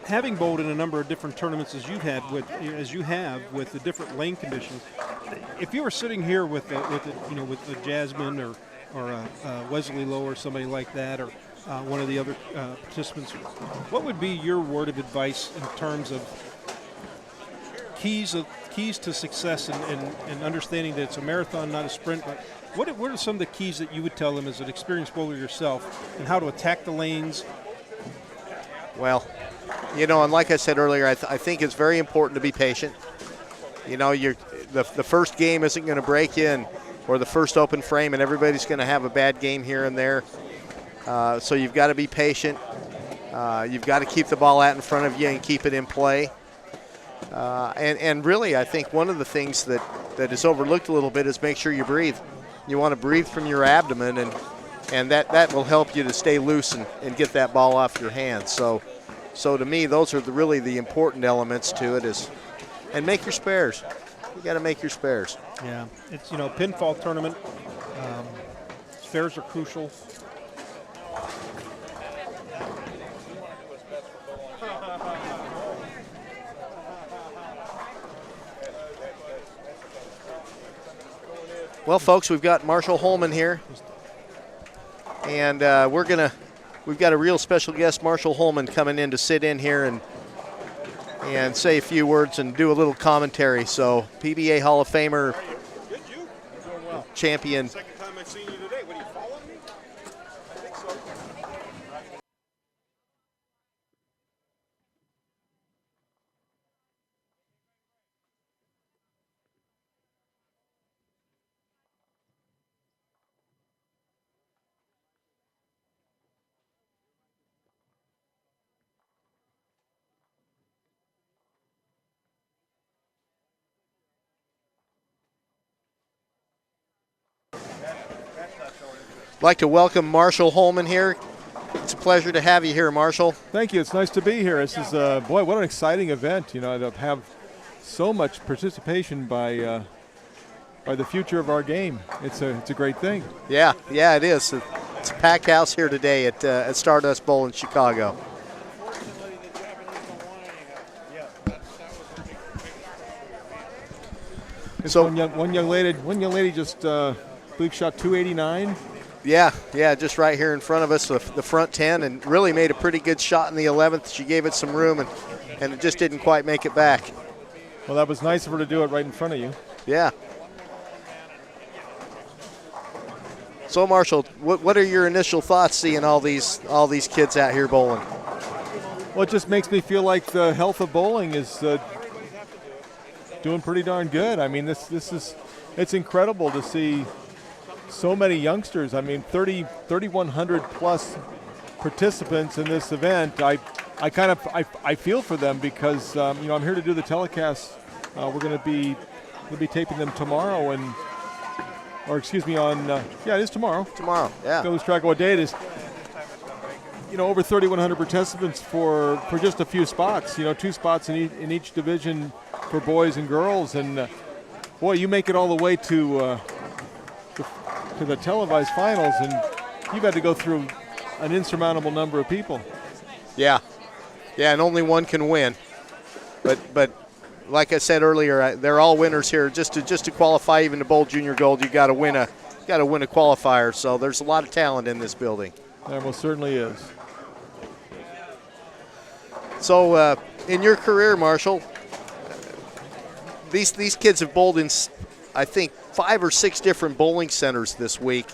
having bowled in a number of different tournaments as you have with the different lane conditions, if you were sitting here with a Jasmine or a Wesley Lowe or somebody like that, or one of the other participants, what would be your word of advice in terms of keys to success and understanding that it's a marathon, not a sprint? But what are some of the keys that you would tell them as an experienced bowler yourself, and how to attack the lanes? Well, and like I said earlier, I think it's very important to be patient. The first game isn't going to break in, or the first open frame, and everybody's going to have a bad game here and there. So you've got to be patient. You've got to keep the ball out in front of you and keep it in play. And really, I think one of the things that is overlooked a little bit is make sure you breathe. You want to breathe from your abdomen, and that will help you to stay loose and get that ball off your hands. So to me, those are really the important elements to it and make your spares. You got to make your spares. Yeah, it's pinfall tournament. Spares are crucial. Well, folks, we've got Marshall Holman here, and we've got a real special guest, Marshall Holman, coming in to sit in here and say a few words and do a little commentary. So, PBA Hall of Famer, champion. Second time I've seen you today. What, are you following me? I think so. I'd like to welcome Marshall Holman here. It's a pleasure to have you here, Marshall. Thank you. It's nice to be here. This is, boy, what an exciting event, to have so much participation by the future of our game. It's a great thing. Yeah, it is. It's a packed house here today at Stardust Bowl in Chicago. So one young lady just I believe shot 289. Yeah, just right here in front of us, the front 10, and really made a pretty good shot in the 11th. She gave it some room, and it just didn't quite make it back. Well, that was nice of her to do it right in front of you. Yeah. So, Marshall, what are your initial thoughts seeing all these kids out here bowling? Well, it just makes me feel like the health of bowling is doing pretty darn good. I mean, it's incredible to see so many youngsters. I mean, 3,100 plus participants in this event. I feel for them because I'm here to do the telecast. We're going to be taping them tomorrow, it is tomorrow. Tomorrow, yeah. I lose track of what day it is. Over 3,100 participants for just a few spots. 2 spots in each division for boys and girls, and boy, you make it all the way to the televised finals, and you've had to go through an insurmountable number of people. Yeah, and only one can win. But like I said earlier, they're all winners here. Just to qualify even to bowl junior gold, you got to win a qualifier. So there's a lot of talent in this building. There most certainly is. So in your career, Marshall, these kids have bowled in I think, 5 or 6 different bowling centers this week.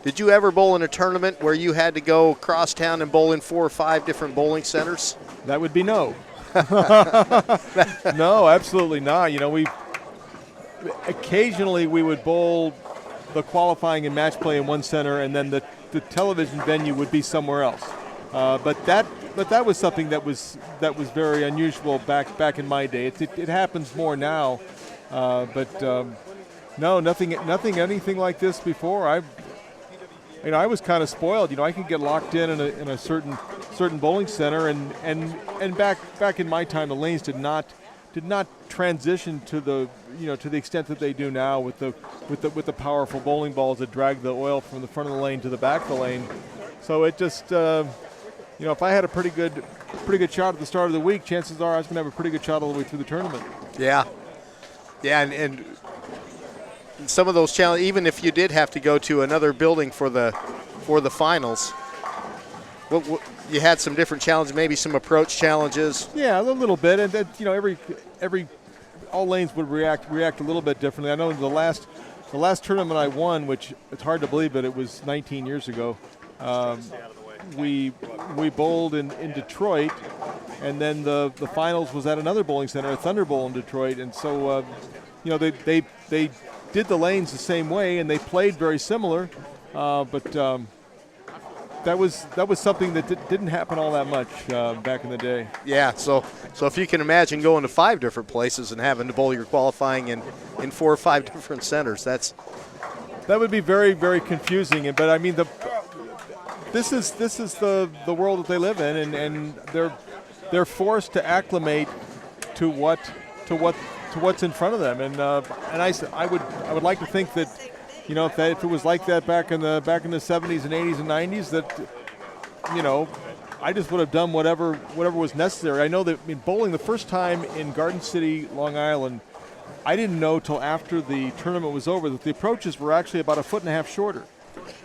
Did you ever bowl in a tournament where you had to go across town and bowl in 4 or 5 different bowling centers? That would be no. No, absolutely not. You know, we occasionally we would bowl the qualifying and match play in one center, and then the television venue would be somewhere else. But that was something that was very unusual back in my day. It happens more now, but no, nothing anything like this before. I was kind of spoiled. You know, I could get locked in a certain bowling center, and back in my time, the lanes did not transition to the extent that they do now with the powerful bowling balls that drag the oil from the front of the lane to the back of the lane. So it just if I had a pretty good shot at the start of the week, chances are I was going to have a pretty good shot all the way through the tournament. Yeah, and some of those challenges, even if you did have to go to another building for the finals, you had some different challenges, maybe some approach challenges. Yeah, a little bit, and every all lanes would react a little bit differently. I know the last tournament I won, which it's hard to believe, but it was 19 years ago. We bowled in Detroit, and then the finals was at another bowling center, a Thunder Bowl in Detroit, and so they did the lanes the same way, and they played very similar, but that was something that didn't happen all that much back in the day. Yeah, so if you can imagine going to 5 different places and having to bowl your qualifying in 4 or 5 different centers, that would be very, very confusing. But I mean, this is the world that they live in, and they're forced to acclimate to what's in front of them, and I would like to think that, if it was like that back in the 70s and 80s and 90s, that I just would have done whatever was necessary. I know that bowling the first time in Garden City, Long Island, I didn't know till after the tournament was over that the approaches were actually about 1.5 feet shorter.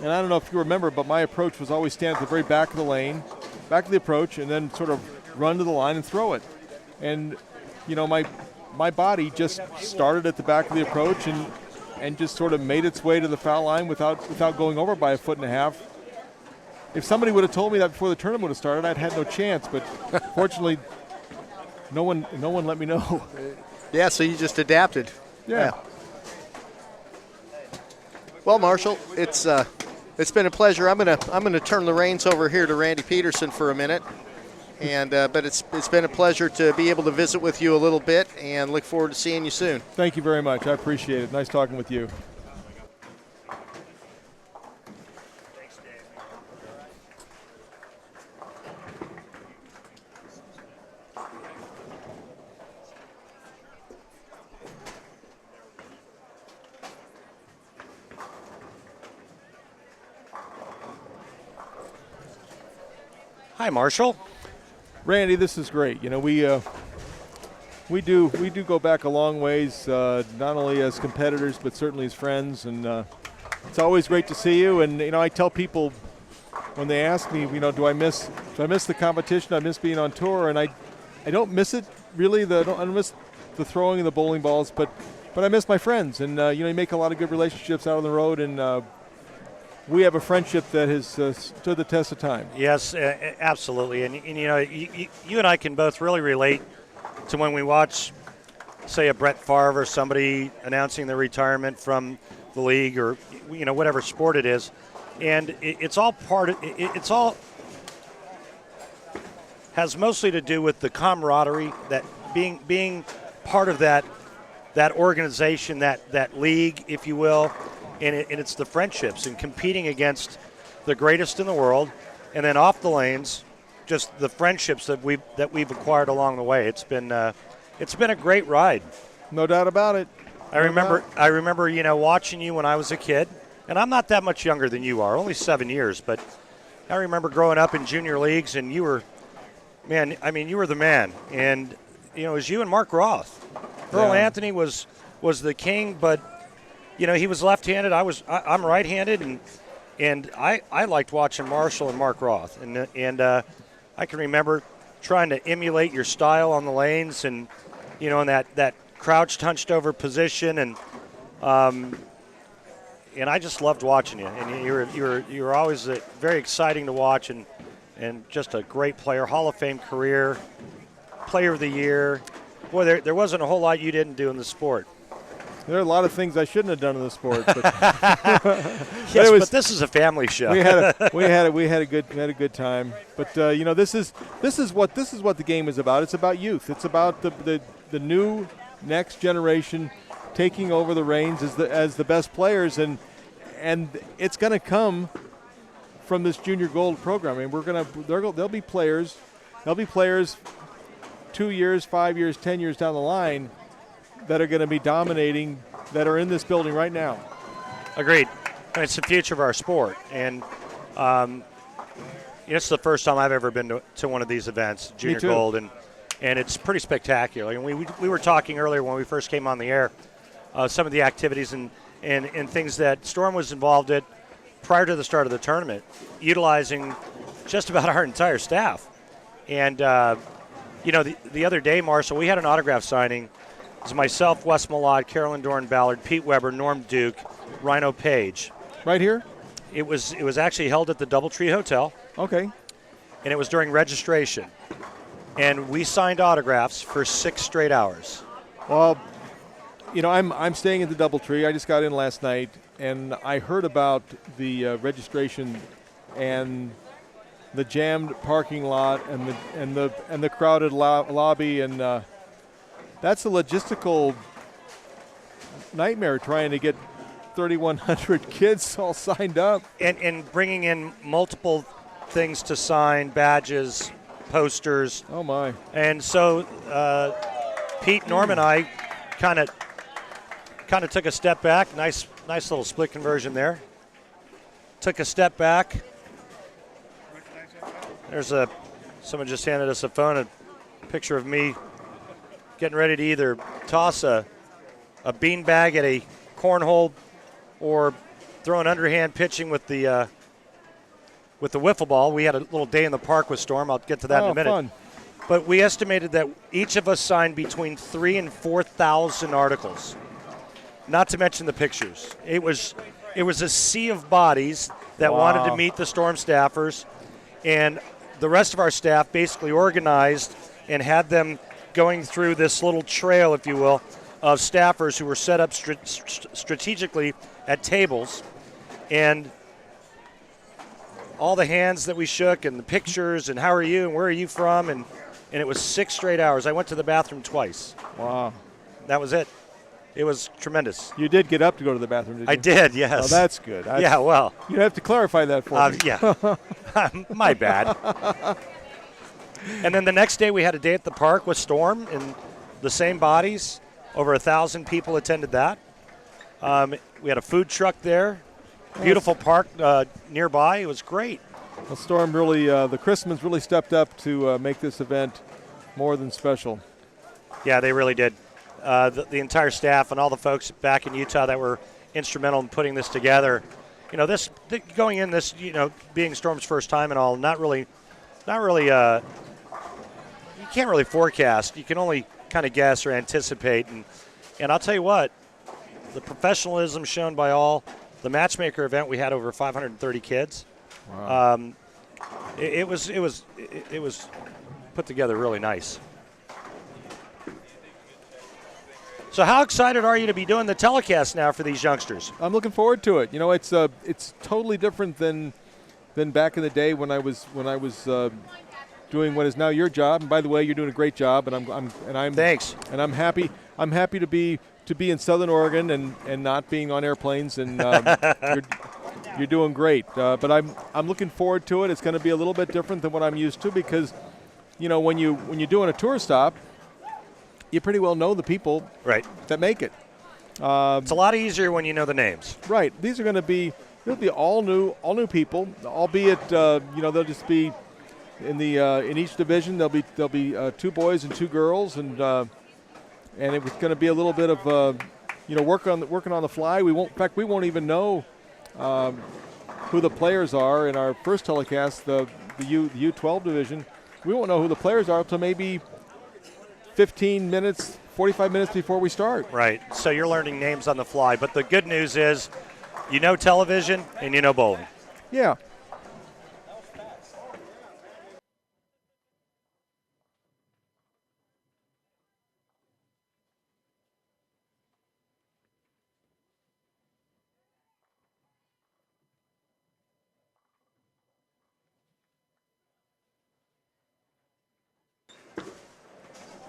And I don't know if you remember, but my approach was always stand at the very back of the lane, back of the approach, and then sort of run to the line and throw it. And my body just started at the back of the approach and just sort of made its way to the foul line without going over by 1.5 feet. If somebody would have told me that before the tournament would have started, I'd had no chance. But fortunately, no one let me know. Yeah, so you just adapted. Yeah. Well, Marshall, it's been a pleasure. I'm gonna turn the reins over here to Randy Peterson for a minute. And but it's been a pleasure to be able to visit with you a little bit, and look forward to seeing you soon. Thank you very much. I appreciate it. Nice talking with you. Hi, Marshall. Randy, this is great. We do go back a long ways, not only as competitors but certainly as friends, and it's always great to see you. And I tell people when they ask me, do I miss the competition? I miss being on tour, and I don't miss it really. I don't miss the throwing of the bowling balls, but I miss my friends, and you make a lot of good relationships out on the road, and we have a friendship that has stood the test of time. Yes, absolutely. And you and I can both really relate to when we watch, say, a Brett Favre or somebody announcing their retirement from the league, or whatever sport it is, and it's all has mostly to do with the camaraderie, that being part of that organization, that league, if you will. And it's the friendships and competing against the greatest in the world, and then off the lanes, just the friendships that we've acquired along the way. It's been a great ride. No doubt about it. I remember watching you when I was a kid, and I'm not that much younger than you are, only 7 years, but I remember growing up in junior leagues, and you were the man. And it was you and Mark Roth. Earl Anthony was the king, but he was left-handed. I'm right-handed, and I liked watching Marshall and Mark Roth, and I can remember trying to emulate your style on the lanes, and in that crouched, hunched over position, and And I just loved watching you. And you were always very exciting to watch, and just a great player, Hall of Fame career, Player of the Year. Boy, there wasn't a whole lot you didn't do in the sport. There are a lot of things I shouldn't have done in the sport. But Yes, but this is a family show. we had a good time. But this is what the game is about. It's about youth. It's about the new next generation taking over the reins as the best players, and it's going to come from this junior gold program. I mean, there'll be players 2 years, 5 years, 10 years down the line that are going to be dominating, that are in this building right now. Agreed. And it's the future of our sport. And it's the first time I've ever been to one of these events, Junior Gold, and it's pretty spectacular. And we were talking earlier when we first came on the air, some of the activities and things that Storm was involved in prior to the start of the tournament, utilizing just about our entire staff. And, the other day, Marshall, we had an autograph signing. It was myself, Wes Malott, Carolyn Doran-Ballard, Pete Weber, Norm Duke, Rhino Page. Right here? It was actually held at the Doubletree Hotel. Okay. And it was during registration. And we signed autographs for 6 straight hours. Well, I'm staying at the Doubletree. I just got in last night, and I heard about the registration and the jammed parking lot and the crowded lobby, and that's a logistical nightmare trying to get 3,100 kids all signed up. And bringing in multiple things to sign, badges, posters. Oh, my. And so Pete, Norm, and I kind of took a step back. Nice little split conversion there. Took a step back. There's someone just handed us a phone, a picture of me getting ready to either toss a beanbag at a cornhole or throw an underhand pitching with the wiffle ball. We had a little day in the park with Storm. I'll get to that in a minute. Fun. But we estimated that each of us signed between 3,000 and 4,000 articles, not to mention the pictures. It was a sea of bodies that wanted to meet the Storm staffers, and the rest of our staff basically organized and had them going through this little trail, if you will, of staffers who were set up strategically at tables. And all the hands that we shook and the pictures and how are you and where are you from, and it was 6 straight hours. I went to the bathroom twice. Wow. That was it. It was tremendous. You did get up to go to the bathroom, did you? I did, yes. Oh, that's good. Yeah, well. You have to clarify that for me. Yeah. My bad. And then the next day we had a day at the park with Storm and the same bodies. Over 1,000 people attended that. We had a food truck there. Beautiful park nearby. It was great. Well, Storm really, the Christmas really stepped up to make this event more than special. Yeah, they really did. The entire staff and all the folks back in Utah that were instrumental in putting this together. Going in this, being Storm's first time and all, not really. You can't really forecast. You can only kind of guess or anticipate. And I'll tell you what, the professionalism shown by all. The matchmaker event, we had over 530 kids. Wow. It was put together really nice. So how excited are you to be doing the telecast now for these youngsters? I'm looking forward to it. It's totally different than back in the day when I was doing what is now your job. And by the way, you're doing a great job, and I'm thanks. And I'm happy to be in Southern Oregon and not being on airplanes, and you're doing great. But I'm looking forward to it. It's going to be a little bit different than what I'm used to because, when you're doing a tour stop, you pretty well know the people that make it. It's a lot easier when you know the names. Right. These are going to be all new people, albeit they'll just be in each division. There'll be 2 boys and 2 girls, and it was going to be a little bit of working on the fly. We won't even know who the players are in our first telecast, the U12 division. We won't know who the players are until maybe 15 minutes, 45 minutes before we start. Right. So you're learning names on the fly. But the good news is you know television and you know bowling. Yeah.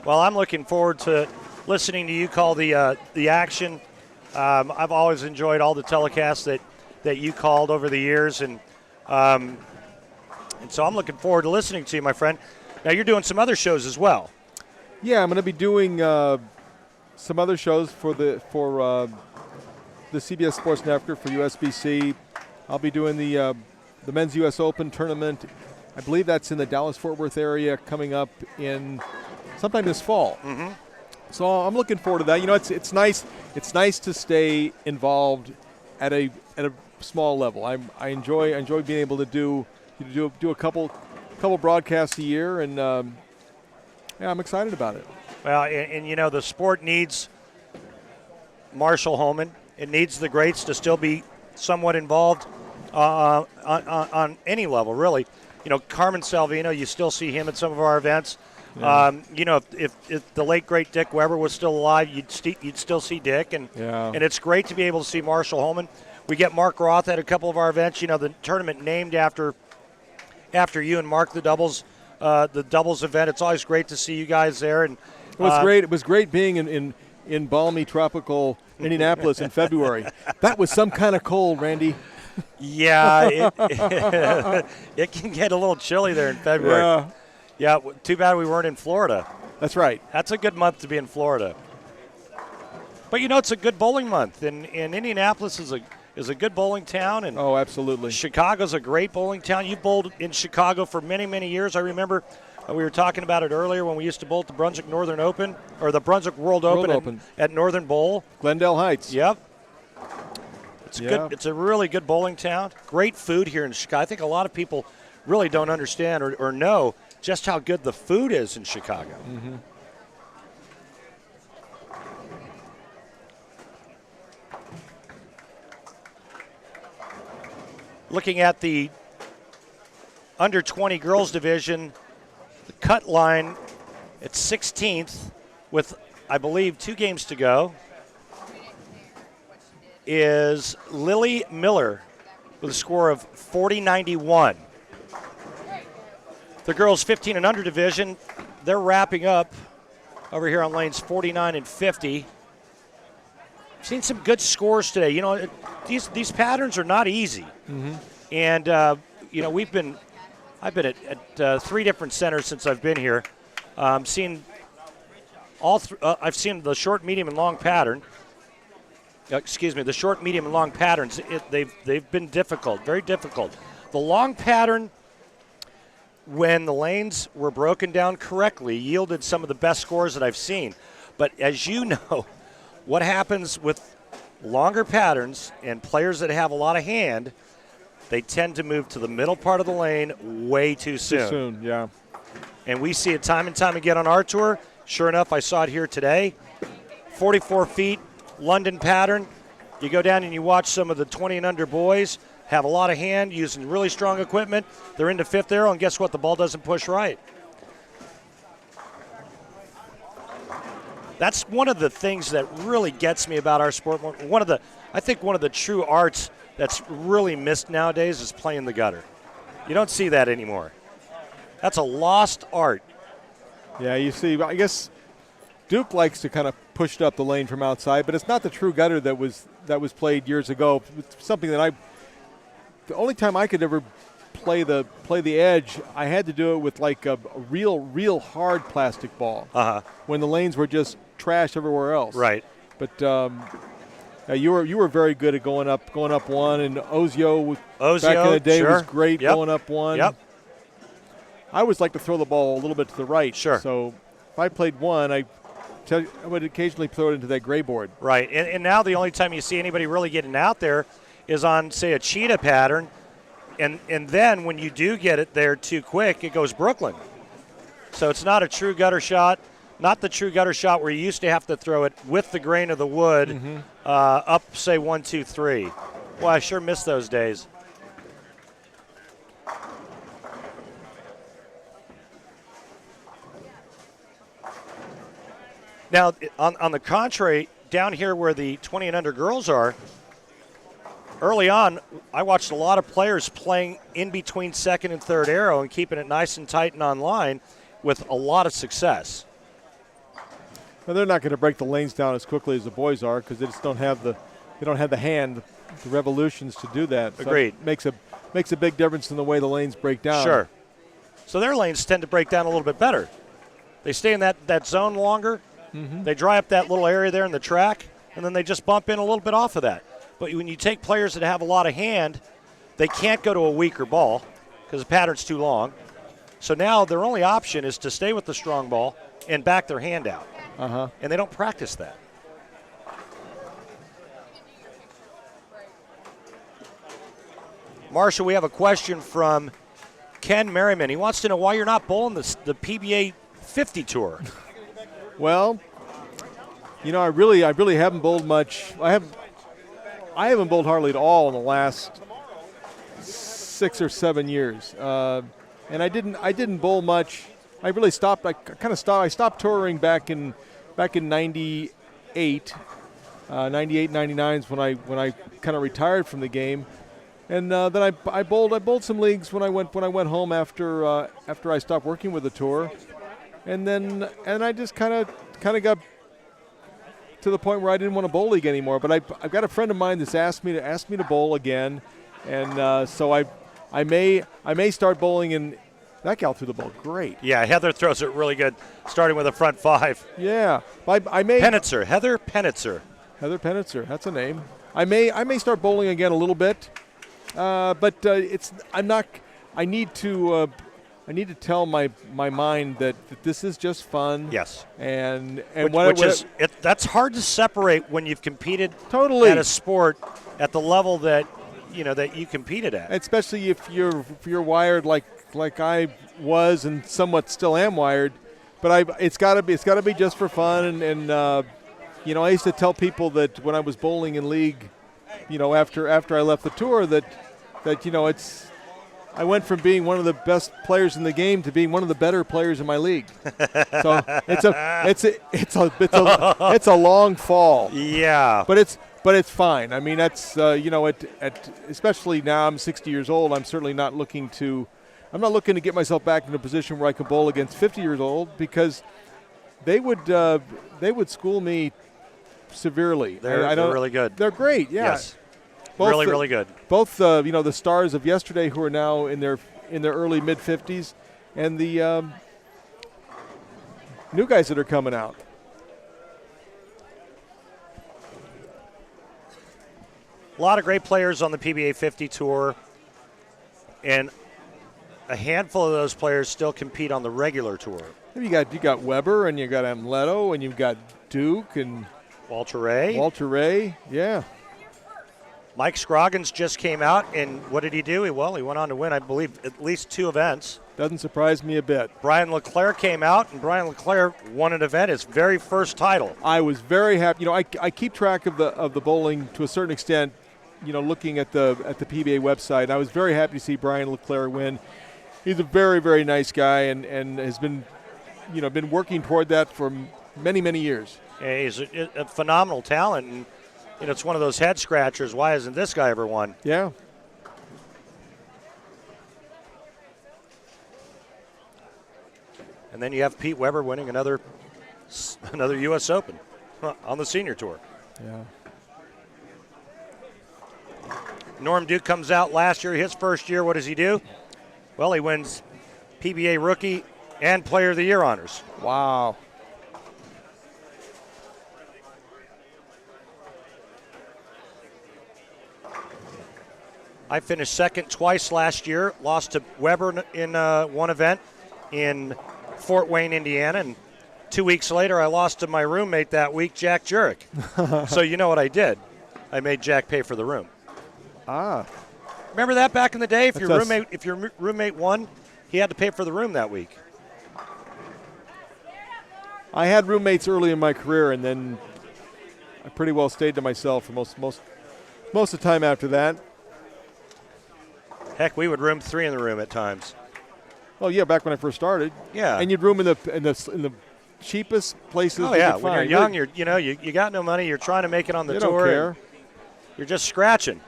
Well, I'm looking forward to listening to you call the action. I've always enjoyed all the telecasts that you called over the years, and so I'm looking forward to listening to you, my friend. Now you're doing some other shows as well. Yeah, I'm going to be doing some other shows for the CBS Sports Network for USBC. I'll be doing the Men's U.S. Open tournament. I believe that's in the Dallas-Fort Worth area coming up in sometime this fall. Mm-hmm. So I'm looking forward to that. You know, it's nice. It's nice to stay involved at a small level. I enjoy being able to do a couple broadcasts a year, and yeah, I'm excited about it. Well, and you know, the sport needs Marshall Holman. It needs the greats to still be somewhat involved on any level, really. You know, Carmen Salvino, you still see him at some of our events. Yeah. You know, if the late great Dick Weber was still alive, you'd still see Dick, and it's great to be able to see Marshall Holman. We get Mark Roth at a couple of our events. You know, the tournament named after you and Mark, the doubles event. It's always great to see you guys there. And it was great. It was great being in balmy tropical Indianapolis in February. That was some kind of cold, Randy. Yeah, it can get a little chilly there in February. Yeah, too bad we weren't in Florida. That's right. That's a good month to be in Florida. But you know, it's a good bowling month, and Indianapolis is a good bowling town. And oh, absolutely. Chicago's a great bowling town. You've bowled in Chicago for many, many years. I remember we were talking about it earlier when we used to bowl at the Brunswick Northern Open, or the Brunswick World Open. At Northern Bowl. Glendale Heights. Yep. It's good. It's a really good bowling town. Great food here in Chicago. I think a lot of people really don't understand or know just how good the food is in Chicago. Mm-hmm. Looking at the under 20 girls division, the cut line at 16th with, I believe, 2 games to go is Lily Miller with a score of 40-91. The girls 15 and under division, they're wrapping up over here on lanes 49 and 50. Seen some good scores today. You know, these patterns are not easy. Mm-hmm. And you know, I've been at 3 different centers since I've been here. I've seen the short, medium, and long pattern. The short, medium, and long patterns. They've been difficult, very difficult. The long pattern, when the lanes were broken down correctly, yielded some of the best scores that I've seen. But as you know, what happens with longer patterns and players that have a lot of hand, they tend to move to the middle part of the lane way too soon. Too soon, yeah. And we see it time and time again on our tour. Sure enough, I saw it here today. 44 feet, London pattern. You go down and you watch some of the 20 and under boys have a lot of hand, using really strong equipment. They're into 5th arrow, and guess what? The ball doesn't push right. That's one of the things that really gets me about our sport. I think one of the true arts that's really missed nowadays is playing the gutter. You don't see that anymore. That's a lost art. Yeah, you see, I guess Duke likes to kind of push up the lane from outside, but it's not the true gutter that was played years ago. It's something that the only time I could ever play the edge, I had to do it with like a real hard plastic ball. When the lanes were just trash everywhere else. Right. But you were very good at going up one, and Ozio back in the day was great going up one. Yep. I always like to throw the ball a little bit to the right. Sure. So if I played one, I would occasionally throw it into that gray board. Right. And now the only time you see anybody really getting out there is on, say, a cheetah pattern, and then when you do get it there too quick, it goes Brooklyn. So it's not a true gutter shot. Not the true gutter shot where you used to have to throw it with the grain of the wood up, say, 1, 2, 3. Well, I sure miss those days. Now, on the contrary, down here where the 20 and under girls are, early on, I watched a lot of players playing in between second and third arrow and keeping it nice and tight and on line with a lot of success. Well, they're not going to break the lanes down as quickly as the boys are because they just don't have the hand, the revolutions to do that. So Agreed. It makes a big difference in the way the lanes break down. Sure. So their lanes tend to break down a little bit better. They stay in that zone longer. They dry up that little area there in the track, and then they just bump in a little bit off of that. But when you take players that have a lot of hand, they can't go to a weaker ball because the pattern's too long. So now their only option is to stay with the strong ball and back their hand out. And they don't practice that. Marshall, we have a question from Ken Merriman. He wants to know why you're not bowling the PBA 50 Tour. Well, I really haven't bowled much. I haven't bowled hardly at all in the last 6 or 7 years, and I didn't bowl much. I really stopped. I stopped touring back in '98, 99 is when I kind of retired from the game, and then I bowled some leagues when I went home after I stopped working with the tour, and I just kind of got to the point where I didn't want to bowl league anymore. But I've got a friend of mine that's asked me to bowl again, and so I may start bowling in. That gal threw the ball great. Yeah, Heather throws it really good, starting with a front five. Yeah, I may. Penitzer, Heather Penitzer. Heather Penitzer, that's a name. I may start bowling again a little bit, but I'm not. I need to tell my mind that this is just fun. Yes. And that's hard to separate when you've competed totally at a sport at the level that you competed at. Especially if you're wired like I was and somewhat still am wired, but it's got to be just for fun. And I used to tell people that when I was bowling in league, after I left the tour that it's. I went from being one of the best players in the game to being one of the better players in my league. So it's a long fall. Yeah. But it's fine. I mean, that's especially now I'm 60 years old. I'm certainly not looking to get myself back in a position where I can bowl against 50 years old because they would school me severely. They're really good. They're great. Yeah. Yes. Really good. Both the stars of yesterday who are now in their early mid 50s, and the new guys that are coming out. A lot of great players on the PBA 50 Tour, and a handful of those players still compete on the regular tour. You got Weber, and you got Amleto, and you've got Duke and Walter Ray. Yeah. Mike Scroggins just came out, and what did he do? He went on to win, I believe, at least 2 events. Doesn't surprise me a bit. Brian Leclerc came out, and Brian Leclerc won an event, his very first title. I was very happy. I keep track of the bowling to a certain extent, looking at the PBA website. I was very happy to see Brian Leclerc win. He's a very, very nice guy and has been working toward that for many, many years. Yeah, he's a phenomenal talent, and it's one of those head scratchers. Why hasn't this guy ever won? Yeah. And then you have Pete Weber winning another U.S. Open on the senior tour. Yeah. Norm Duke comes out last year, his first year. What does he do? Well, he wins PBA Rookie and Player of the Year honors. Wow. I finished second twice last year, lost to Weber in one event in Fort Wayne, Indiana, and 2 weeks later I lost to my roommate that week, Jack Jurek. So you know what I did? I made Jack pay for the room. Ah. Remember that back in the day? If your roommate won, he had to pay for the room that week. I had roommates early in my career, and then I pretty well stayed to myself for most of the time after that. Heck, we would room 3 in the room at times. Oh yeah, back when I first started. Yeah. And you'd room in the cheapest places. Oh you yeah, could when you're find. young, you got no money. You're trying to make it on the You tour. don't care. And you're just scratching.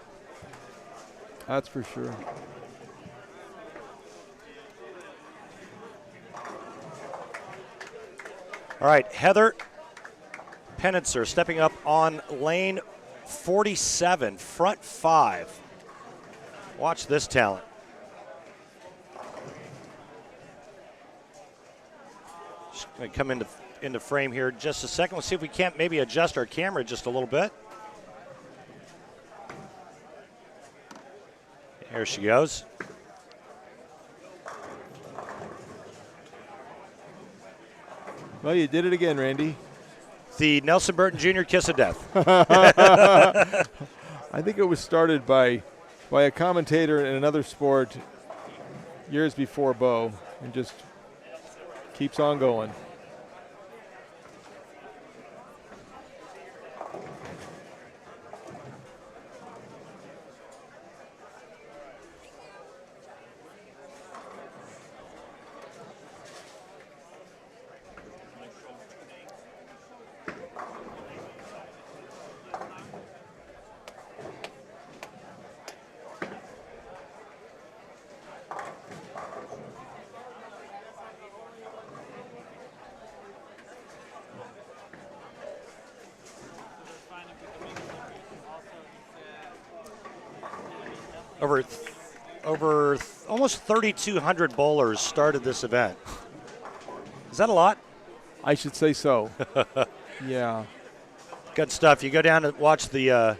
That's for sure. All right, Heather Penitzer stepping up on lane 47, front 5. Watch this talent. Just going to come into frame here in just a second. We'll see if we can't maybe adjust our camera just a little bit. There she goes. Well, you did it again, Randy. The Nelson Burton Jr. kiss of death. I think it was started by a commentator in another sport years before Bo, and just keeps on going. Over almost 3,200 bowlers started this event. Is that a lot? I should say so. Yeah. Good stuff. You go down and watch the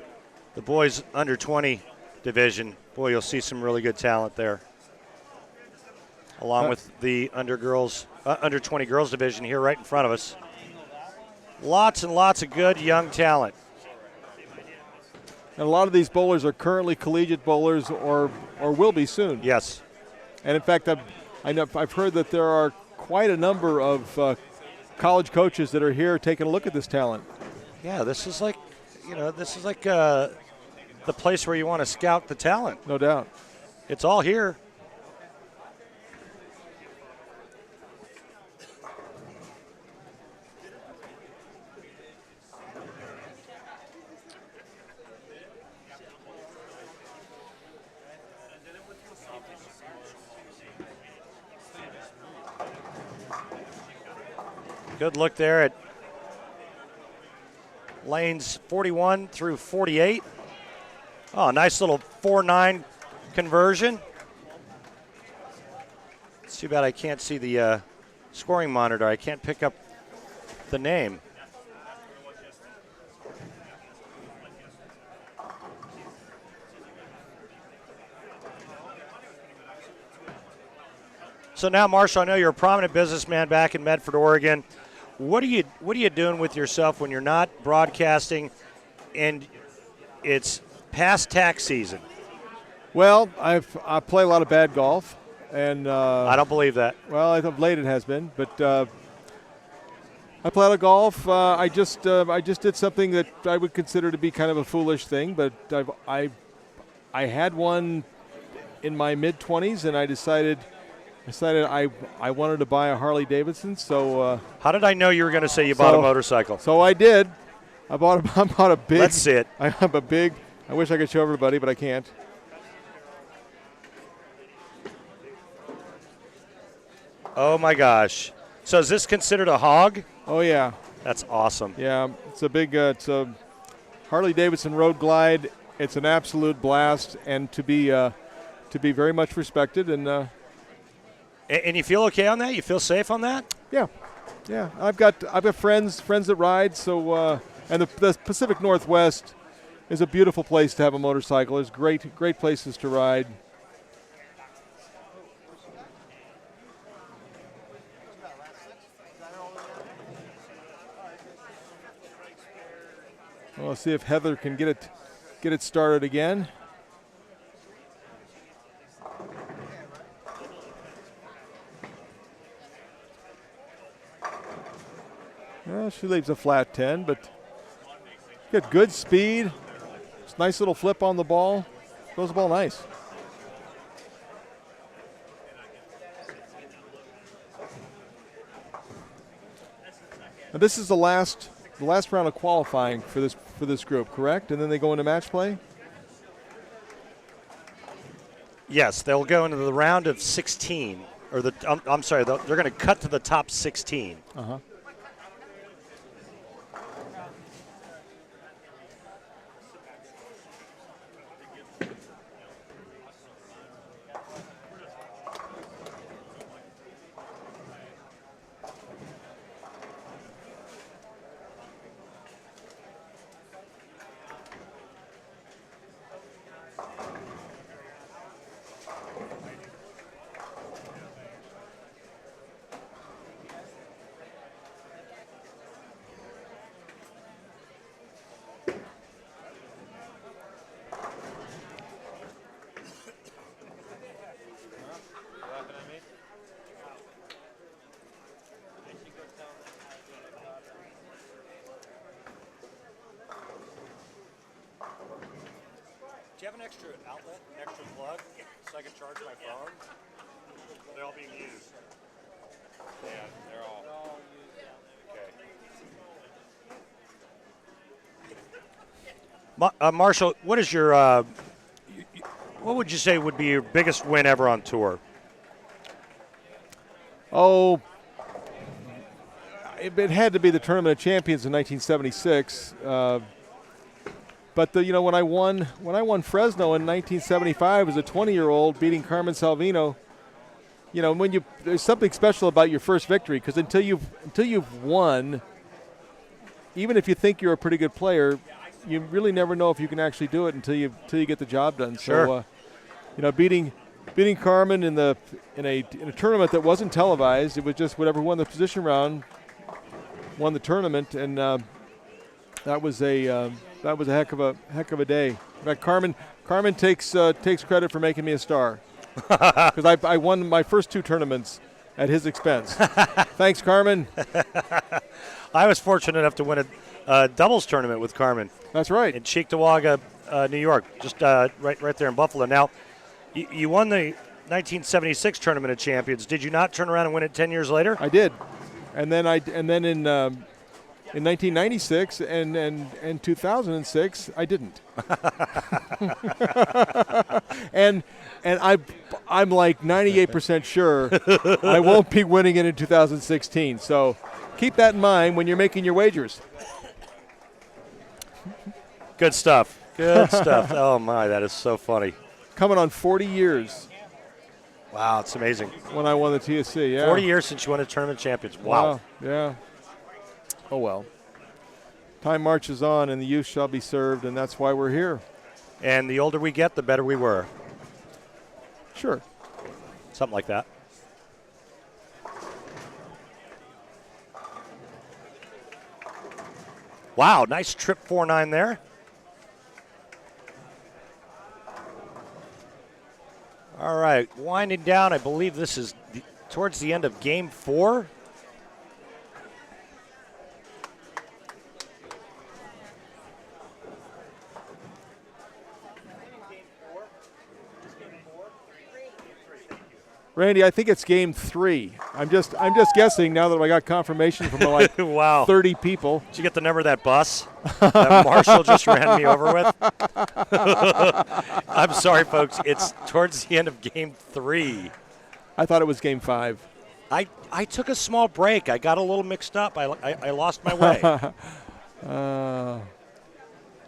boys under 20 division. Boy, you'll see some really good talent there. Along with the under 20 girls division here right in front of us. Lots and lots of good young talent. And a lot of these bowlers are currently collegiate bowlers or will be soon. Yes. And in fact, I've heard that there are quite a number of college coaches that are here taking a look at this talent. Yeah, this is like the place where you want to scout the talent. No doubt. It's all here. Good look there at lanes 41 through 48. Oh, nice little 4-9 conversion. It's too bad I can't see the scoring monitor. I can't pick up the name. So now, Marshall, I know you're a prominent businessman back in Medford, Oregon. What are you doing with yourself when you're not broadcasting and it's past tax season? Well, I play a lot of bad golf, and I don't believe that. Well, of late it has been, but I play a lot of golf. I just did something that I would consider to be kind of a foolish thing, but I had one in my mid-20s, and I decided I wanted to buy a Harley Davidson. So how did I know you were going to say you bought a motorcycle? So I did. I bought a big. Let's see it. I have a big. I wish I could show everybody, but I can't. Oh my gosh! So is this considered a hog? Oh yeah. That's awesome. Yeah, it's a big. It's a Harley Davidson Road Glide. It's an absolute blast, and to be very much respected and. And you feel okay on that? You feel safe on that? Yeah. I've got friends that ride. So and the Pacific Northwest is a beautiful place to have a motorcycle. There's great places to ride. Well, let's see if Heather can get it started again. Well, she leaves a flat 10, but got good speed. It's nice little flip on the ball. Throws the ball nice. Now this is the last round of qualifying for this group, correct? And then they go into match play? Yes, they'll go into the round of 16, or I'm sorry, they're going to cut to the top 16. Uh-huh. Do you have an extra outlet, an extra plug, so I can charge my phone? They're all being used. Yeah, they're all used. Okay. Marshall, what is your? What would you say would be your biggest win ever on tour? Oh, it had to be the Tournament of Champions in 1976. But when I won Fresno in 1975 as a 20-year-old, beating Carmen Salvino, there's something special about your first victory, because until you've won, even if you think you're a pretty good player, you really never know if you can actually do it until you get the job done. Sure. So, beating Carmen in a tournament that wasn't televised, it was just whatever won the position round won the tournament, and that was a heck of a day. In fact, Carmen takes credit for making me a star, because I won my first 2 tournaments at his expense. Thanks, Carmen. I was fortunate enough to win a doubles tournament with Carmen. That's right. In Cheektowaga, New York, just right there in Buffalo. Now, you won the 1976 Tournament of Champions. Did you not turn around and win it 10 years later? I did, and then in 1996 and 2006, I didn't. and I'm like 98% sure I won't be winning it in 2016. So keep that in mind when you're making your wagers. Good stuff. Good stuff. Oh my, that is so funny. Coming on 40 years. Wow, it's amazing. When I won the TSC, yeah. 40 years since you won a Tournament of Champions. Wow. Yeah. Oh, well. Time marches on, and the youth shall be served, and that's why we're here. And the older we get, the better we were. Sure. Something like that. Wow, nice trip 4-9 there. All right, winding down. I believe this is towards the end of Game 4. Randy, I think it's Game 3. I'm just guessing now that I got confirmation from like wow. 30 people. Did you get the number of that bus that Marshall just ran me over with? I'm sorry, folks. It's towards the end of Game 3. I thought it was Game 5. I took a small break. I got a little mixed up. I lost my way.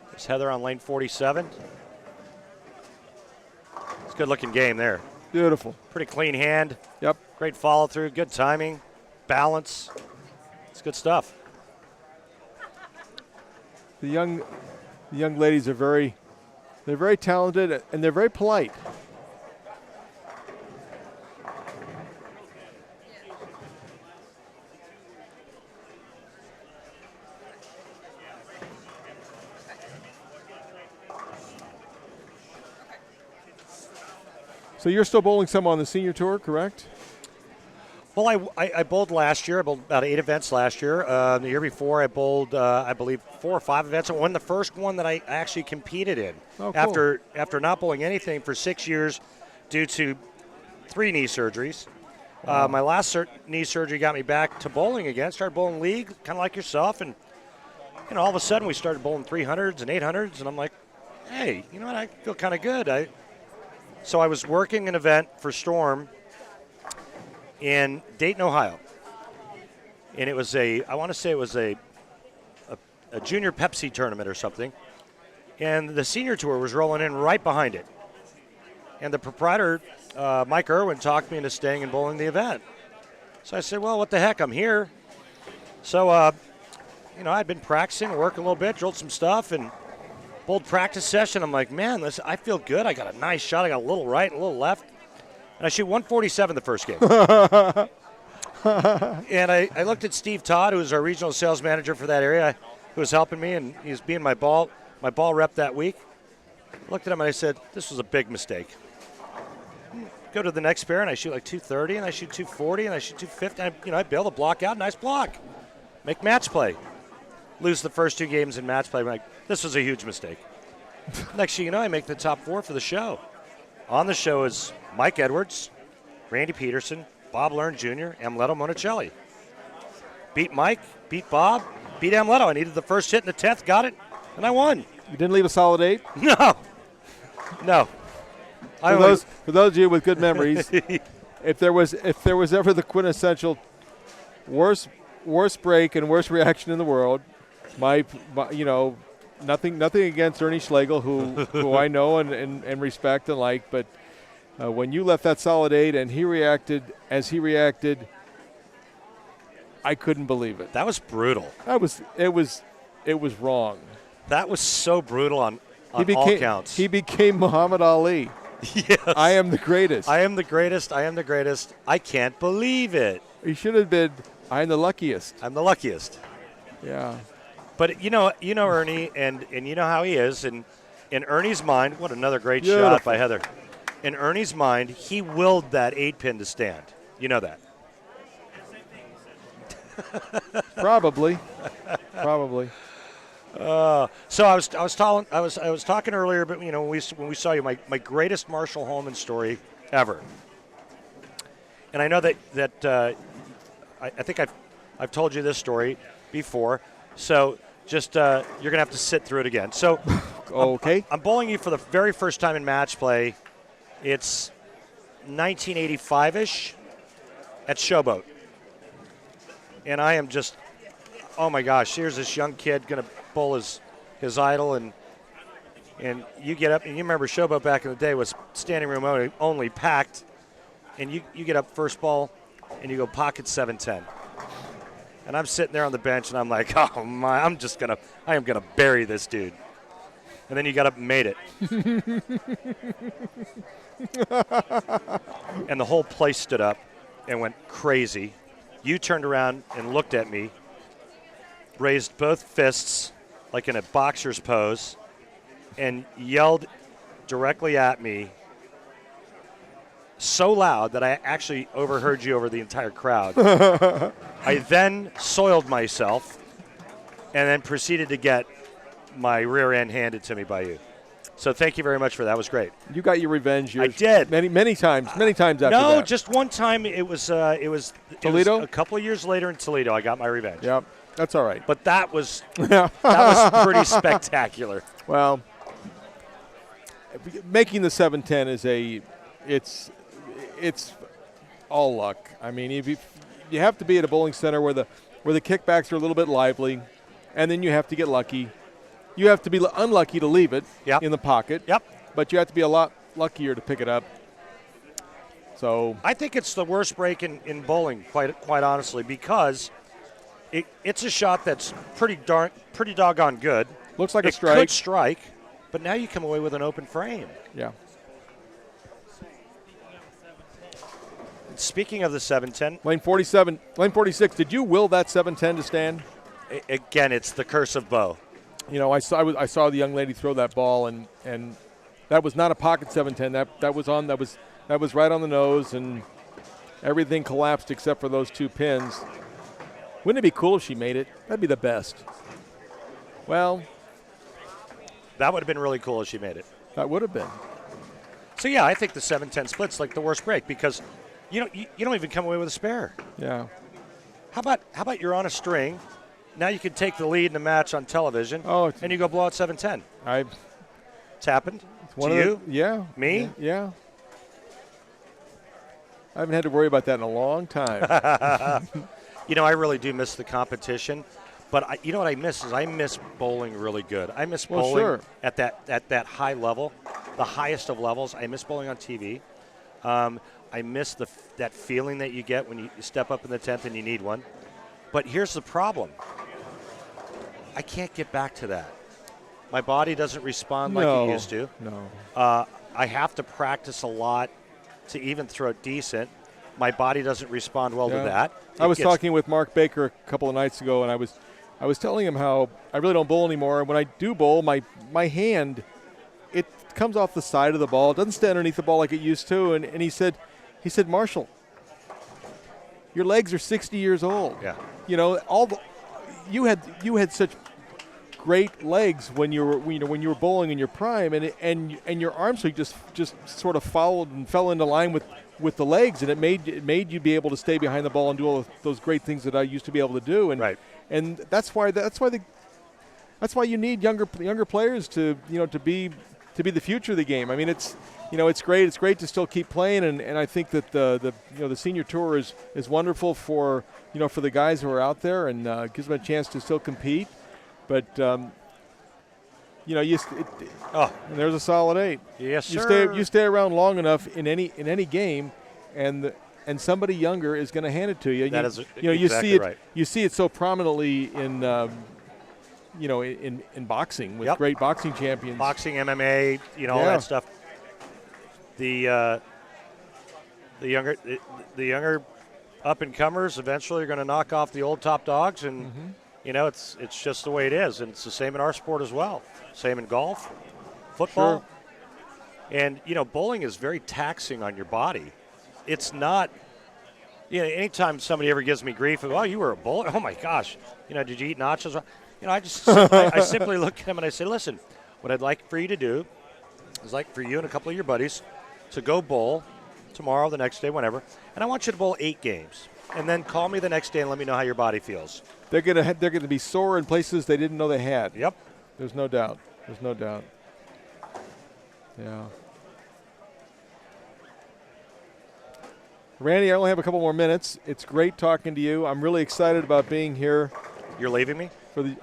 There's Heather on lane 47. It's a good-looking game there. Beautiful. Pretty clean hand. Yep. Great follow-through, good timing, balance. It's good stuff. The young ladies are very talented, and they're very polite. So you're still bowling some on the senior tour, correct? Well, I bowled last year. I bowled about 8 events last year. The year before, I bowled, I believe, 4 or 5 events. I won the first one that I actually competed in. Oh, cool. After not bowling anything for 6 years due to 3 knee surgeries. My last knee surgery got me back to bowling again. Started bowling league, kind of like yourself. And all of a sudden, we started bowling 300s and 800s. And I'm like, hey, you know what? I feel kind of good. So I was working an event for Storm in Dayton, Ohio. And it was I want to say it was a junior Pepsi tournament or something. And the senior tour was rolling in right behind it. And the proprietor, Mike Irwin, talked me into staying and bowling the event. So I said, well, what the heck, I'm here. So, I'd been practicing, working a little bit, drilled some stuff, and bowled practice session. I'm like, man, I feel good. I got a nice shot. I got a little right and a little left. And I shoot 147 the first game. And I looked at Steve Todd, who was our regional sales manager for that area, who was helping me, and he was being my ball rep that week. I looked at him and I said, this was a big mistake. Go to the next pair, and I shoot like 230, and I shoot 240, and I shoot 250. I bail the block out, nice block. Make match play. Lose the first 2 games in match play. I'm like, this was a huge mistake. Next thing you know, I make the top 4 for the show. On the show is Mike Edwards, Randy Peterson, Bob Learn Jr., Amleto Monicelli. Beat Mike, beat Bob, beat Amleto. I needed the first hit in the 10th, got it, and I won. You didn't leave a solid 8? No. For those of you with good memories, if there was ever the quintessential worst break and worst reaction in the world, nothing against Ernie Schlegel, who I know and respect and like, but when you left that solid 8 and he reacted as he reacted, I couldn't believe it. That was brutal. It was wrong. That was so brutal on all counts. He became Muhammad Ali. Yes. I am the greatest. I am the greatest. I am the greatest. I can't believe it. He should have been, I'm the luckiest. I'm the luckiest. Yeah. But you know Ernie, and you know how he is. And in Ernie's mind, what another great Beautiful. shot by Heather. In Ernie's mind, he willed that 8-pin to stand. You know that. Probably. So I was talking earlier, but when we saw you, my greatest Marshall Holman story ever. And I know that I think I've told you this story before. So just you're gonna have to sit through it again. So okay. I'm bowling you for the very first time in match play. It's 1985-ish at Showboat, and I am just, oh my gosh, here's this young kid gonna bowl his idol, and you get up, and you remember Showboat back in the day was standing room only packed, and you get up first ball, and you go pocket 710. And I'm sitting there on the bench, and I'm like, oh my, I am gonna bury this dude. And then you got up and made it. And the whole place stood up and went crazy. You turned around and looked at me, raised both fists like in a boxer's pose, and yelled directly at me so loud that I actually overheard you over the entire crowd. I then soiled myself and then proceeded to get my rear end handed to me by you. So thank you very much for that. That was great. You got your revenge. I did many times after that. No, just one time. It was Toledo. A couple of years later in Toledo, I got my revenge. Yep, that's all right. But that was pretty spectacular. Well, making the 710 it's all luck. I mean, you have to be at a bowling center where the kickbacks are a little bit lively, and then you have to get lucky. You have to be unlucky to leave it in the pocket. Yep. But you have to be a lot luckier to pick it up. So I think it's the worst break in bowling, quite honestly, because it's a shot that's pretty doggone good. Looks like a strike. It could strike, but now you come away with an open frame. Yeah. Speaking of the 710, lane 46. Did you will that 710 to stand? Again, it's the curse of Bo. I saw the young lady throw that ball, and that was not a pocket 710. That was right on the nose, and Everything collapsed except for those 2 pins. Wouldn't it be cool if she made it? That'd be the best. Well, That would have been really cool if she made it. that would have been. So yeah, I think the 7-10 split's like the worst break because you don't even come away with a spare. Yeah. How about you're on a string? Now you can take the lead in the match on television. Oh, and you go blow out 7-10. It's happened One to of you. Yeah. Me? Yeah. I haven't had to worry about that in a long time. I really do miss the competition. But you know what I miss is I miss bowling really good. I miss bowling sure. at that high level, the highest of levels. I miss bowling on TV. I miss that feeling that you get when you step up in the 10th and you need one. But here's the problem. I can't get back to that. My body doesn't respond like it used to. No. I have to practice a lot to even throw decent. My body doesn't respond well to that. I was talking with Mark Baker a couple of nights ago, and I was telling him how I really don't bowl anymore. When I do bowl, my hand, it comes off the side of the ball. It doesn't stay underneath the ball like it used to. And he said, Marshall, your legs are 60 years old. Yeah. You had such great legs when you were bowling in your prime, and your arm swing just sort of followed and fell into line with the legs, and it made you be able to stay behind the ball and do all those great things that I used to be able to do. And right. And that's why you need younger players to be the future of the game. I mean, it's great. It's great to still keep playing, and I think that the senior tour is wonderful for the guys who are out there, and gives them a chance to still compete. But and there's a solid 8. Yes, sir. You stay around long enough in any game, and somebody younger is going to hand it to you. That is you exactly see it. right. You see it so prominently in in boxing with great boxing champions. Boxing, MMA, all that stuff. The younger up and comers eventually are going to knock off the old top dogs, and it's just the way it is, and it's the same in our sport as well. Same in golf, football, and bowling is very taxing on your body. It's not. Anytime somebody ever gives me grief, oh, you were a bowler. Oh my gosh, did you eat nachos? I simply look at them and I say, listen, what I'd like for you to do is like for you and a couple of your buddies to go bowl tomorrow, the next day, whenever, and I want you to bowl 8 games, and then call me the next day and let me know how your body feels. They're gonna be sore in places they didn't know they had. Yep. There's no doubt. Yeah. Randy, I only have a couple more minutes. It's great talking to you. I'm really excited about being here. You're leaving me?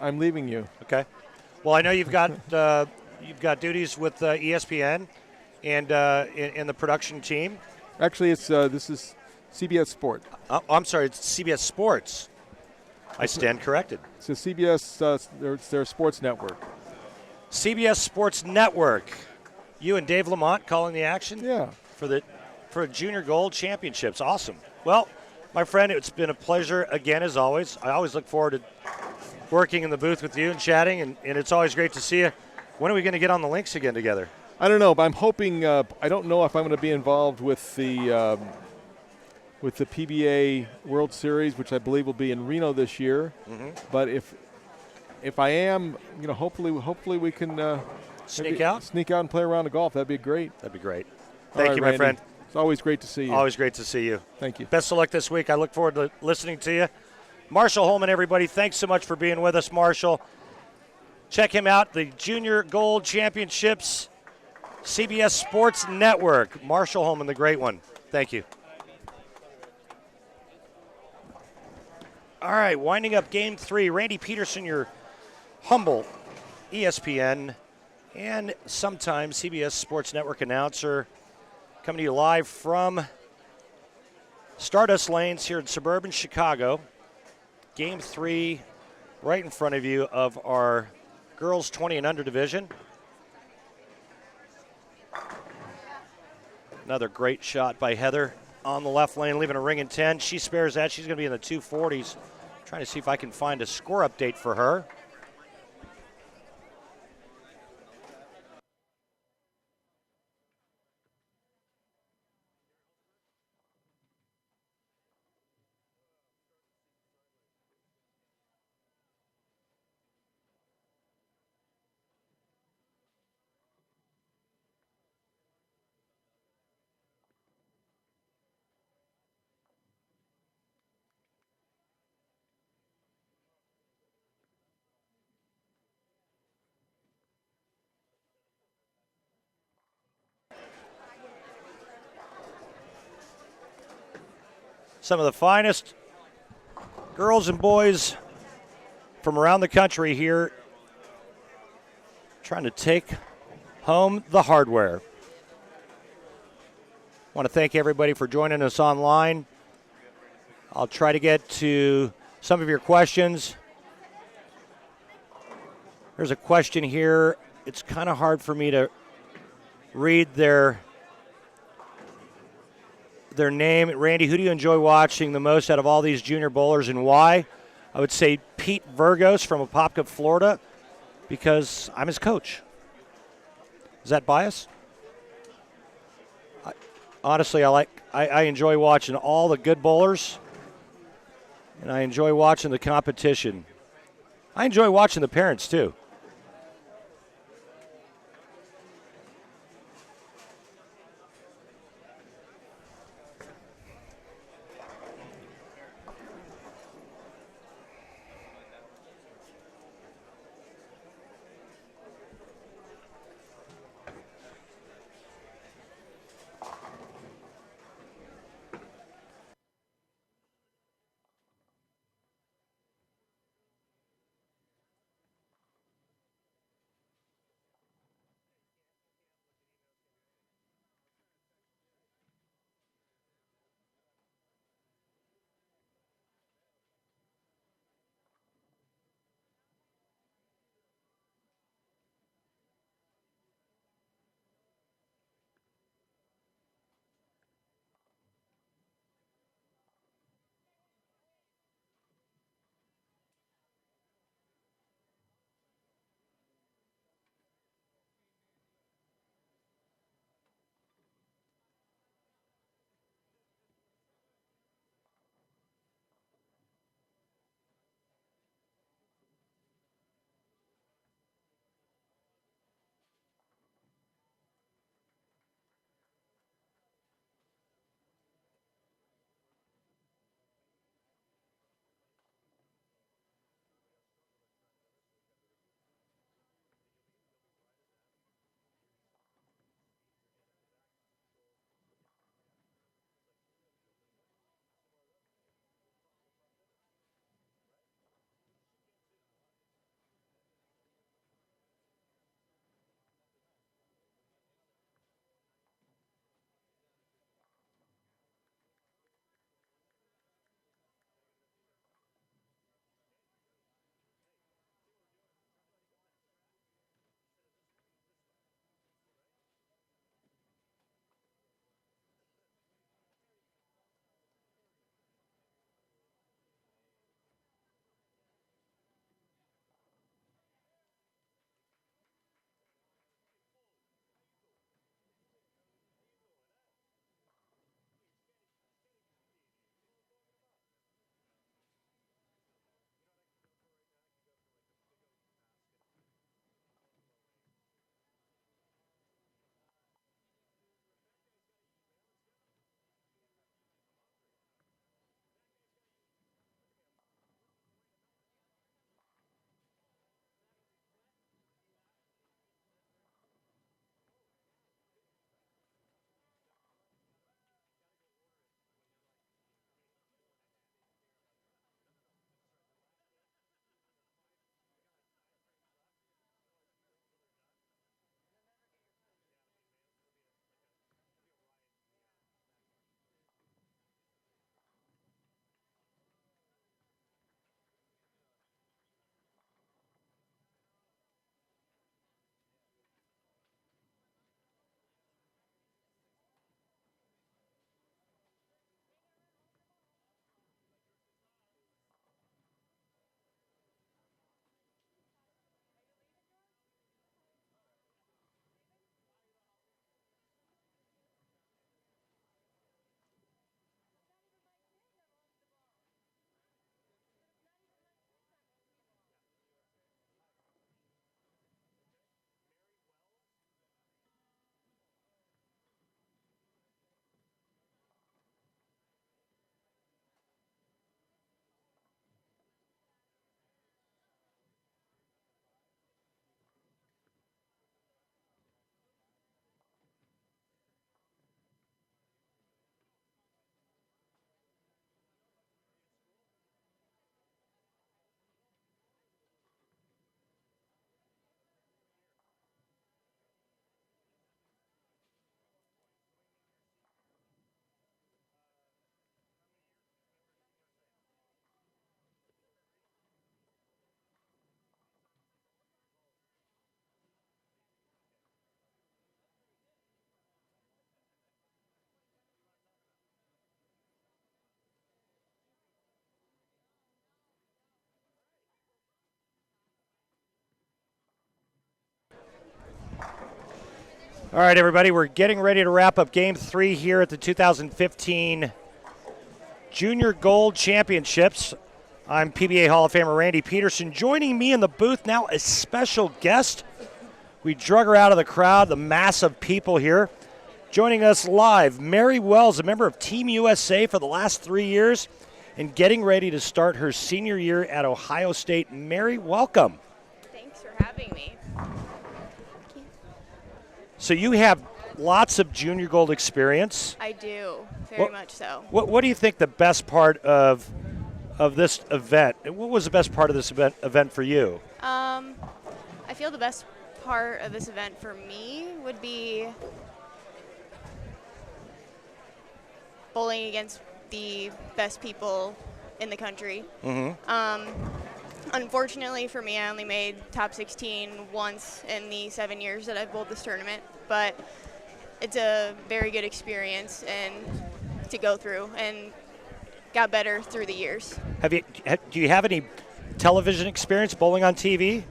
I'm leaving you. Okay. Well, I know you've got duties with ESPN and in the production team. Actually, this is CBS Sport. I'm sorry, it's CBS Sports. I stand corrected. It's a CBS. It's their sports network. CBS Sports Network. You and Dave Lamont calling the action. Yeah. For Junior Gold Championships. Awesome. Well, my friend, it's been a pleasure again as always. I always look forward to working in the booth with you and chatting, and it's always great to see you. When are we going to get on the links again together? I don't know, but I'm hoping. I don't know if I'm going to be involved with the PBA World Series, which I believe will be in Reno this year. Mm-hmm. But if I am, hopefully we can sneak out and play around the golf. That'd be great. That'd be great. Thank you, my Randy. friend. It's always great to see you. Always great to see you. Thank you. Best of luck this week. I look forward to listening to you. Marshall Holman, everybody, thanks so much for being with us, Marshall. Check him out, the Junior Gold Championships, CBS Sports Network. Marshall Holman, the great one. Thank you. All right, winding up Game 3. Randy Peterson, your humble ESPN and sometimes CBS Sports Network announcer, coming to you live from Stardust Lanes here in suburban Chicago. Game 3 right in front of you of our girls 20 and under division. Another great shot by Heather on the left lane, leaving a ring in 10. She spares that. She's going to be in the 240s. Trying to see if I can find a score update for her. some of the finest girls and boys from around the country here trying to take home the hardware. I want to thank everybody for joining us online. I'll try to get to some of your questions. There's a question here. It's kind of hard for me to read their name. Randy, who do you enjoy watching the most out of all these junior bowlers and why? I would say Pete Virgos from Apopka, Florida, because I'm his coach. Is that bias? Honestly, I enjoy watching all the good bowlers, and I enjoy watching the competition. I enjoy watching the parents, too. All right, everybody, we're getting ready to wrap up Game 3 here at the 2015 Junior Gold Championships. I'm PBA Hall of Famer Randy Peterson. Joining me in the booth now, a special guest. We drug her out of the crowd, the mass of people here. Joining us live, Mary Wells, a member of Team USA for the last 3 years and getting ready to start her senior year at Ohio State. Mary, welcome. Thanks for having me. So you have lots of junior gold experience. I do, very much so. What do you think the best part of this event? What was the best part of this event for you? I feel the best part of this event for me would be bowling against the best people in the country. Unfortunately for me, I only made top 16 once in the 7 years that I've bowled this tournament, but it's a very good experience and to go through, and got better through the years. Do you have any television experience bowling on TV?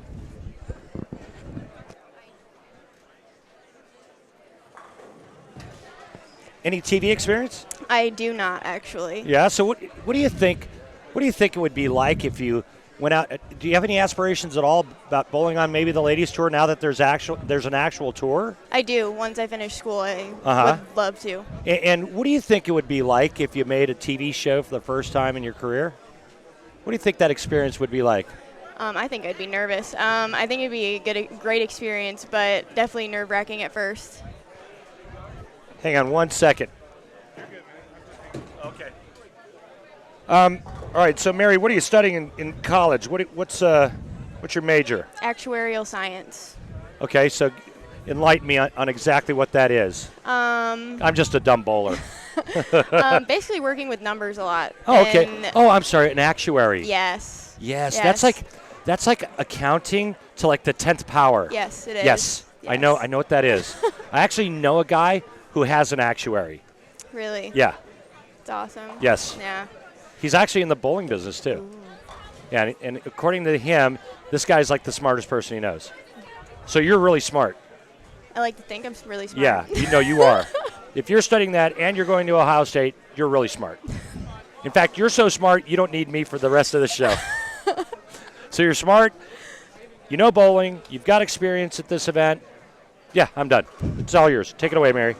Any TV experience? I do not, actually. Yeah. So what do you think? What do you think it would be like if you went out? Do you have any aspirations at all about bowling on maybe the ladies' tour now that there's an actual tour? I do. Once I finish school, I would love to. And what do you think it would be like if you made a TV show for the first time in your career? What do you think that experience would be like? I think I'd be nervous. I think it'd be a great experience, but definitely nerve-wracking at first. Hang on 1 second. Okay. All right. So, Mary, what are you studying in college? What's your major? Actuarial science. Okay. So, enlighten me on exactly what that is. I'm just a dumb bowler. Basically working with numbers a lot. Oh, okay. I'm sorry. An actuary. Yes. Yes. That's like accounting to like the 10th power. Yes, it is. Yes. I know what that is. I actually know a guy who has an actuary. Really? Yeah. It's awesome. Yes. Yeah. He's actually in the bowling business too. Ooh. Yeah, and according to him, this guy's like the smartest person he knows. So you're really smart. I like to think I'm really smart. Yeah, you are. If you're studying that and you're going to Ohio State, you're really smart. In fact, you're so smart you don't need me for the rest of the show. So you're smart, you know bowling, you've got experience at this event. Yeah, I'm done. It's all yours. Take it away, Mary.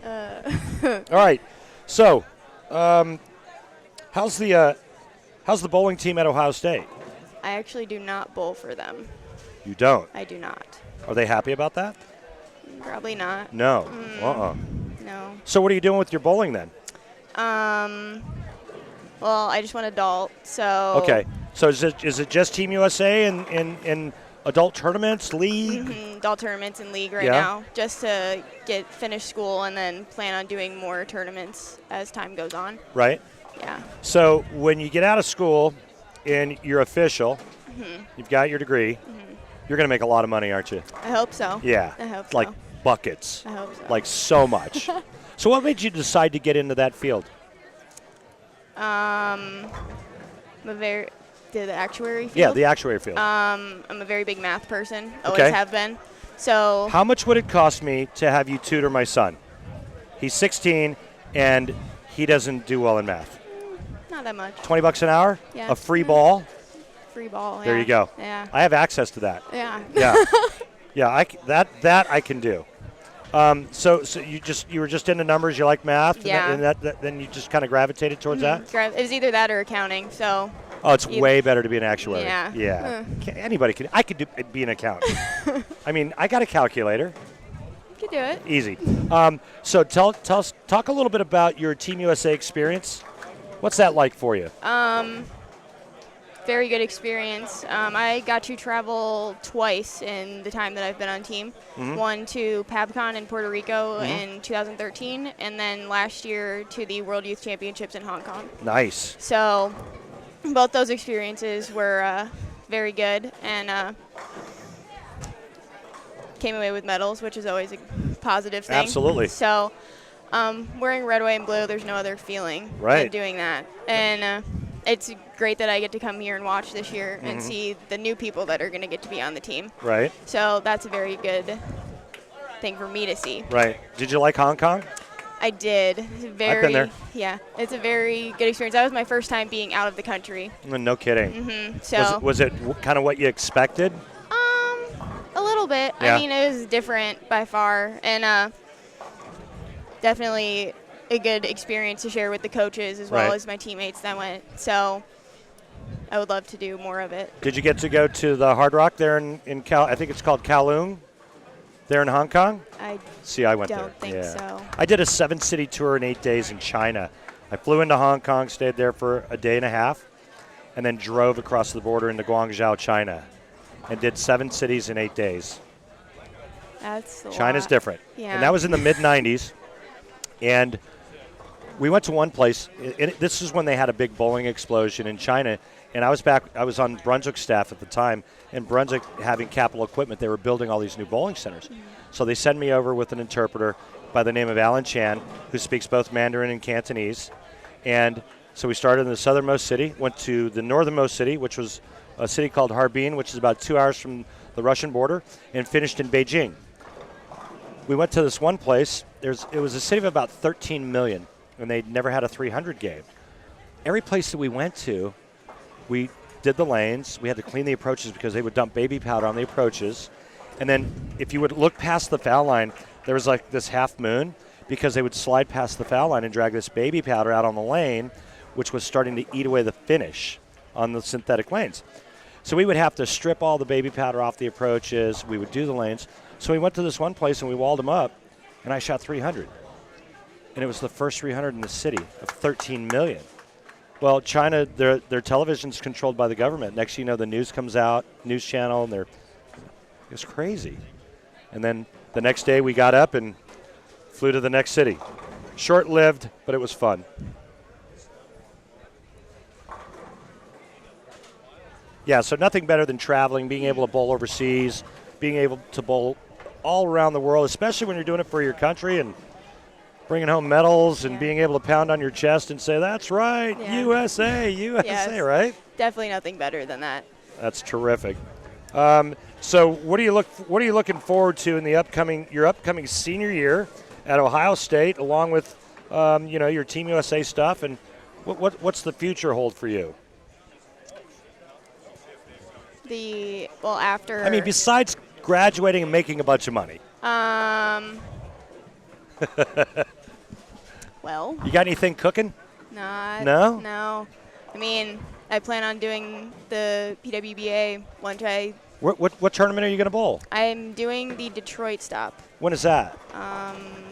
All right. So, how's the bowling team at Ohio State? I actually do not bowl for them. You don't? I do not. Are they happy about that? Probably not. No. No. So what are you doing with your bowling then? Well, I just went adult, so. Okay. So is it just Team USA in adult tournaments, league? Adult tournaments and league now, just to finish school and then plan on doing more tournaments as time goes on. Right. Yeah. So when you get out of school and you're official, you've got your degree, you're going to make a lot of money, aren't you? I hope so. Yeah. I hope like so. Buckets. I hope so. Like so much. So what made you decide to get into that field? The actuary field? Yeah, the actuary field. I'm a very big math person. Always have been. So. How much would it cost me to have you tutor my son? He's 16 and he doesn't do well in math. Not that much. $20 an hour? Yeah. A free ball? Free ball. There you go. Yeah. I have access to that. Yeah. Yeah. Yeah. That I can do. So you were just into numbers. You like math. Yeah. And then you just kind of gravitated towards that. It was either that or accounting. So. Oh, it's way better to be an actuary. Yeah. Yeah. Anybody can. I could be an accountant. I mean, I got a calculator. You could do it. Easy. So talk a little bit about your Team USA experience. What's that like for you? Very good experience. I got to travel twice in the time that I've been on team. One to PabCon in Puerto Rico in 2013, and then last year to the World Youth Championships in Hong Kong. Nice. So both those experiences were very good, and came away with medals, which is always a positive thing. Absolutely. So wearing red, white, and blue, there's no other feeling than doing that. And it's great that I get to come here and watch this year and see the new people that are going to get to be on the team. Right. So that's a very good thing for me to see. Right. Did you like Hong Kong? I did. I've been there. Yeah, it's a very good experience. That was my first time being out of the country. No kidding. So Was it kind of what you expected? a little bit. Yeah. I mean, it was different by far, and definitely a good experience to share with the coaches as well Right. as my teammates that went. So I would love to do more of it. Did you get to go to the Hard Rock there in I think it's called Kowloon, there in Hong Kong? I See, I went don't there. think Yeah. so. I did a 7-city tour in 8 days in China. I flew into Hong Kong, stayed there for a day and a half, and then drove across the border into Guangzhou, China, and did 7 cities in 8 days. That's a China's lot. different. Yeah. And that was in the mid-'90s. And we went to one place. This is when they had a big bowling explosion in China. And I was on Brunswick staff at the time. And Brunswick, having capital equipment, they were building all these new bowling centers. So they sent me over with an interpreter by the name of Alan Chan, who speaks both Mandarin and Cantonese. And so we started in the southernmost city, went to the northernmost city, which was a city called Harbin, which is about 2 hours from the Russian border, and finished in Beijing. We went to this one place. It was a city of about 13 million, and they'd never had a 300 game. Every place that we went to, we did the lanes. We had to clean the approaches because they would dump baby powder on the approaches. And then if you would look past the foul line, there was like this half moon because they would slide past the foul line and drag this baby powder out on the lane, which was starting to eat away the finish on the synthetic lanes. So we would have to strip all the baby powder off the approaches. We would do the lanes. So we went to this one place and we walled them up, and I shot 300. And it was the first 300 in the city of 13 million. Well, China, their television's controlled by the government. Next thing you know, the news comes out, news channel, and it was crazy. And then the next day we got up and flew to the next city. Short-lived, but it was fun. Yeah, so nothing better than traveling, being able to bowl overseas, being able to bowl all around the world, especially when you're doing it for your country and bringing home medals and being able to pound on your chest and say, that's right, USA, USA, Yes. right? Definitely nothing better than that. That's terrific. So what are you looking forward to in your upcoming senior year at Ohio State, along with your Team USA stuff, and what's the future hold for you? After. I mean, besides graduating and making a bunch of money. Well. You got anything cooking? No. No. I mean, I plan on doing the PWBA once What tournament are you going to bowl? I'm doing the Detroit stop. When is that?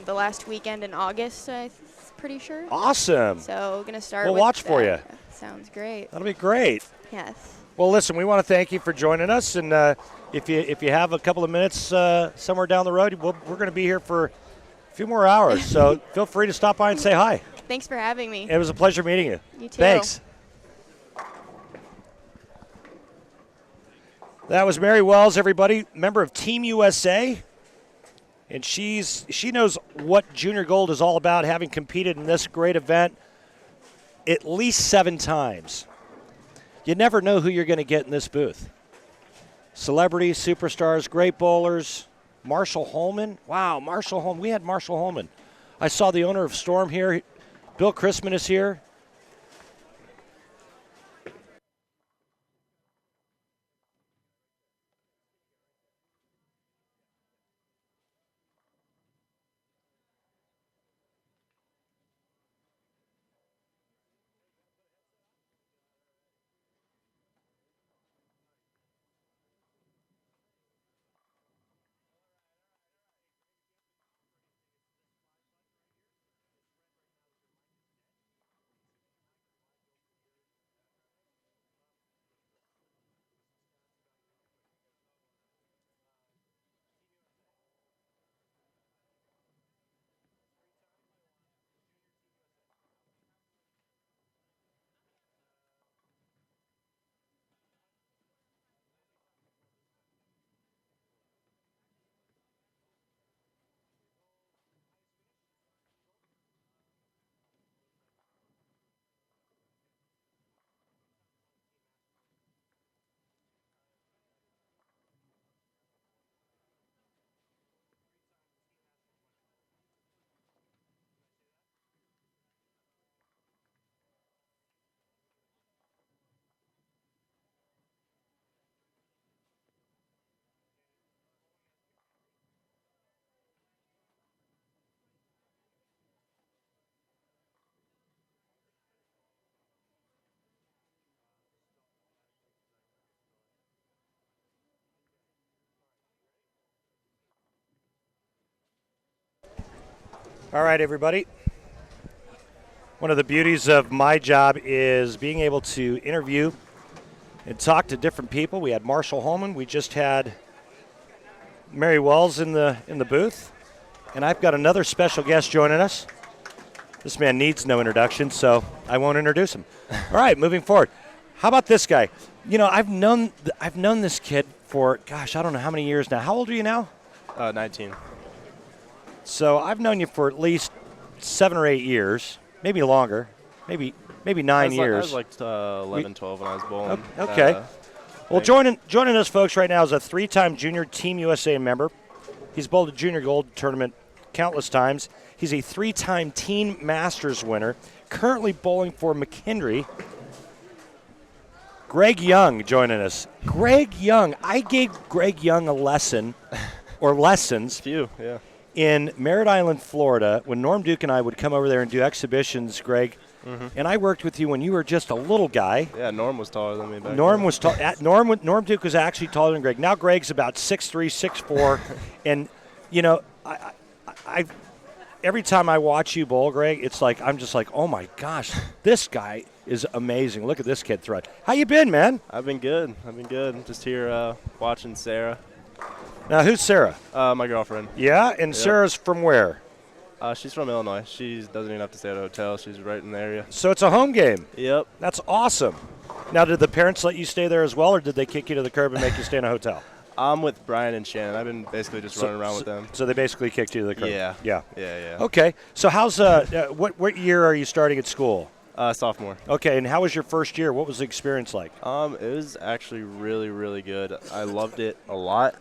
The last weekend in August, I'm pretty sure. Awesome. So gonna start. We'll with watch that. for you. Sounds great. That'll be great. Yes. Well, listen, we want to thank you for joining us, and if you have a couple of minutes somewhere down the road, we're going to be here for a few more hours. So feel free to stop by and say hi. Thanks for having me. It was a pleasure meeting you. You too. Thanks. That was Mary Wells, everybody, member of Team USA. And she knows what junior gold is all about, having competed in this great event at least 7 times. You never know who you're going to get in this booth. Celebrities, superstars, great bowlers. Marshall Holman. Wow, Marshall Holman. We had Marshall Holman. I saw the owner of Storm here. Bill Chrisman is here. All right, everybody. One of the beauties of my job is being able to interview and talk to different people. We had Marshall Holman. We just had Mary Wells in the booth. And I've got another special guest joining us. This man needs no introduction, so I won't introduce him. All right, moving forward. How about this guy? You know, I've known this kid for, gosh, I don't know how many years now. How old are you now? 19. So I've known you for at least 7 or 8 years, maybe longer, maybe 9 years. I was like 11, 12 when I was bowling. Okay. Well, joining us, folks, right now is a 3-time Junior Team USA member. He's bowled a Junior Gold tournament countless times. He's a 3-time Teen Masters winner, currently bowling for McKendree. Greg Young joining us. Greg Young. I gave Greg Young a lesson, or lessons. Few, yeah. In Merritt Island, Florida, when Norm Duke and I would come over there and do exhibitions, Greg, and I worked with you when you were just a little guy. Yeah, Norm was taller than me back Norm then. was tall. Norm Duke was actually taller than Greg. Now Greg's about 6'3", 6'4", and you know, I every time I watch you bowl, Greg, it's like I'm just like, oh my gosh, this guy is amazing. Look at this kid throw it. How you been, man? I've been good. Just here watching Sarah. Now, who's Sarah? My girlfriend. Yeah, and Yep. Sarah's from where? She's from Illinois. She doesn't even have to stay at a hotel. She's right in the area. So it's a home game. Yep. That's awesome. Now, did the parents let you stay there as well, or did they kick you to the curb and make you stay in a hotel? I'm with Brian and Shannon. I've been basically just running around with them. So they basically kicked you to the curb? Yeah. Yeah. Yeah. Okay. So how's what year are you starting at school? Sophomore. Okay, and how was your first year? What was the experience like? It was actually really, really good. I loved it a lot.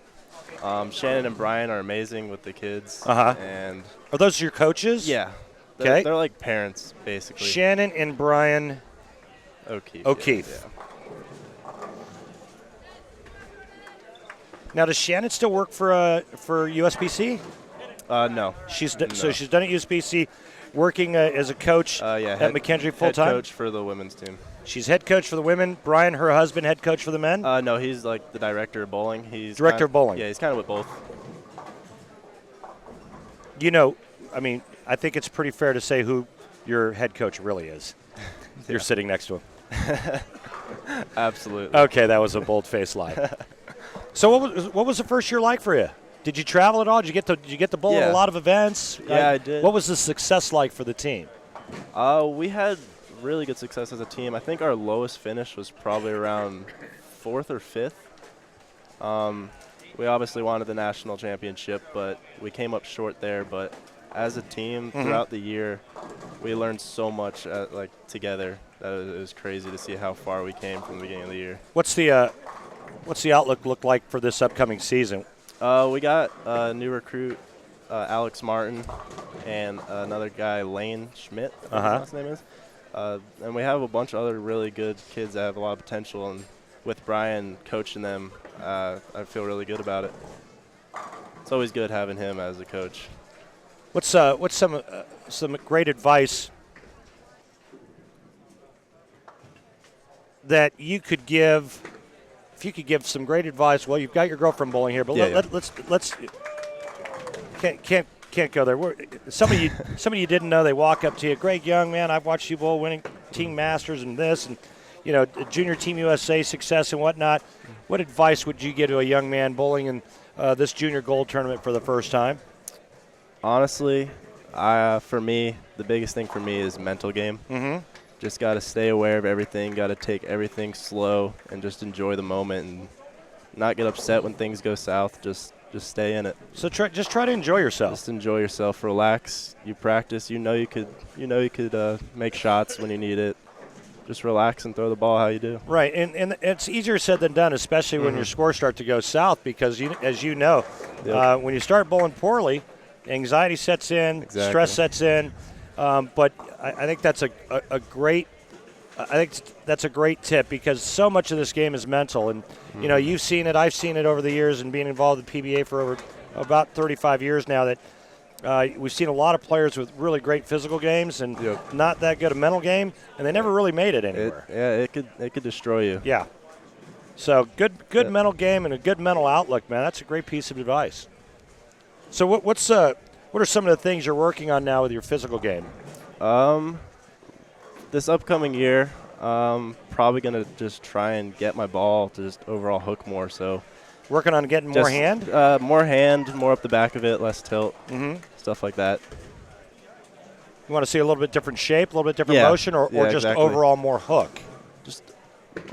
Shannon and Brian are amazing with the kids. And are those your coaches? yeah. Okay. They're like parents, basically. Shannon and Brian O'Keefe. Yeah. Now, does Shannon still work for USBC? No. So she's done at USBC, working as a coach at McKendree full time. Head coach for the women's team. She's head coach for the women. Brian, her husband, head coach for the men. No, he's like the director of bowling. He's Director of bowling. Yeah, he's kind of with both. You know, I mean, I think it's pretty fair to say who your head coach really is. You're sitting next to him. Absolutely. Okay, that was a bold-faced lie. So what was the first year like for you? Did you travel at all? Did you get to bowl at a lot of events? Yeah, I did. What was the success like for the team? We had really good success as a team. I think our lowest finish was probably around 4th or 5th. We obviously wanted the national championship, but we came up short there. But as a team, throughout the year, we learned so much together that it was crazy to see how far we came from the beginning of the year. What's the outlook look like for this upcoming season? We got a new recruit, Alex Martin, and another guy, Lane Schmidt, I think his last name is. And we have a bunch of other really good kids that have a lot of potential. And with Brian coaching them, I feel really good about it. It's always good having him as a coach. What's some great advice that you could give? If you could give some great advice, well, you've got your girlfriend bowling here, but let's can't go there. Some of you didn't know. They walk up to you, Greg Young, man. I've watched you bowl, winning Team Masters and this, and Junior Team USA success and whatnot. What advice would you give to a young man bowling in this Junior Gold tournament for the first time? Honestly, for me, the biggest thing for me is mental game. Just got to stay aware of everything, got to take everything slow and just enjoy the moment and not get upset when things go south. Just stay in it. So just try to enjoy yourself. Just enjoy yourself, relax. You practice, you could make shots when you need it. Just relax and throw the ball how you do. Right, and it's easier said than done, especially when your scores start to go south because, as you know, when you start bowling poorly, anxiety sets in, stress sets in. But I think that's a great tip because so much of this game is mental. And, you've seen it, I've seen it over the years and being involved in PBA for over about 35 years now that we've seen a lot of players with really great physical games and not that good a mental game, and they never really made it anywhere. It could destroy you. Yeah. So good mental game and a good mental outlook, man. That's a great piece of advice. So what's What are some of the things you're working on now with your physical game? This upcoming year, probably going to just try and get my ball to just overall hook more. So working on getting more hand? More hand, more up the back of it, less tilt, stuff like that. You want to see a little bit different shape, a little bit different motion, or just exactly. overall more hook? Just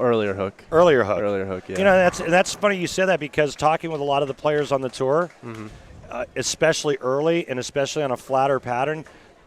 earlier hook. Earlier hook. Earlier hook, yeah. You know, that's funny you said that, because talking with a lot of the players on the tour, especially early and especially on a flatter pattern,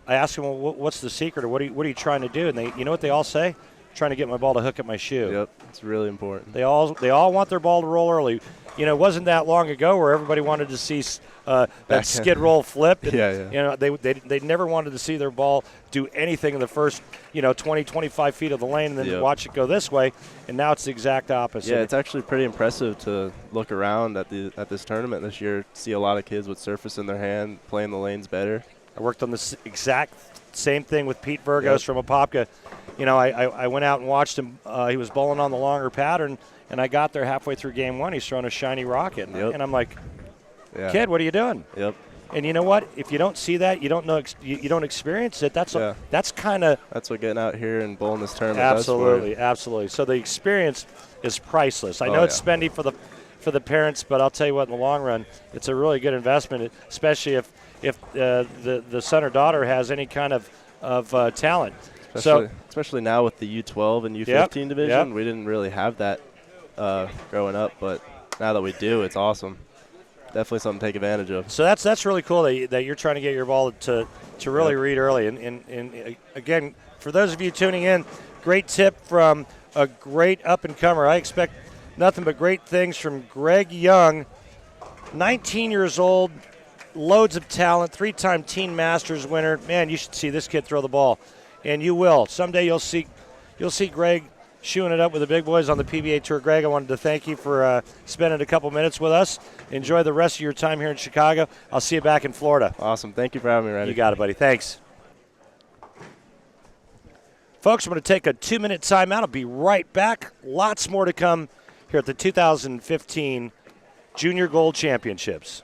I ask them, well, what's the secret, or what are you trying to do? And they, you know what they all say? Trying to get my ball to hook at my shoe. Yep, it's really important. They all want their ball to roll early. You know, it wasn't that long ago where everybody wanted to see that skid roll flip. And, yeah. You know, they never wanted to see their ball do anything in the first 20, 25 feet of the lane and then watch it go this way. And now it's the exact opposite. Yeah, it's actually pretty impressive to look around at this tournament this year. See a lot of kids with surface in their hand playing the lanes better. I worked on this exact same thing with Pete Virgos from Apopka. You know, I went out and watched him. He was bowling on the longer pattern, and I got there halfway through game one. He's throwing a shiny rocket, and I'm like, kid, what are you doing? Yep. And you know what? If you don't see that, you don't know, you don't experience it. That's kind of that's what getting out here and bowling this tournament absolutely, does for you. absolutely. So the experience is priceless. I know it's spendy for the parents, but I'll tell you what, in the long run, it's a really good investment, especially if the son or daughter has any kind of talent. Especially now with the U12 and U15 division, we didn't really have that growing up, but now that we do, it's awesome. Definitely something to take advantage of. So that's really cool that you're trying to get your ball to really read early. And again, for those of you tuning in, great tip from a great up-and-comer. I expect nothing but great things from Greg Young, 19 years old, loads of talent, 3-time Teen Masters winner. Man, you should see this kid throw the ball. And you will. Someday you'll see Greg shooing it up with the big boys on the PBA Tour. Greg, I wanted to thank you for spending a couple minutes with us. Enjoy the rest of your time here in Chicago. I'll see you back in Florida. Awesome. Thank you for having me, Randy. You got it, buddy. Thanks. Folks, I'm going to take a 2-minute timeout. I'll be right back. Lots more to come here at the 2015 Junior Gold Championships.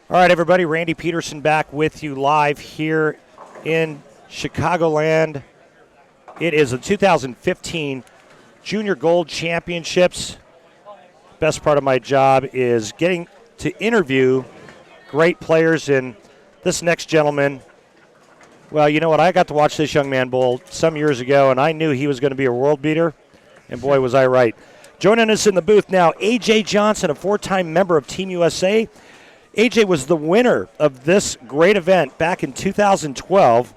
All right, everybody. Randy Peterson back with you live here in Chicagoland. It is the 2015 Junior Gold Championships. Best part of my job is getting to interview great players. And this next gentleman, well, you know what? I got to watch this young man bowl some years ago, and I knew he was going to be a world beater. And boy, was I right. Joining us in the booth now, A.J. Johnson, a 4-time member of Team USA. A.J. was the winner of this great event back in 2012.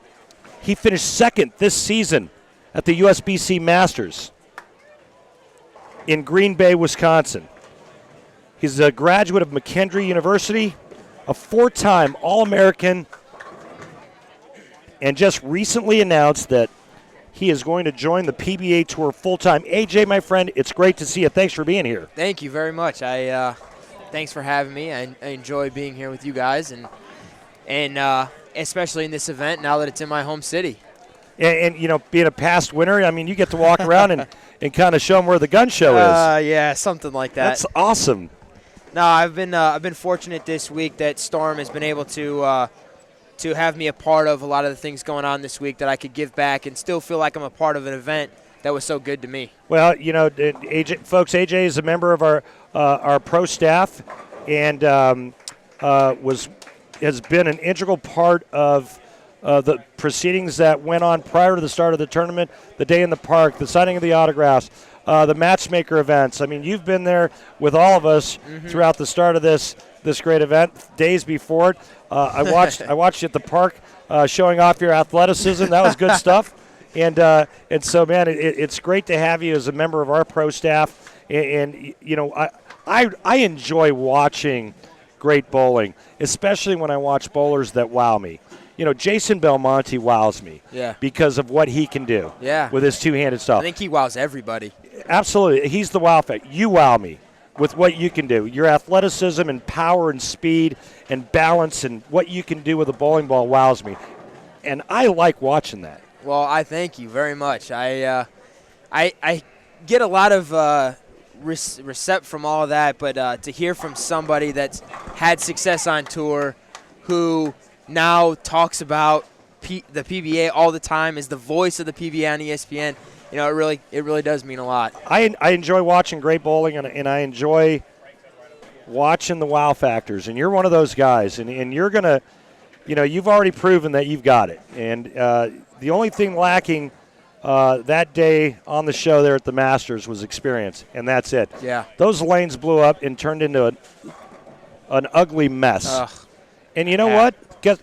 He finished second this season at the USBC Masters in Green Bay, Wisconsin. He's a graduate of McKendree University, a 4-time All-American, and just recently announced that he is going to join the PBA Tour full-time. AJ, my friend, it's great to see you. Thanks for being here. Thank you very much. Thanks for having me. I enjoy being here with you guys, and especially in this event now that it's in my home city. And you know, being a past winner, I mean, you get to walk around and kind of show them where the gun show is. Yeah, something like that. That's awesome. No, I've been fortunate this week that Storm has been able to have me a part of a lot of the things going on this week that I could give back and still feel like I'm a part of an event that was so good to me. Well, you know, AJ is a member of our pro staff and has been an integral part of the proceedings that went on prior to the start of the tournament, the day in the park, the signing of the autographs, the matchmaker events. I mean, you've been there with all of us throughout the start of this great event, days before it. I watched you at the park showing off your athleticism. That was good stuff. And so, man, it's great to have you as a member of our pro staff. And you know, I enjoy watching great bowling, especially when I watch bowlers that wow me. You know, Jason Belmonte wows me because of what he can do with his two-handed stuff. I think he wows everybody. Absolutely. He's the wow factor. You wow me with what you can do. Your athleticism and power and speed and balance and what you can do with a bowling ball wows me. And I like watching that. Well, I thank you very much. I get a lot of recept from all of that, but to hear from somebody that's had success on tour who now talks about the PBA all the time, is the voice of the PBA on ESPN, you know, it really does mean a lot. I enjoy watching great bowling, and I enjoy watching the wow factors, and you're one of those guys, and you're going to, you know, you've already proven that you've got it. And the only thing lacking that day on the show there at the Masters was experience, and that's it. Yeah. Those lanes blew up and turned into an ugly mess. Ugh. And you know what?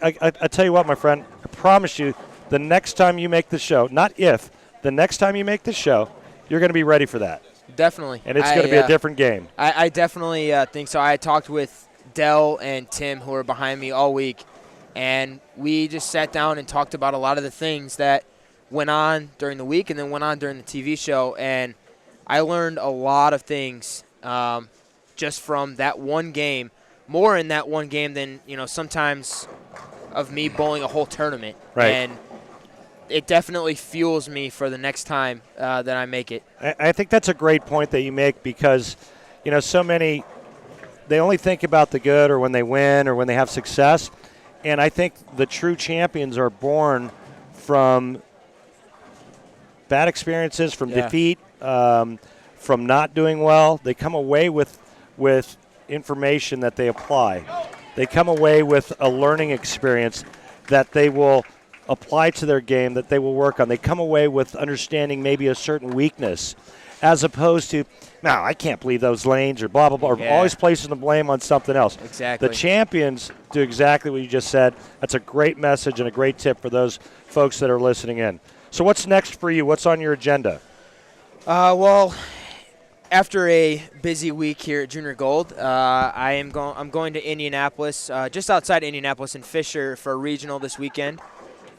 I tell you what, my friend, I promise you, the next time you make the show, not if, the next time you make the show, you're going to be ready for that. Definitely. And it's going to be a different game. I definitely think so. I talked with Dell and Tim, who are behind me all week, and we just sat down and talked about a lot of the things that went on during the week and then went on during the TV show. And I learned a lot of things just from that one game, more in that one game than, you know, sometimes of me bowling a whole tournament. Right. And it definitely fuels me for the next time that I make it. I think that's a great point that you make because, you know, so many, they only think about the good or when they win or when they have success. And I think the true champions are born from bad experiences, from defeat, from not doing well. They come away with information that they apply. They come away with a learning experience that they will apply to their game, that they will work on. They come away with understanding maybe a certain weakness, as opposed to, no, I can't believe those lanes or blah, blah, blah, or always placing the blame on something else. Exactly. The champions do exactly what you just said. That's a great message and a great tip for those folks that are listening in. So what's next for you? What's on your agenda? Well, after a busy week here at Junior Gold, I'm going to Indianapolis, just outside Indianapolis in Fisher for a regional this weekend.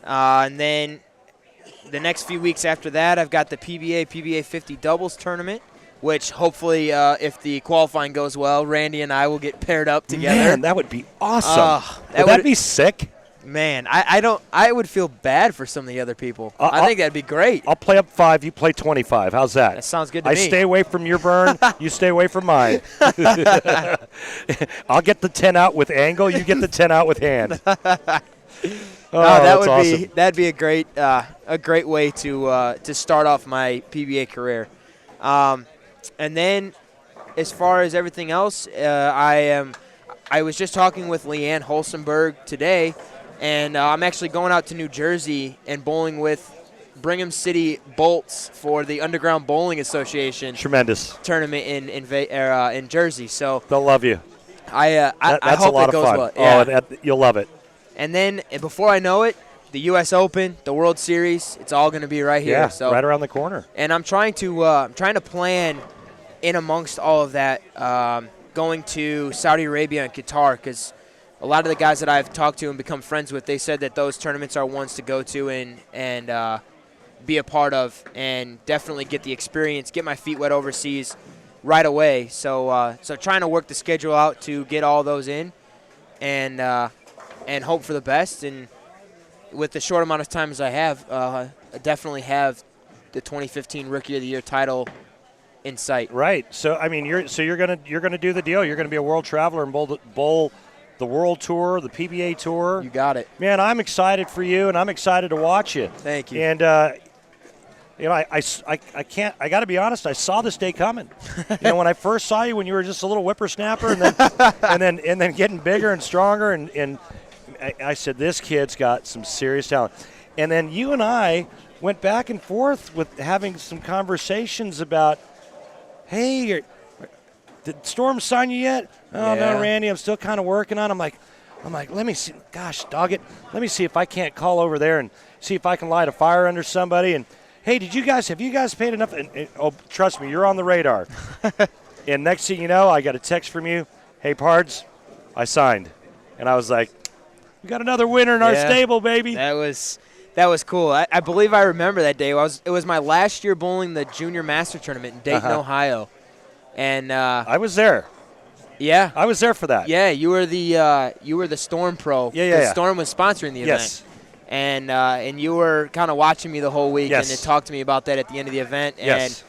And then the next few weeks after that, I've got the PBA 50 doubles tournament, which hopefully, if the qualifying goes well, Randy and I will get paired up together. Man, that would be awesome. Would that be sick? Man, I would feel bad for some of the other people. I think that'd be great. I'll play up 5, you play 25. How's that? That sounds good to I me. stay away from your burn, you stay away from mine. I'll get the 10 out with angle, you get the 10 out with hand. That'd be a great way to start off my PBA career. And then as far as everything else, I was just talking with Leanne Holstenberg today, and I'm actually going out to New Jersey and bowling with Brigham City Bolts for the Underground Bowling Association. Tremendous tournament in Jersey. So they'll love you. I that's hope a lot it goes of fun. well. Yeah. You'll love it. And then before I know it, the U.S. Open, the World Series, it's all going to be right here. Yeah, so right around the corner. And I'm trying to plan in amongst all of that, going to Saudi Arabia and Qatar, because a lot of the guys that I've talked to and become friends with, they said that those tournaments are ones to go to and be a part of, and definitely get the experience, get my feet wet overseas right away. So trying to work the schedule out to get all those in, and hope for the best. And with the short amount of time as I have, I definitely have the 2015 Rookie of the Year title in sight. Right. So I mean, you're gonna do the deal. You're gonna be a world traveler and bowl the World Tour, the PBA Tour. You got it, man. I'm excited for you, and I'm excited to watch you. Thank you. And I can't. I got to be honest. I saw this day coming. When I first saw you, when you were just a little whippersnapper, and then getting bigger and stronger, and I said, this kid's got some serious talent. And then you and I went back and forth with having some conversations about, hey, did Storm sign you yet? Oh, Yeah. no, Randy, I'm still kind of working on it. I'm like, let me see. Gosh, dog it. Let me see if I can't call over there and see if I can light a fire under somebody. And, hey, have you guys paid enough? And oh, trust me, you're on the radar. And next thing you know, I got a text from you. Hey, Pards, I signed. And I was like, we got another winner in our stable, baby. That was cool. I believe I remember that day. It was my last year bowling the Junior Master Tournament in Dayton, Ohio. And I was there. Yeah. I was there for that. Yeah, you were the Storm Pro. Yeah. Storm was sponsoring the event. Yes. And you were kind of watching me the whole week, Yes. and then talked to me about that at the end of the event. Yes.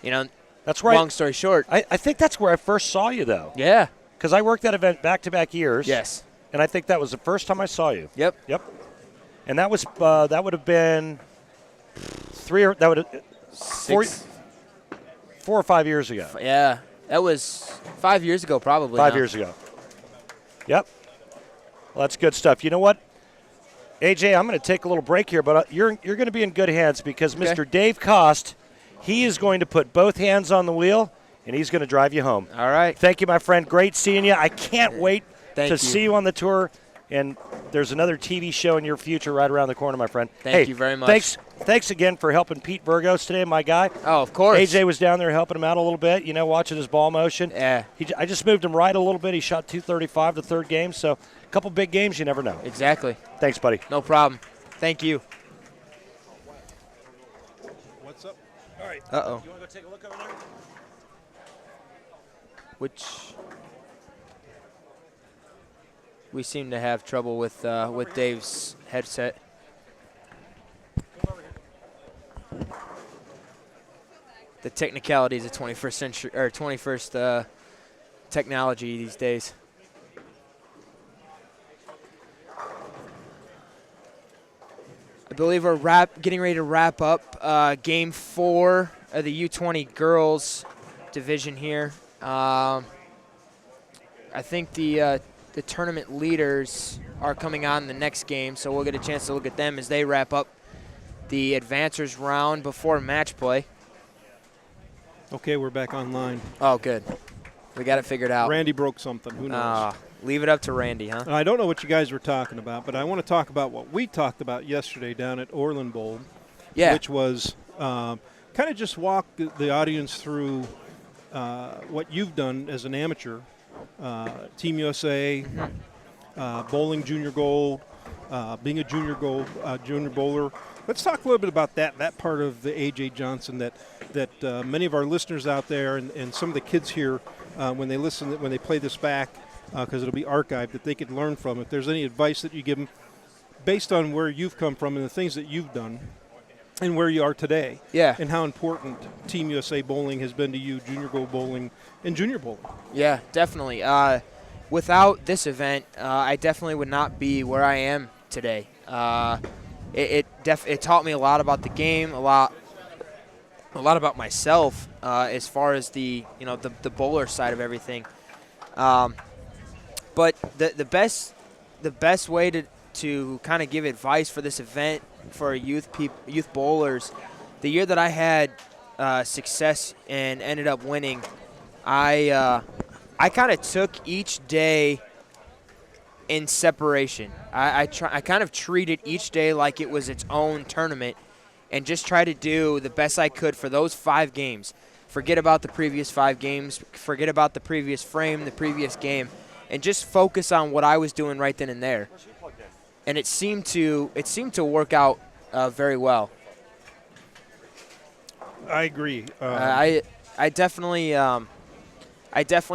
And that's right. Long story short, I think that's where I first saw you, though. Yeah. Because I worked that event back-to-back years. Yes. And I think that was the first time I saw you. Yep. And that was that would have been 4 or 5 years ago. Yeah, that was 5 years ago, probably. 5 years ago. Yep. Well, that's good stuff. You know what, AJ, I'm going to take a little break here, but you're going to be in good hands because Mr. Dave Cost, he is going to put both hands on the wheel, and he's going to drive you home. All right. Thank you, my friend. Great seeing you. I can't wait to see you on the tour. And there's another TV show in your future right around the corner, my friend. Thank you very much. Thanks again for helping Pete Burgos today, my guy. Oh, of course. AJ was down there helping him out a little bit, watching his ball motion. Yeah. I just moved him right a little bit. He shot 235 the third game, so a couple big games, you never know. Exactly. Thanks, buddy. No problem. Thank you. What's up? All right. Uh-oh. You want to go take a look over there? Which we seem to have trouble with Dave's headset. The technicalities of 21st century or 21st technology these days. I believe we're getting ready to wrap up Game 4 of the U20 girls division here. I think the tournament leaders are coming on in the next game, so we'll get a chance to look at them as they wrap up the advancers round before match play. Okay, we're back online. Oh, good. We got it figured out. Randy broke something. Who knows? Leave it up to Randy, huh? I don't know what you guys were talking about, but I want to talk about what we talked about yesterday down at Orland Bowl, which was kind of just walk the audience through what you've done as an amateur, Team USA, bowling junior gold, being a junior bowler. Let's talk a little bit about that part of the A.J. Johnson that many of our listeners out there and some of the kids here, when they play this back, because it'll be archived, that they could learn from. If there's any advice that you give them, based on where you've come from and the things that you've done and where you are today. Yeah. And how important Team USA bowling has been to you, junior gold bowling and junior bowling. Yeah, definitely. Without this event, I definitely would not be where I am today. It taught me a lot about the game, a lot about myself as far as the bowler side of everything. But the best way to kind of give advice for this event for youth bowlers, the year that I had success and ended up winning, I kind of took each day in separation. I kind of treated each day like it was its own tournament and just tried to do the best I could for those 5 games. Forget about the previous 5 games, forget about the previous frame, the previous game, and just focus on what I was doing right then and there. And it seemed to work out very well. I agree. I definitely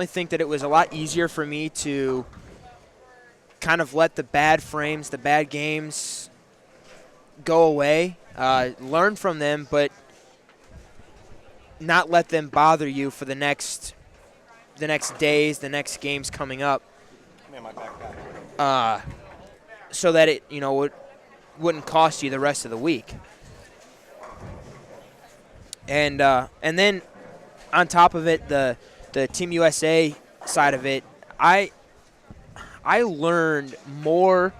think that it was a lot easier for me to kind of let the bad frames, the bad games go away, learn from them, but not let them bother you for the next days, the next games coming up. So that it wouldn't cost you the rest of the week. And then on top of it, the Team USA side of it, I learned more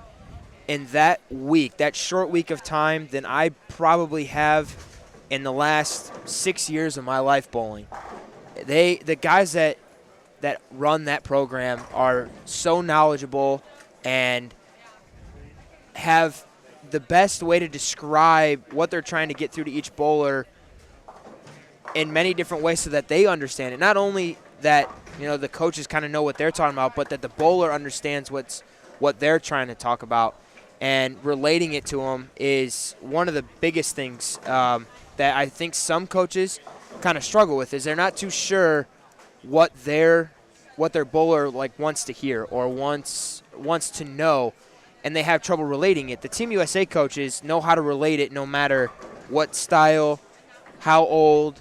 in that week, that short week of time, than I probably have in the last 6 years of my life bowling. The guys that run that program are so knowledgeable and have the best way to describe what they're trying to get through to each bowler in many different ways so that they understand it. Not only that the coaches kind of know what they're talking about, but that the bowler understands what they're trying to talk about, and relating it to them is one of the biggest things that I think some coaches kind of struggle with. Is they're not too sure what their bowler wants to hear or wants to know, and they have trouble relating it. The Team USA coaches know how to relate it no matter what style, how old.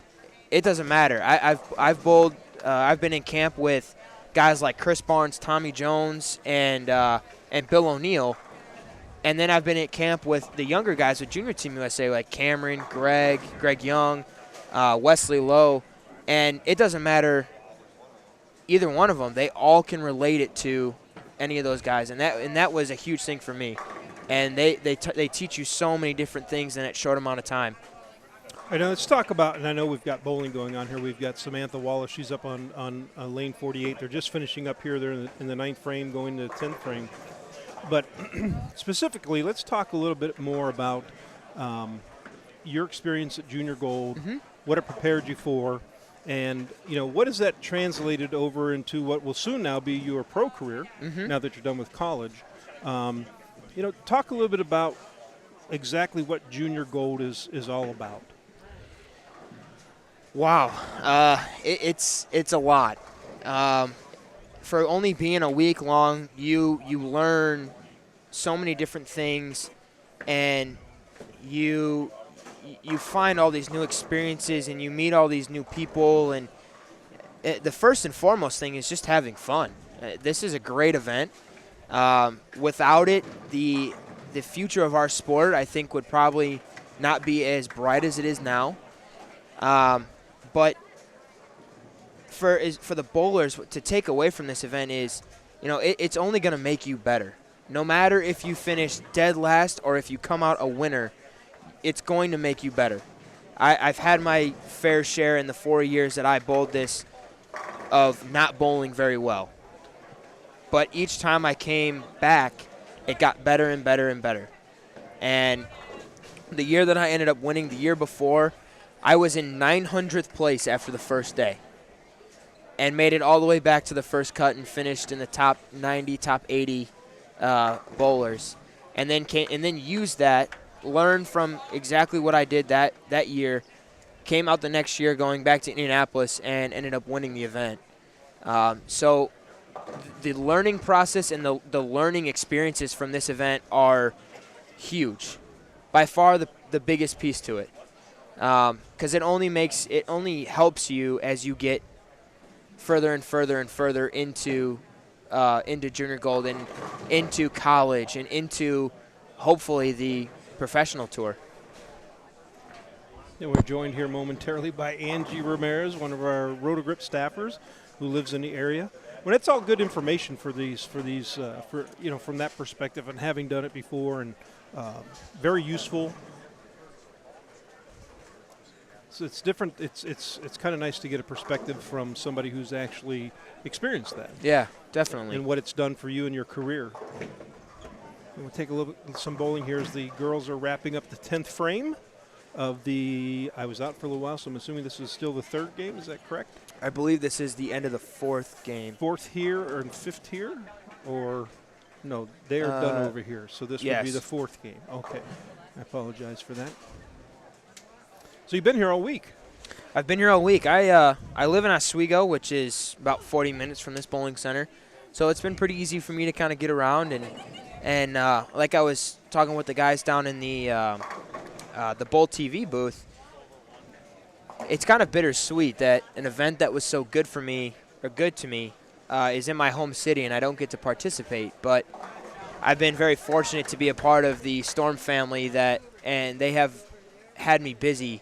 It doesn't matter. I've bowled. I've been in camp with guys like Chris Barnes, Tommy Jones, and Bill O'Neill, and then I've been at camp with the younger guys with Junior Team USA like Cameron, Greg Young, Wesley Lowe, and it doesn't matter either one of them. They all can relate it to any of those guys, and that was a huge thing for me. And they teach you so many different things in that short amount of time. All right, now let's talk about, and I know we've got bowling going on here. We've got Samantha Wallace. She's up on lane 48. They're just finishing up here. They're in the 9th frame, going to the 10th frame. But specifically, let's talk a little bit more about your experience at Junior Gold, what it prepared you for, and what has that translated over into what will soon now be your pro career, now that you're done with college. Talk a little bit about exactly what Junior Gold is all about. Wow, it's a lot. For only being a week long, you learn so many different things, and you find all these new experiences, and you meet all these new people, and the first and foremost thing is just having fun. This is a great event. Without it, the future of our sport, I think, would probably not be as bright as it is now. But for the bowlers, to take away from this event is, it's only going to make you better. No matter if you finish dead last or if you come out a winner, it's going to make you better. I've had my fair share in the 4 years that I bowled this of not bowling very well. But each time I came back, it got better and better and better. And the year that I ended up winning, the year before, I was in 900th place after the first day and made it all the way back to the first cut and finished in the top 90, top 80 bowlers. And then used that, learned from exactly what I did that year, came out the next year going back to Indianapolis and ended up winning the event. So the learning process and the learning experiences from this event are huge. By far the biggest piece to it. Because it only helps you as you get further and further and further into junior gold and into college and into hopefully the professional tour. And we're joined here momentarily by Angie Ramirez, one of our Rotogrip staffers who lives in the area. Well, that's all good information for from that perspective and having done it before, and very useful. So it's different. It's kind of nice to get a perspective from somebody who's actually experienced that. Yeah, definitely. And what it's done for you in your career. And we'll take a little some bowling here as the girls are wrapping up the 10th frame of the. I was out for a little while, so I'm assuming this is still the 3rd game. Is that correct? I believe this is the end of the 4th game. 4th here or 5th here, or no? They are done over here, so this would be the 4th game. Okay, I apologize for that. So you've been here all week. I've been here all week. I live in Oswego, which is about 40 minutes from this bowling center. So it's been pretty easy for me to kind of get around. And like I was talking with the guys down in the Bowl TV booth, it's kind of bittersweet that an event that was so good for me, or good to me, is in my home city and I don't get to participate. But I've been very fortunate to be a part of the Storm family and they have had me busy.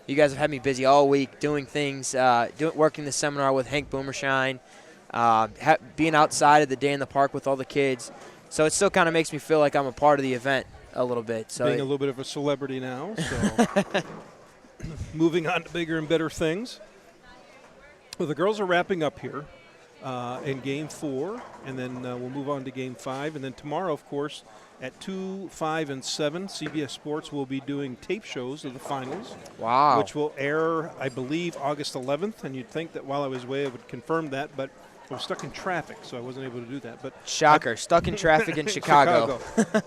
You guys have had me busy all week doing things, working the seminar with Hank Boomershine, being outside of the day in the park with all the kids. So it still kind of makes me feel like I'm a part of the event a little bit. So being a little bit of a celebrity now, so moving on to bigger and better things. Well, the girls are wrapping up here in Game 4, and then we'll move on to Game 5. And then tomorrow, of course, at 2, 5, and 7, CBS Sports will be doing tape shows of the finals. Wow. Which will air, I believe, August 11th. And you'd think that while I was away, I would confirm that, but I was stuck in traffic, so I wasn't able to do that. But shocker, stuck in traffic in Chicago.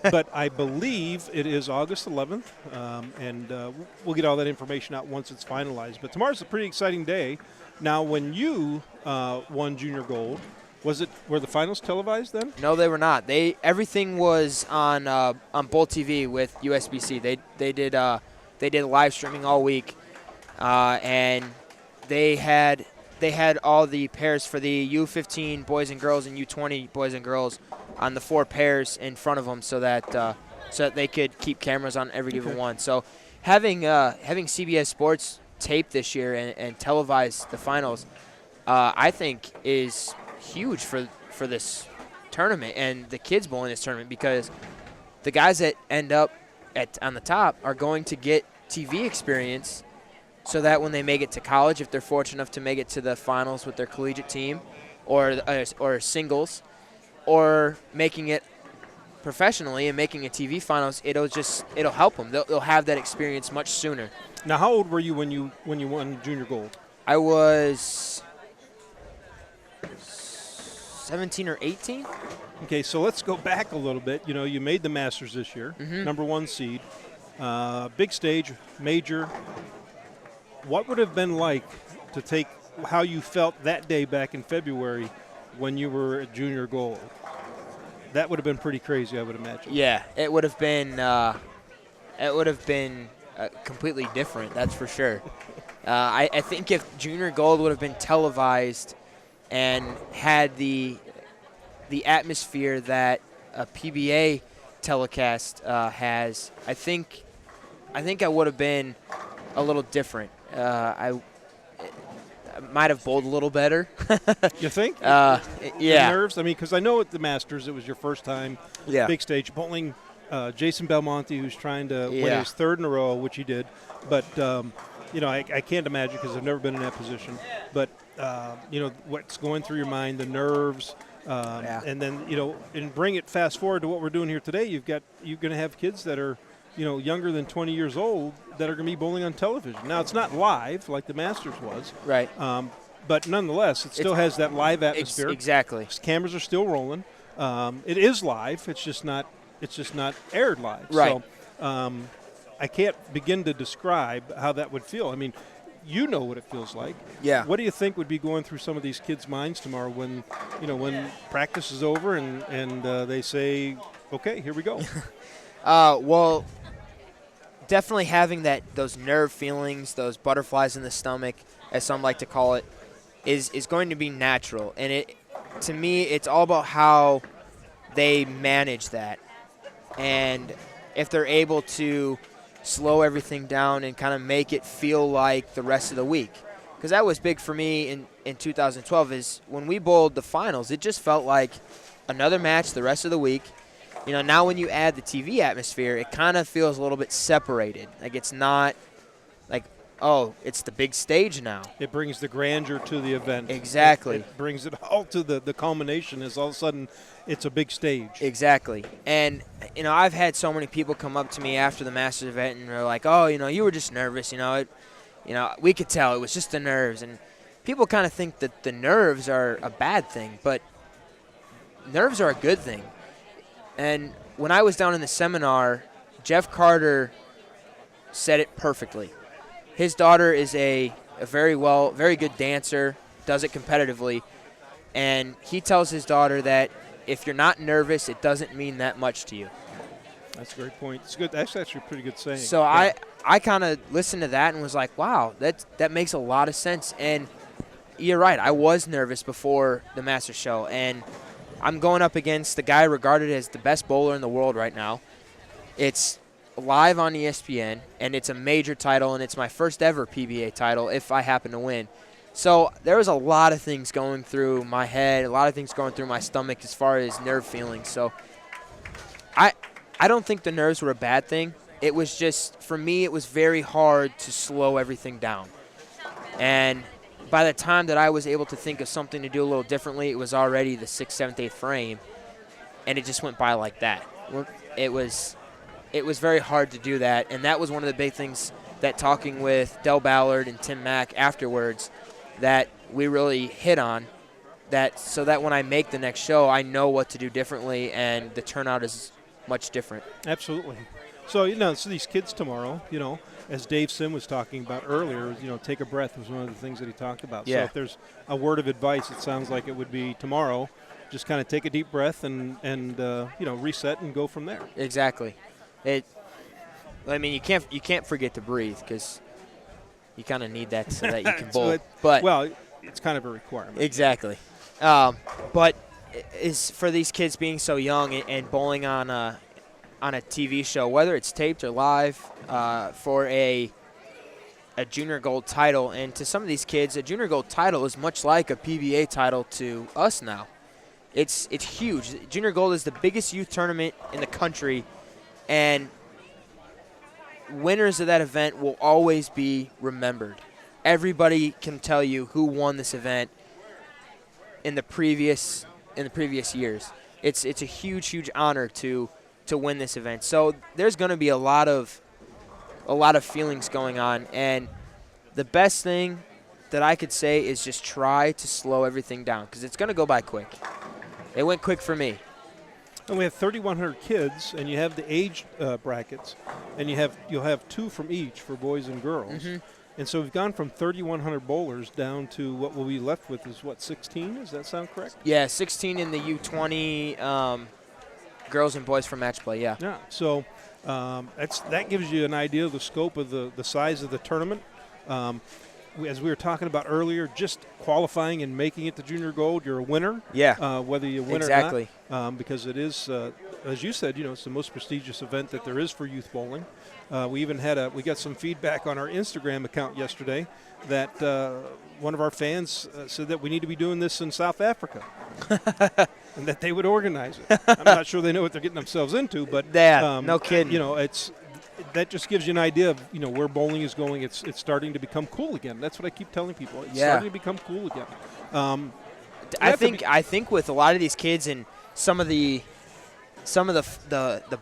But I believe it is August 11th, and we'll get all that information out once it's finalized. But tomorrow's a pretty exciting day. Now, when you won junior gold, were the finals televised then? No, they were not. Everything was on Bowl TV with USBC. They did live streaming all week, and they had all the pairs for the U15 boys and girls and U20 boys and girls on the 4 pairs in front of them, so that they could keep cameras on every given one. So having CBS Sports tape this year and televise the finals, I think is huge for this tournament and the kids bowling this tournament, because the guys that end up on the top are going to get TV experience, so that when they make it to college, if they're fortunate enough to make it to the finals with their collegiate team or singles, or making it professionally and making a TV finals, it'll help them. They'll have that experience much sooner. Now, how old were you when you won junior gold? I was 17 or 18. Okay, so let's go back a little bit. You know, you made the Masters this year, number 1 seed, big stage, major. What would have been like to take how you felt that day back in February when you were at junior gold? That would have been pretty crazy, I would imagine. Yeah, it would have been. Completely different. That's for sure. I think if junior gold would have been televised and had the atmosphere that a PBA telecast has, I think I would have been a little different. I might have bowled a little better. You think? Yeah. Nerves? I mean, because I know at the Masters it was your first time big stage bowling. Jason Belmonte, who's trying to win his 3rd in a row, which he did. But, I can't imagine because I've never been in that position. But, what's going through your mind, the nerves. And then, and bring it fast forward to what we're doing here today. You're going to have kids that are, younger than 20 years old that are going to be bowling on television. Now, it's not live like the Masters was. Right. But nonetheless, it still has that live atmosphere. Exactly. Cameras are still rolling. It is live. It's just not aired live. Right. So I can't begin to describe how that would feel. I mean, you know what it feels like. Yeah. What do you think would be going through some of these kids' minds tomorrow when practice is over and they say, okay, here we go? Well, definitely having those nerve feelings, those butterflies in the stomach, as some like to call it, is going to be natural. And to me, it's all about how they manage that. And if they're able to slow everything down and kind of make it feel like the rest of the week. Because that was big for me in 2012 is when we bowled the finals, it just felt like another match the rest of the week. You know, now when you add the TV atmosphere, it kind of feels a little bit separated. Like it's not like, oh, it's the big stage now. It brings the grandeur to the event. Exactly. It brings it all to the culmination is all of a sudden it's a big stage. Exactly. And, you know, I've had so many people come up to me after the Masters event and they're like, oh, you know, you were just nervous. You know, we could tell it was just the nerves. And people kind of think that the nerves are a bad thing, but nerves are a good thing. And when I was down in the seminar, Jeff Carter said it perfectly. His daughter is a very good dancer, does it competitively, and he tells his daughter that if you're not nervous, it doesn't mean that much to you. That's a great point. It's good. That's actually a pretty good saying. So yeah. I kind of listened to that and was like, wow, that makes a lot of sense. And you're right, I was nervous before the Masters show, and I'm going up against the guy regarded as the best bowler in the world right now. It's live on ESPN, and it's a major title, and it's my first ever PBA title if I happen to win. So there was a lot of things going through my head, a lot of things going through my stomach as far as nerve feelings. So I don't think the nerves were a bad thing. It was just, for me, it was very hard to slow everything down. And by the time that I was able to think of something to do a little differently, it was already the 6th, 7th, 8th frame, and it just went by like that. It was very hard to do that, and that was one of the big things that talking with Del Ballard and Tim Mack afterwards that we really hit on, so that when I make the next show, I know what to do differently, and the turnout is much different. Absolutely. So, so these kids tomorrow, as Dave Sim was talking about earlier, take a breath was one of the things that he talked about. Yeah. So if there's a word of advice, it sounds like it would be tomorrow, just kind of take a deep breath and reset and go from there. Exactly. You can't forget to breathe because you kind of need that so that you can bowl. Well, it's kind of a requirement. Exactly. But is for these kids being so young and bowling on a TV show, whether it's taped or live, for a junior gold title, and to some of these kids, a junior gold title is much like a PBA title to us now. It's huge. Junior gold is the biggest youth tournament in the country, and winners of that event will always be remembered. Everybody can tell you who won this event in the previous years. It's a huge honor to win this event. So there's going to be a lot of feelings going on, and the best thing that I could say is just try to slow everything down because it's going to go by quick. It went quick for me. And we have 3,100 kids, and you have the age brackets, and you'll have 2 from each for boys and girls. Mm-hmm. And so we've gone from 3,100 bowlers down to what we'll be left with is, 16? Does that sound correct? Yeah, 16 in the U20 girls and boys for match play, yeah. Yeah, so that gives you an idea of the scope of the size of the tournament. As we were talking about earlier, just qualifying and making it to junior gold, you're a winner. Yeah. Whether you win exactly. or not. Because it is, as you said, it's the most prestigious event that there is for youth bowling. We even we got some feedback on our Instagram account yesterday that one of our fans said that we need to be doing this in South Africa and that they would organize it. I'm not sure they know what they're getting themselves into, but no kidding. That just gives you an idea of where bowling is going. It's starting to become cool again. That's what I keep telling people. It's starting to become cool again. I think with a lot of these kids and some of the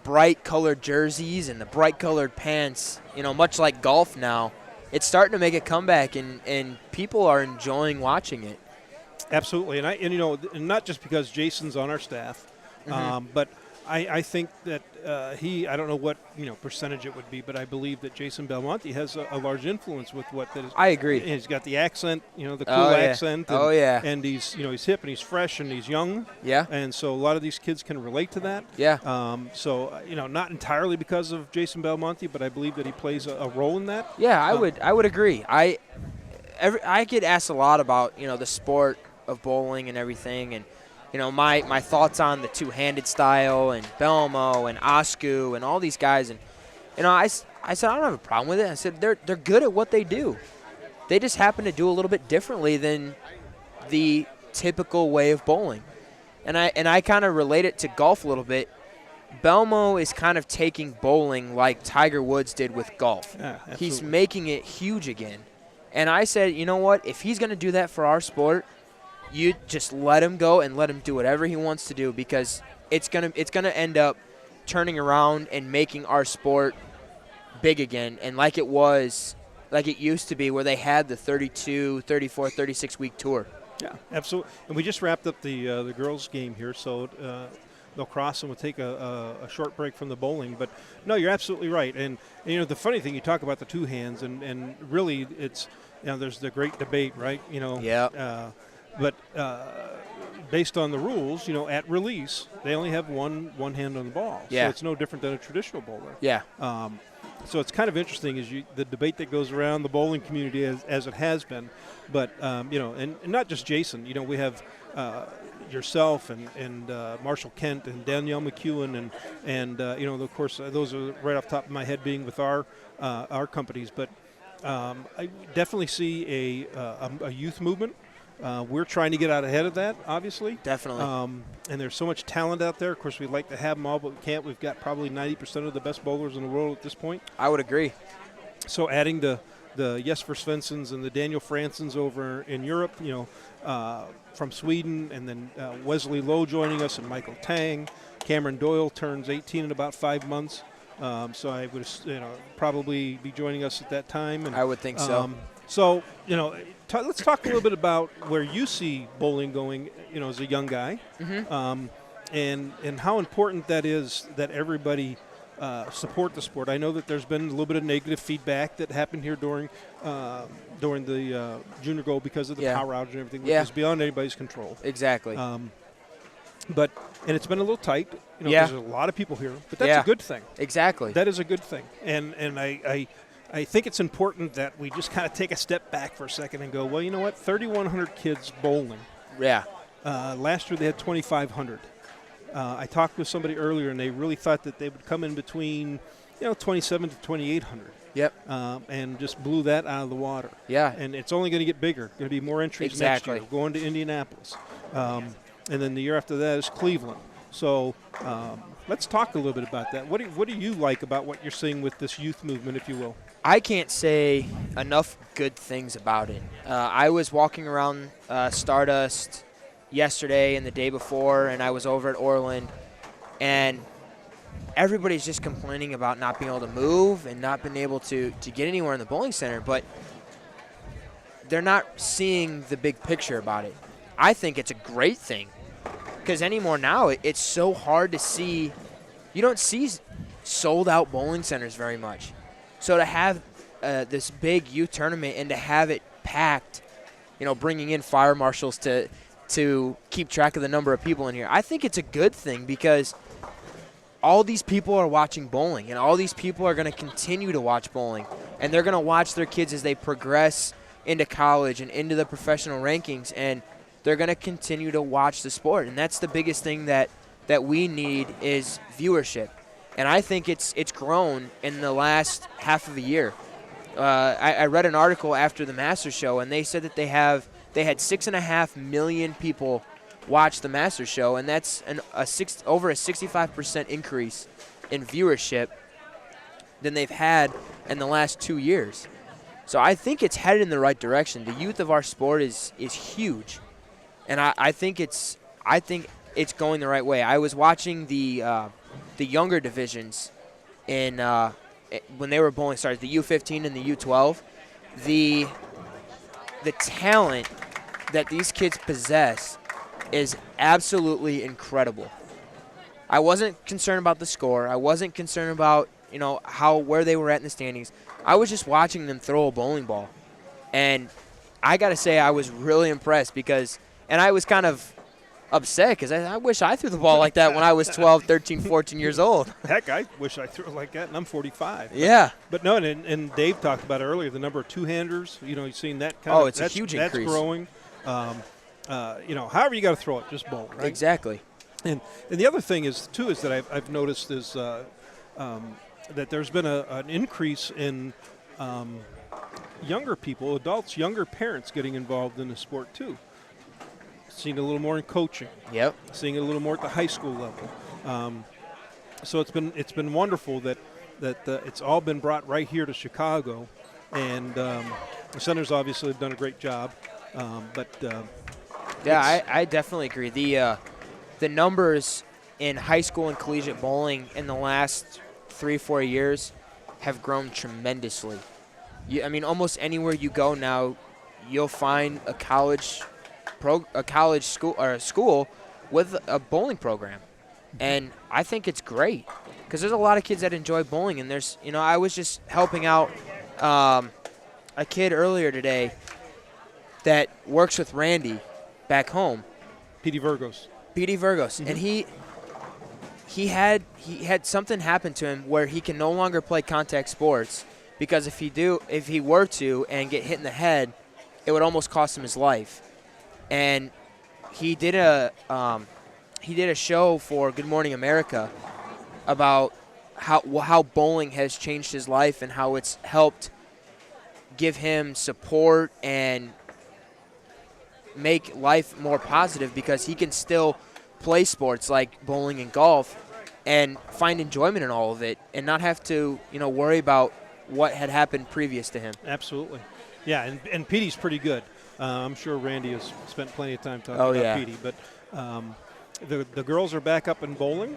bright colored jerseys and the bright colored pants, much like golf now, it's starting to make a comeback and people are enjoying watching it. Absolutely, and not just because Jason's on our staff, Mm-hmm. but I think that I don't know what percentage it would be, but I believe that Jason Belmonte has a large influence with what that is. I agree. He's got the accent, the cool Oh, yeah. accent. And, Oh, yeah. And he's hip and he's fresh and he's young. Yeah. And so a lot of these kids can relate to that. Yeah. So not entirely because of Jason Belmonte, but I believe that he plays a role in that. Yeah, I would agree. I get asked a lot about the sport of bowling and everything, and my thoughts on the two-handed style and Belmo and Oscu and all these guys, and I said I don't have a problem with it. I said they're good at what they do. They just happen to do a little bit differently than the typical way of bowling, and I kind of relate it to golf a little bit. Belmo is kind of taking bowling like Tiger Woods did with golf. Yeah, he's making it huge again. And I said, you know what? If he's going to do that for our sport, you just let him go and let him do whatever he wants to do, because it's gonna end up turning around and making our sport big again, and like it used to be, where they had the 32, 34, 36-week tour. Yeah, absolutely. And we just wrapped up the girls' game here, so they'll cross and we'll take a short break from the bowling. But no, you're absolutely right. And the funny thing, you talk about the two hands, and really it's there's the great debate, right? Yeah. But based on the rules, at release, they only have one hand on the ball. Yeah. So it's no different than a traditional bowler. Yeah. So it's kind of interesting the debate that goes around the bowling community as it has been. But, and not just Jason. We have yourself and Marshall Kent and Danielle McEwen and of course, those are right off the top of my head being with our companies. But I definitely see a youth movement. We're trying to get out ahead of that, obviously. Definitely. And there's so much talent out there. Of course, we'd like to have them all, but we can't. We've got probably 90% of the best bowlers in the world at this point. I would agree. So adding the Jesper Svenssons and the Daniel Fransons over in Europe, from Sweden, and then Wesley Lowe joining us, and Michael Tang. Cameron Doyle turns 18 in about 5 months. So I would probably be joining us at that time. And I would think so. So, let's talk a little bit about where you see bowling going, as a young guy, and how important that is that everybody support the sport. I know that there's been a little bit of negative feedback that happened here during the Junior Gold because of the power outage and everything, which is beyond anybody's control. Exactly. And it's been a little tight. There's a lot of people here, but that's a good thing. Exactly. That is a good thing, and I think it's important that we just kind of take a step back for a second and go, well, you know what? 3,100 kids bowling. Yeah. Last year they had 2,500. I talked with somebody earlier, and they really thought that they would come in between, 2,700 to 2,800. Yep. And just blew that out of the water. Yeah. And it's only going to get bigger. Going to be more entries next year. We're going to Indianapolis. And then the year after that is Cleveland. So let's talk a little bit about that. What do you like about what you're seeing with this youth movement, if you will? I can't say enough good things about it. I was walking around Stardust yesterday and the day before, and I was over at Orland, and everybody's just complaining about not being able to move and not being able to get anywhere in the bowling center, but they're not seeing the big picture about it. I think it's a great thing, because anymore now it's so hard to see. You don't see sold-out bowling centers very much. So to have this big youth tournament and to have it packed, bringing in fire marshals to keep track of the number of people in here, I think it's a good thing, because all these people are watching bowling, and all these people are going to continue to watch bowling, and they're going to watch their kids as they progress into college and into the professional rankings, and they're going to continue to watch the sport. And that's the biggest thing that we need is viewership. And I think it's grown in the last half of a year. I read an article after the Masters show, and they said that they had 6.5 million people watch the Masters show, and that's over a 65% increase in viewership than they've had in the last 2 years. So I think it's headed in the right direction. The youth of our sport is huge, and I think it's going the right way. I was watching the younger divisions when they were bowling stars, the U15 and the U12. The talent that these kids possess is absolutely incredible. I wasn't concerned about the score. I wasn't concerned about, where they were at in the standings. I was just watching them throw a bowling ball. And I got to say I was really impressed and I was kind of upset because I wish I threw the ball like that when I was 12, 13, 14 years old. Heck, I wish I threw it like that, and I'm 45. Yeah. But no, and Dave talked about it earlier, the number of two-handers. You've seen that kind of. Oh, it's a huge increase. That's growing. However you got to throw it, just bowl, right? Exactly. And the other thing is that I've noticed is that there's been an increase in younger people, adults, younger parents getting involved in the sport too. Seeing a little more in coaching. Yep. Seeing it a little more at the high school level. So it's been wonderful that it's all been brought right here to Chicago, and the centers obviously have done a great job. Yeah, I definitely agree. The numbers in high school and collegiate bowling in the last 3-4 years have grown tremendously. Almost anywhere you go now, you'll find a college school or a school with a bowling program, and I think it's great because there's a lot of kids that enjoy bowling. And there's, I was just helping out a kid earlier today that works with Randy back home. P.D. Virgos, mm-hmm. And he had something happen to him where he can no longer play contact sports because if he were to and get hit in the head, it would almost cost him his life. And he did a show for Good Morning America about how bowling has changed his life and how it's helped give him support and make life more positive because he can still play sports like bowling and golf and find enjoyment in all of it and not have to, worry about what had happened previous to him. Absolutely. Yeah, and Petey's pretty good. I'm sure Randy has spent plenty of time talking about Petey. But the girls are back up in bowling.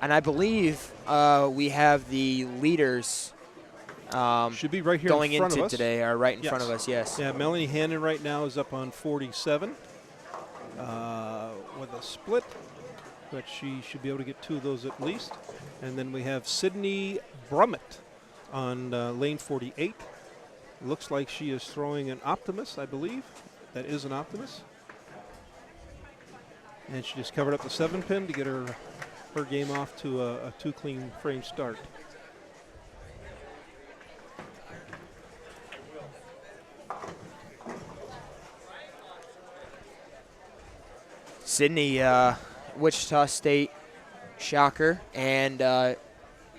And I believe we have the leaders should be right here going in front into of us. Today are right in front of us, yes. Yeah, Melanie Hannon right now is up on 47 with a split, but she should be able to get 2 of those at least. And then we have Sydney Brummett on lane 48. Looks like she is throwing an Optimus, I believe. That is an Optimus. And she just covered up the 7-pin to get her game off to a 2 clean frame start. Sydney, Wichita State shocker, and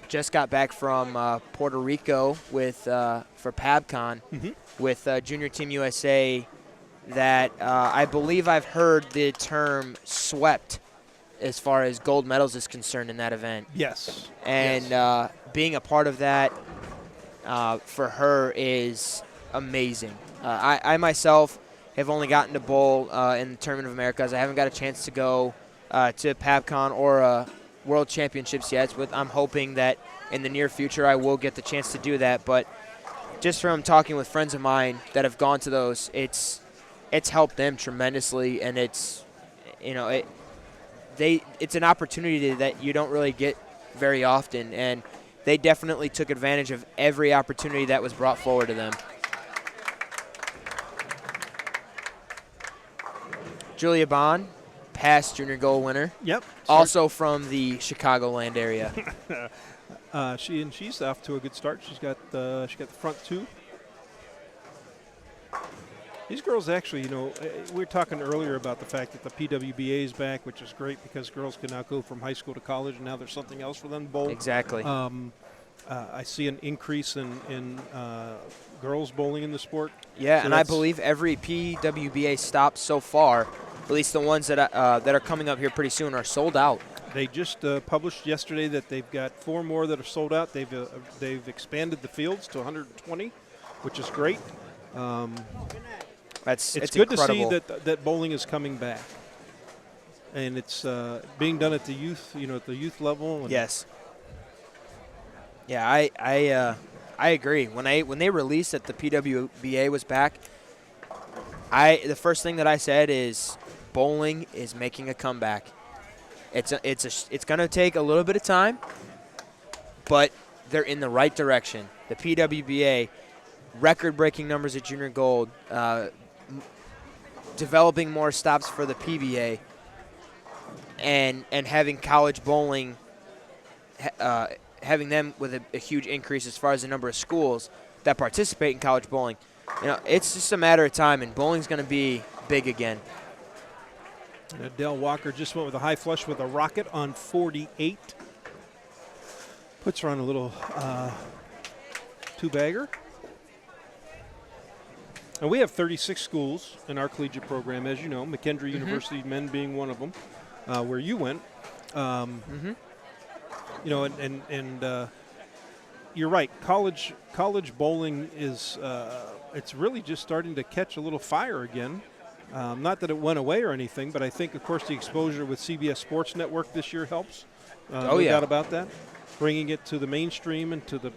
just got back from Puerto Rico for PabCon with Junior Team USA. That I believe I've heard the term swept as far as gold medals is concerned in that event. Yes. And being a part of that for her is amazing. I myself have only gotten to bowl in the Tournament of Americas. I haven't got a chance to go to PabCon or World Championships yet. But I'm hoping that in the near future I will get the chance to do that. But just from talking with friends of mine that have gone to those, it's helped them tremendously, and it's an opportunity that you don't really get very often, and they definitely took advantage of every opportunity that was brought forward to them. Julia Bond, past junior gold winner. Yep. Also from the Chicagoland area. She's off to a good start. She got the front 2. These girls actually, we were talking earlier about the fact that the PWBA is back, which is great because girls can now go from high school to college, and now there's something else for them to bowl. Exactly. I see an increase in girls bowling in the sport. Yeah, so and I believe every PWBA stop so far, at least the ones that are coming up here pretty soon, are sold out. They just published yesterday that they've got 4 more that are sold out. They've expanded the fields to 120, which is great. It's good incredible. to see that bowling is coming back, and it's being done at the youth, at the youth level. And yes. Yeah, I agree. When they released that the PWBA was back, the first thing that I said is bowling is making a comeback, It's going to take a little bit of time, but they're in the right direction. The PWBA, record-breaking numbers at junior gold, developing more stops for the PBA, and having college bowling, having them with a huge increase as far as the number of schools that participate in college bowling. It's just a matter of time, and bowling's going to be big again. Dell Walker just went with a high flush with a rocket on 48. Puts her on a little two-bagger. And we have 36 schools in our collegiate program, as you know, McKendree University men being one of them, where you went. You're right. College bowling is it's really just starting to catch a little fire again. Not that it went away or anything, but I think, of course, the exposure with CBS Sports Network this year helps. No doubt about that. Bringing it to the mainstream and to the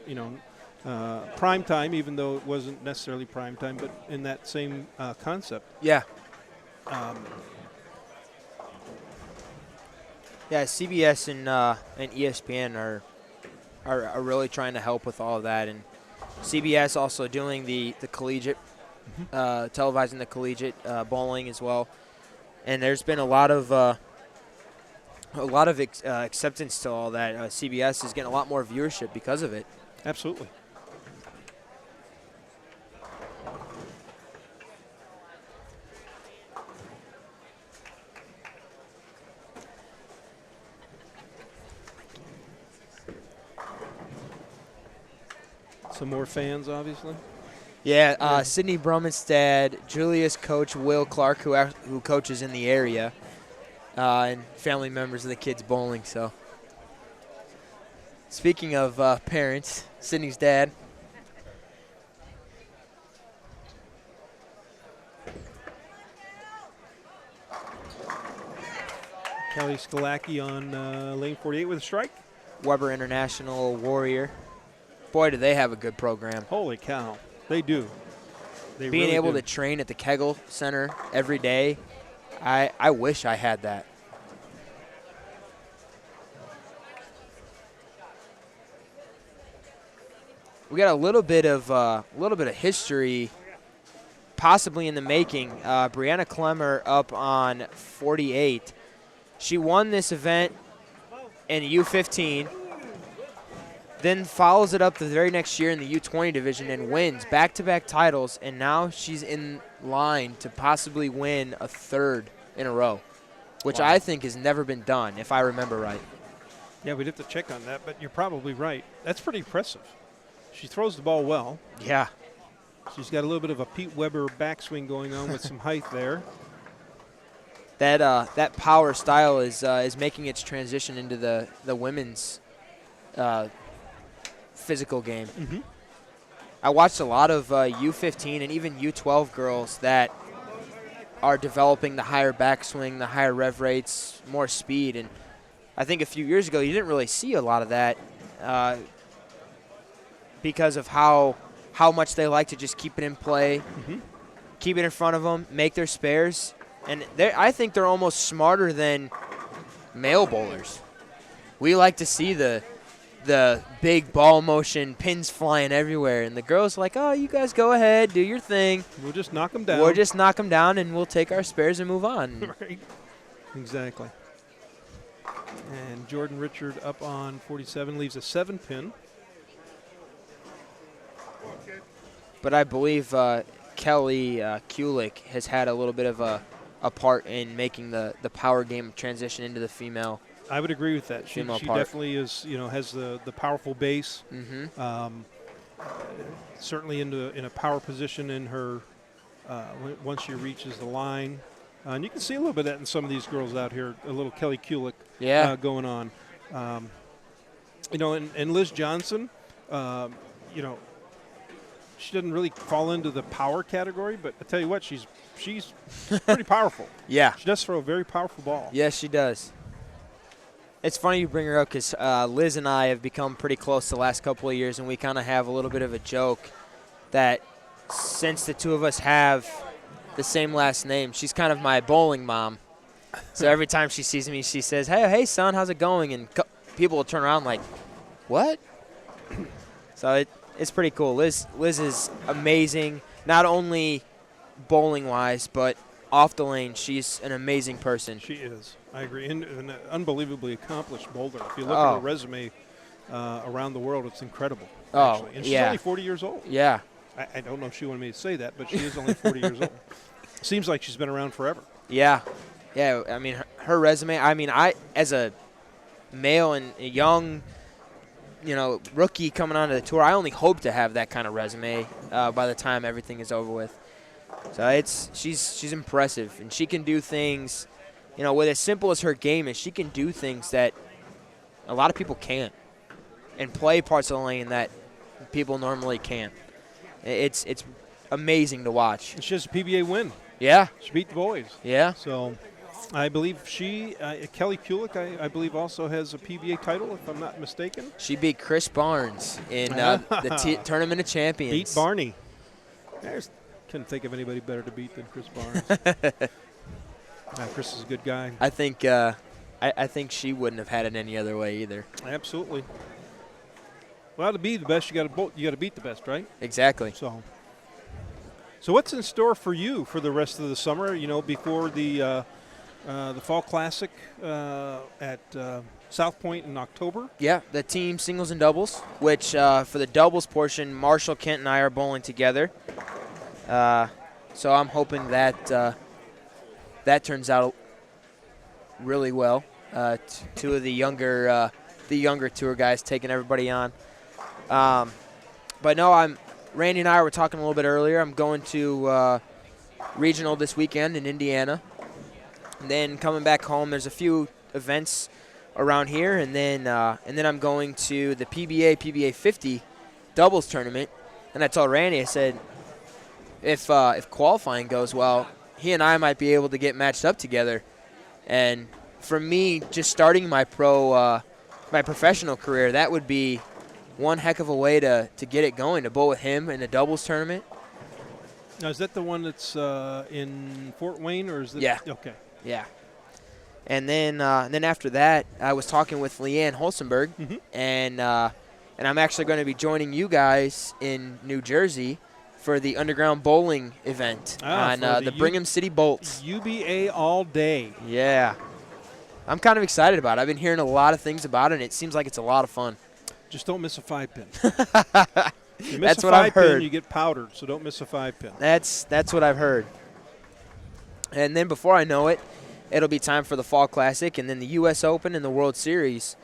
prime time, even though it wasn't necessarily prime time, but in that same concept. Yeah. CBS and ESPN are really trying to help with all of that, and CBS also doing the collegiate, televising the collegiate bowling as well. And there's been a lot of acceptance to all that. CBS is getting a lot more viewership because of it. Absolutely. Some more fans, obviously. Yeah, Sydney Brummond's dad, Julius coach Will Clark, who coaches in the area, and family members of the kids bowling. So, speaking of parents, Sydney's dad. Kelly Skalaki on lane 48 with a strike. Weber International Warrior. Boy, do they have a good program. Holy cow. They do. They Being really able do. to train at the Kegel Center every day, I wish I had that. We got a little bit of history, possibly in the making. Brianna Klemmer up on 48. She won this event in U15. Then follows it up the very next year in the U20 division and wins back-to-back titles, and now she's in line to possibly win a third in a row, which I think has never been done, if I remember right. Yeah, we'd have to check on that, but you're probably right. That's pretty impressive. She throws the ball well. Yeah. She's got a little bit of a Pete Weber backswing going on with some height there. That power style is making its transition into the women's physical game. I watched a lot of U15 and even U12 girls that are developing the higher backswing, the higher rev rates, more speed. And I think a few years ago you didn't really see a lot of that because of how much they like to just keep it in play, keep it in front of them, make their spares. And I think they're almost smarter than male bowlers. We like to see the big ball motion, pins flying everywhere, and the girls are like, oh, you guys go ahead, do your thing. We'll just knock them down. We'll just knock them down, and we'll take our spares and move on. Right. Exactly. And Jordan Richard up on 47 leaves a 7-pin. But I believe Kelly Kulik has had a little bit of a part in making the power game transition into the female. I would agree with that. She definitely is, has the powerful base. Certainly in a power position in her once she reaches the line. And you can see a little bit of that in some of these girls out here, a little Kelly Kulik going on. And Liz Johnson, she doesn't really fall into the power category, but I tell you what, she's pretty powerful. Yeah. She does throw a very powerful ball. Yes, she does. It's funny you bring her up because Liz and I have become pretty close the last couple of years, and we kind of have a little bit of a joke that since the two of us have the same last name, she's kind of my bowling mom. So every time she sees me, she says, hey, son, how's it going? And people will turn around like, what? So it's pretty cool. Liz is amazing, not only bowling-wise, but off the lane. She's an amazing person. She is. I agree. And an unbelievably accomplished bowler. If you look at her resume around the world, it's incredible. Actually. And she's only 40 years old. Yeah. I don't know if she wanted me to say that, but she is only 40 years old. Seems like she's been around forever. Yeah. Yeah, I mean, her resume, I as a male and a young, rookie coming onto the tour, I only hope to have that kind of resume by the time everything is over with. So she's impressive, and she can do things, with as simple as her game is, she can do things that a lot of people can't, and play parts of the lane that people normally can't. It's amazing to watch. She has a PBA win. Yeah. She beat the boys. Yeah. So I believe Kelly Kulik, I believe, also has a PBA title, if I'm not mistaken. She beat Chris Barnes in the Tournament of Champions. Beat Barney. Couldn't think of anybody better to beat than Chris Barnes. Chris is a good guy. I think I think she wouldn't have had it any other way either. Absolutely. Well, to be the best, you got to beat the best, right? Exactly. So what's in store for you for the rest of the summer? Before the Fall Classic at South Point in October. Yeah, the team singles and doubles, which for the doubles portion, Marshall, Kent, and I are bowling together. So I'm hoping that that turns out really well. Two of the younger tour guys taking everybody on. But no, Randy and I were talking a little bit earlier. I'm going to regional this weekend in Indiana. And then coming back home, there's a few events around here, and then I'm going to the PBA 50 doubles tournament. And I told Randy, I said, if qualifying goes well, he and I might be able to get matched up together. And for me, just starting my professional career, that would be one heck of a way to get it going, to bowl with him in a doubles tournament. Now, is that the one that's in Fort Wayne, or is it? Yeah. Okay. Yeah. And then after that, I was talking with Leanne Holstenberg, and I'm actually going to be joining you guys in New Jersey for the underground bowling event on the Brigham City Bolts. UBA all day. Yeah. I'm kind of excited about it. I've been hearing a lot of things about it, and it seems like it's a lot of fun. Just don't miss a 5-pin. You miss That's a what I've 5-pin, heard. you get powdered, so don't miss a 5-pin. That's what I've heard. And then before I know it, it'll be time for the Fall Classic and then the U.S. Open and the World Series.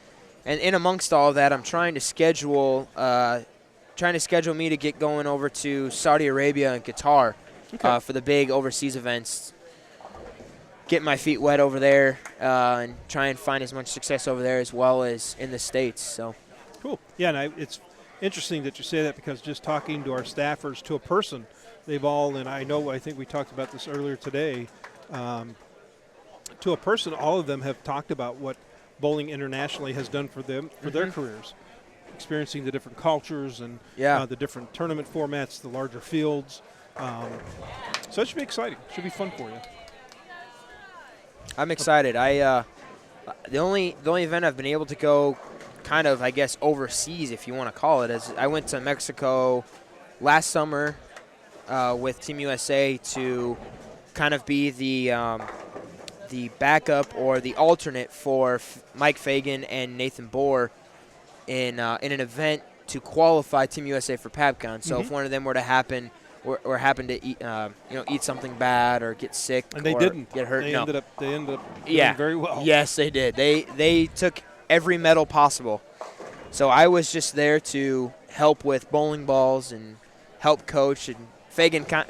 And in amongst all of that, I'm trying to schedule me to get going over to Saudi Arabia and Qatar for the big overseas events. Get my feet wet over there and try and find as much success over there as well as in the States. So. Cool. Yeah, and it's interesting that you say that, because just talking to our staffers, to a person, they've all, and I think we talked about this earlier today, to a person, all of them have talked about what bowling internationally has done for them, for their careers, experiencing the different cultures and the different tournament formats, the larger fields. So it should be exciting. It should be fun for you. I'm excited. The only event I've been able to go kind of, I guess, overseas, if you want to call it, is I went to Mexico last summer with Team USA to kind of be the backup or the alternate for Mike Fagan and Nathan Bohr in an event to qualify Team USA for PABCON. So if one of them were to happen or happen to eat something bad or get sick, and they or didn't get hurt, they ended up doing very well. Yes, they did. They took every medal possible. So I was just there to help with bowling balls and help coach. And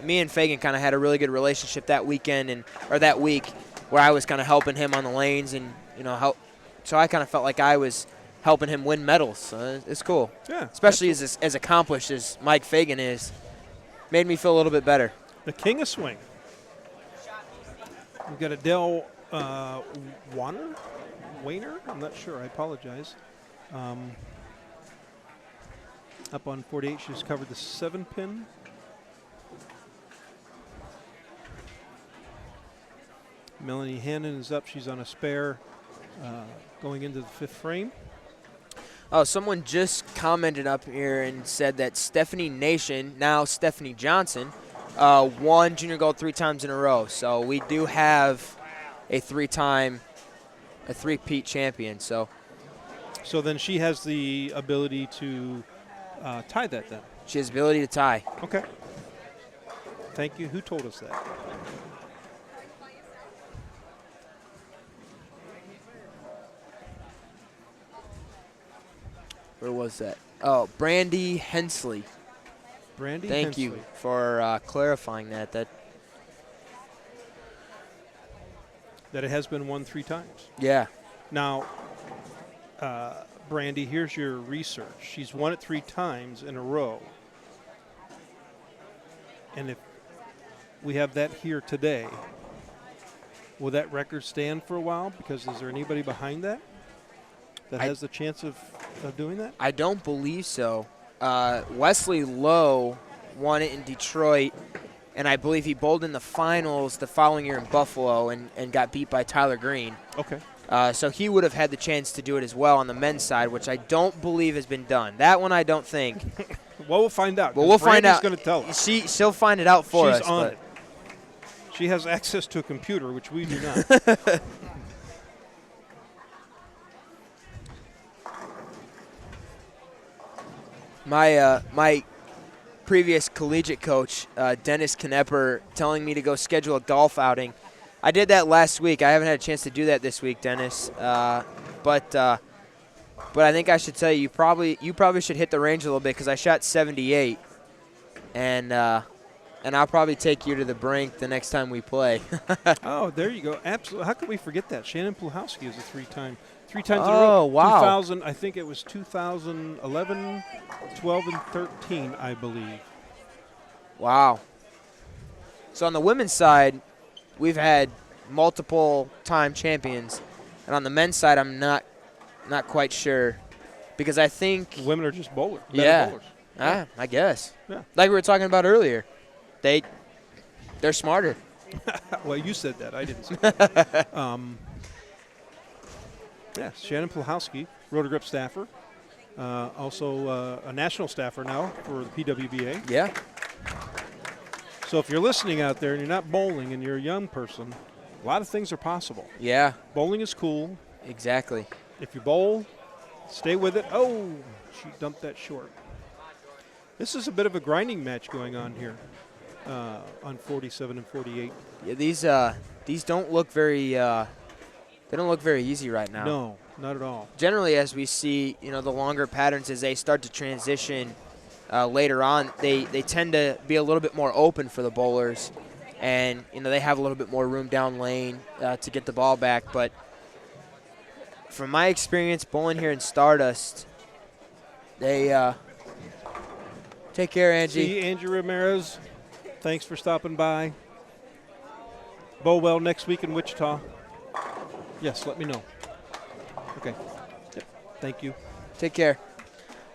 me and Fagan kind of had a really good relationship that weekend or that week, where I was kind of helping him on the lanes and help. So I kind of felt like I was helping him win medals. It's cool. Yeah, especially as accomplished as Mike Fagan is. Made me feel a little bit better. The king of swing. We've got Adele Wayner? I'm not sure. I apologize. Up on 48, she's covered the 7-pin. Melanie Hannon is up. She's on a spare going into the 5th frame. Oh, someone just commented up here and said that Stephanie Nation, now Stephanie Johnson, won junior gold 3 times in a row. So we do have a 3-peat champion. So then she has the ability to tie that then. She has the ability to tie. Okay. Thank you. Who told us that? Where was that? Oh, Brandy Hensley. Brandy Thank Hensley. you for clarifying that. That it has been won 3 times. Yeah. Now, Brandy, here's your research. She's won it 3 times in a row. And if we have that here today, will that record stand for a while? Because is there anybody behind that has the chance of doing that? I don't believe so. Wesley Lowe won it in Detroit, and I believe he bowled in the finals the following year in Buffalo and got beat by Tyler Green. Okay. So he would have had the chance to do it as well on the men's side, which I don't believe has been done. That one I don't think. Well, we'll find out. Well, we'll find out. Brandy's going to tell us. She'll find it out for us. She's on it. She has access to a computer, which we do not. My previous collegiate coach, Dennis Knepper, telling me to go schedule a golf outing. I did that last week. I haven't had a chance to do that this week, Dennis. But I think I should tell you, you probably should hit the range a little bit because I shot 78, and I'll probably take you to the brink the next time we play. Oh, there you go. Absolutely. How could we forget that? Shannon Pluhowski is a 3 times in a row. Oh, wow. 2000, I think it was 2011, 12, and 13, I believe. Wow. So on the women's side, we've had multiple-time champions, and on the men's side, I'm not quite sure because I think women are just bowlers. Yeah, bowlers. I guess. Yeah. Like we were talking about earlier, they're smarter. Well, you said that. I didn't say that. Yeah, Shannon Pluhowski, Rotor Grip staffer, also a national staffer now for the PWBA. Yeah. So if you're listening out there and you're not bowling and you're a young person, a lot of things are possible. Yeah. Bowling is cool. Exactly. If you bowl, stay with it. Oh, she dumped that short. This is a bit of a grinding match going on here on 47 and 48. Yeah, these don't look very they don't look very easy right now. No, not at all. Generally, as we see, the longer patterns as they start to transition later on, they tend to be a little bit more open for the bowlers, and they have a little bit more room down lane to get the ball back. But from my experience bowling here in Stardust, they take care, Angie. See, Angie Ramirez, thanks for stopping by. Bowl well next week in Wichita. Yes, let me know. Okay. Yep. Thank you. Take care.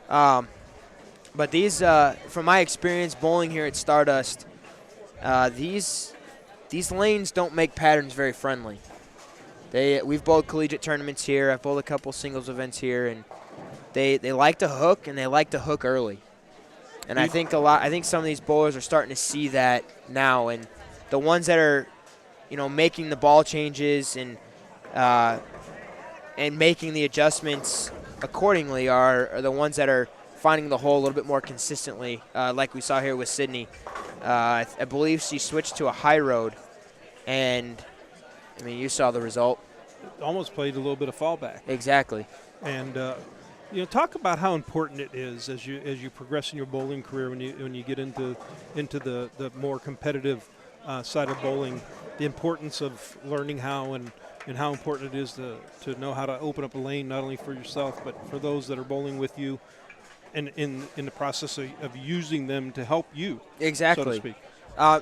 But these, from my experience bowling here at Stardust, these lanes don't make patterns very friendly. We've bowled collegiate tournaments here. I've bowled a couple singles events here, and they like to hook, and they like to hook early. And I think some of these bowlers are starting to see that now, and the ones that are, making the ball changes and making the adjustments accordingly are the ones that are finding the hole a little bit more consistently, like we saw here with Sydney. I believe she switched to a high road, and you saw the result. Almost played a little bit of fallback. Exactly. And talk about how important it is as you progress in your bowling career when you get into the more competitive side of bowling, the importance of learning how and how important it is to know how to open up a lane not only for yourself but for those that are bowling with you, and in the process of using them to help you. Exactly. So to speak.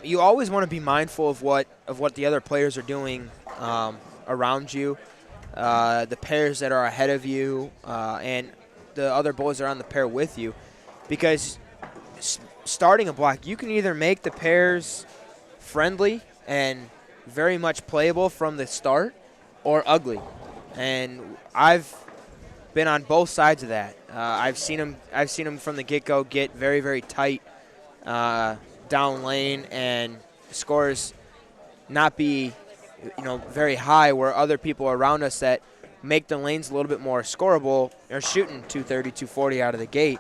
You always want to be mindful of what the other players are doing around you, the pairs that are ahead of you, and the other bowlers that are on the pair with you, because starting a block, you can either make the pairs friendly and very much playable from the start or ugly. And I've been on both sides of that. I've seen them from the get-go get very, very tight down lane and scores not be, very high, where other people around us that make the lanes a little bit more scoreable are shooting 230, 240 out of the gate,